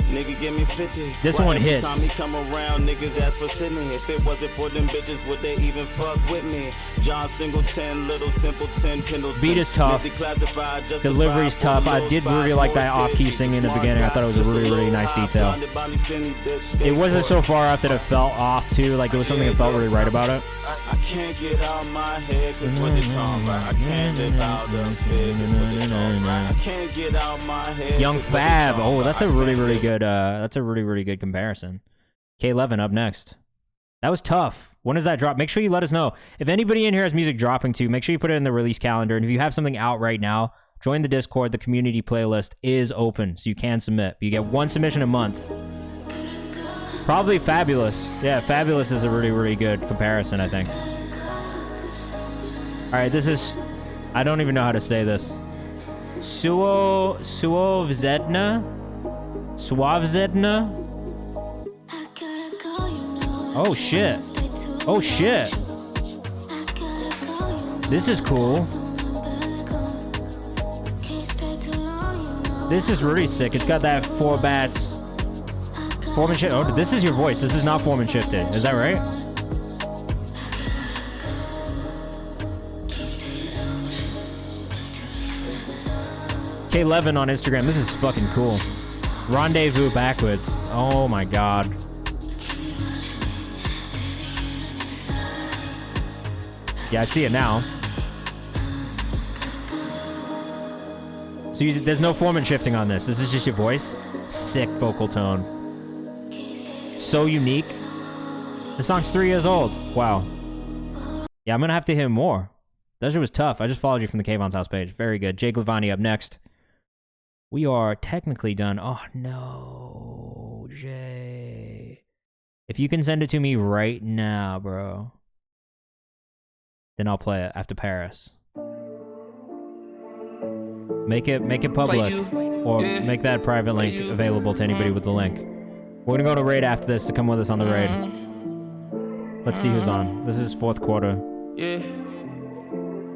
Nigga, give me 50. This one hits. Every time he come around, niggas ask for Sydney. If it wasn't for them bitches, would they even fuck with me? John Singleton, Little Simpleton, Pendleton. Beat is tough. Delivery's tough. I did really like that off-key singing in the beginning. I thought it was a really, really nice detail. It wasn't so far off that it felt off, too. Like, it was something that felt really right about it. I can't get out my head cause what they talking about. I can't live out of fear cause what they talking about. I can't get out my head. Young Fab. Oh, that's a really, really good comparison. K11 up next. That was tough. When does that drop? Make sure you let us know. If anybody in here has music dropping too, make sure you put it in the release calendar. And if you have something out right now, join the Discord. The community playlist is open, so you can submit. You get one submission a month. Probably Fabulous. Yeah, Fabulous is a really, really good comparison, I think. All right, this is... I don't even know how to say this. Suavzedna? Suavzedna? Oh, shit. Oh, shit. This is cool. This is really sick. It's got that 4 bats... Foreman shift. Oh, this is your voice. This is not Foreman shifted. Is that right? K11 on Instagram. This is fucking cool. Rendezvous backwards. Oh my god. Yeah, I see it now. So there's no form and shifting on this. This is just your voice. Sick vocal tone. So unique. The song's 3 years old. Wow. Yeah, I'm gonna have to hear more. That shit was tough. I just followed you from the Kayvan's house page. Very good. Jake Levani up next. We are technically done. Oh no, Jay. If you can send it to me right now, bro, then I'll play it after Paris. Make it public, or make that private link available to anybody with the link. We're gonna go to raid after this to come with us on the raid. Let's see who's on. This is fourth quarter. Yeah.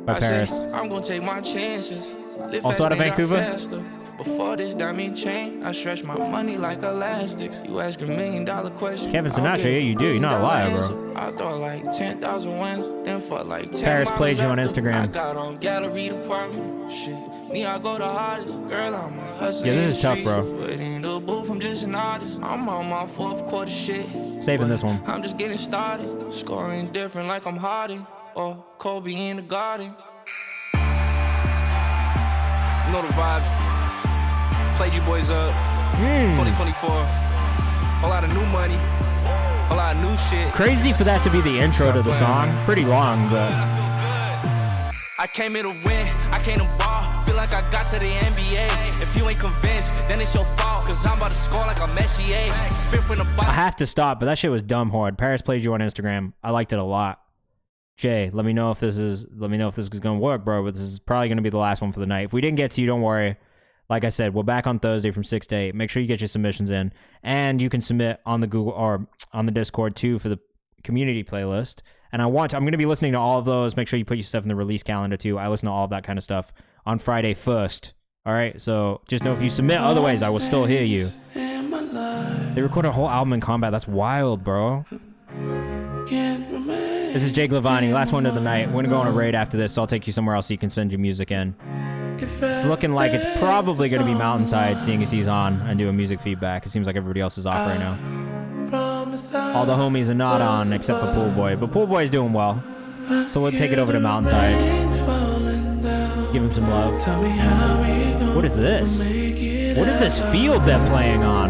By Paris. I'm gonna take my chances. Also out of Vancouver. Before this diamond chain, I stretch my money like elastics. You ask $1 million question. Kevin Sinatra, yeah, you do. You're not a liar, bro. I thought like 10,000 wins, then fuck like 10. Paris played you on Instagram. I got on gallery department. Shit, me, I go the hardest. Girl, I'm a hustler. Yeah, this is tough, bro. But in the booth, I'm just an artist. I'm on my fourth quarter shit. Saving this one. I'm just getting started. Scoring different like I'm Harden or Kobe in the garden. You know the vibes. Played you boys up. 2024. A lot of new money. A lot of new shit. Crazy for that to be the intro to the song. Pretty long, but. I came here to win. I came to ball. Feel like I got to the NBA. If you ain't convinced, then it's your fault. Cause I'm about to score like a Messier. Spin from the box. I have to stop, but that shit was dumb hard. Paris played you on Instagram. I liked it a lot. Jay, let me know if this is gonna work, bro. But this is probably gonna be the last one for the night. If we didn't get to you, don't worry. Like I said, we're back on Thursday from 6 to 8. Make sure you get your submissions in. And you can submit on the Google or on the Discord too for the community playlist. And I'm going to be listening to all of those. Make sure you put your stuff in the release calendar too. I listen to all of that kind of stuff on Friday 1st. All right? So just know if you submit, otherwise I will still hear you. They recorded a whole album in combat. That's wild, bro. This is Jake Levani. Last one of the night. We're going to go on a raid after this, so I'll take you somewhere else so you can send your music in. It's looking like it's probably going to be Mountainside, seeing as he's on and doing music feedback. It seems like everybody else is off right now. All the homies are not on except for Pool Boy, but Pool Boy's doing well. So we'll take it over to Mountainside. Give him some love. And what is this? What is this field they're playing on?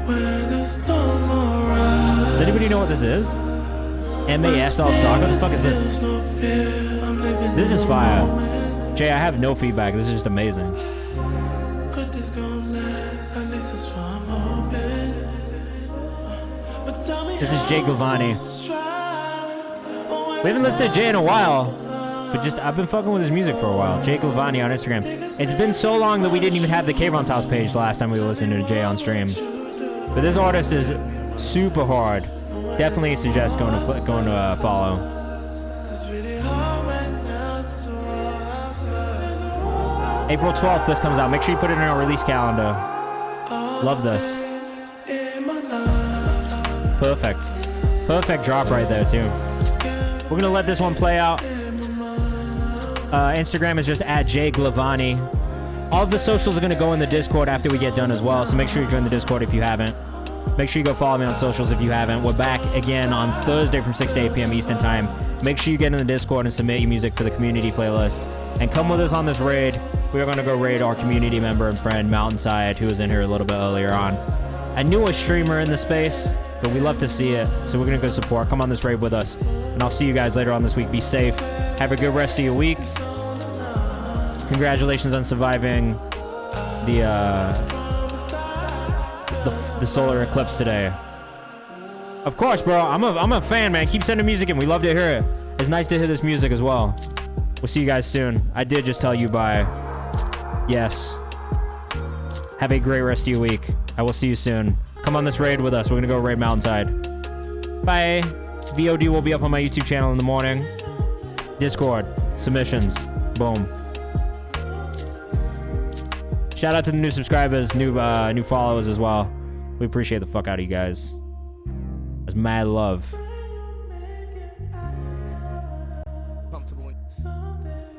Does anybody know what this is? MASL Saga? What the fuck is this? This is fire. Jay, I have no feedback. This is just amazing. This is Jake Levani. We haven't listened to Jay in a while, but I've been fucking with his music for a while. Jake Levani on Instagram. It's been so long that we didn't even have the Kayvan's house page the last time we listened to Jay on stream. But this artist is super hard. Definitely suggest going to follow. April 12th, this comes out. Make sure you put it in our release calendar. Love this. Perfect. Perfect drop right there, too. We're going to let this one play out. Instagram is just at Jake Levani. All of the socials are going to go in the Discord after we get done as well, so make sure you join the Discord if you haven't. Make sure you go follow me on socials if you haven't. We're back again on Thursday from 6 to 8 p.m. Eastern Time. Make sure you get in the Discord and submit your music for the community playlist. And come with us on this raid. We are going to go raid our community member and friend, Mountainside, who was in here a little bit earlier on. A newer streamer in the space, but we love to see it. So we're going to go support. Come on this raid with us. And I'll see you guys later on this week. Be safe. Have a good rest of your week. Congratulations on surviving the solar eclipse today. Of course, bro. I'm a fan, man. Keep sending music in. We love to hear it. It's nice to hear this music as well. We'll see you guys soon. I did just tell you bye. Yes. Have a great rest of your week. I will see you soon. Come on this raid with us. We're going to go raid Mountainside. Bye. VOD will be up on my YouTube channel in the morning. Discord. Submissions. Boom. Shout out to the new subscribers, new followers as well. We appreciate the fuck out of you guys. That's mad love.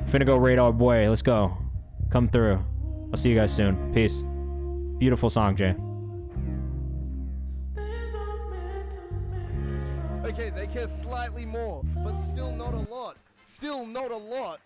Finna go raid our boy. Let's go. Come through. I'll see you guys soon. Peace. Beautiful song, Jay. care slightly more, but still not a lot. Still not a lot.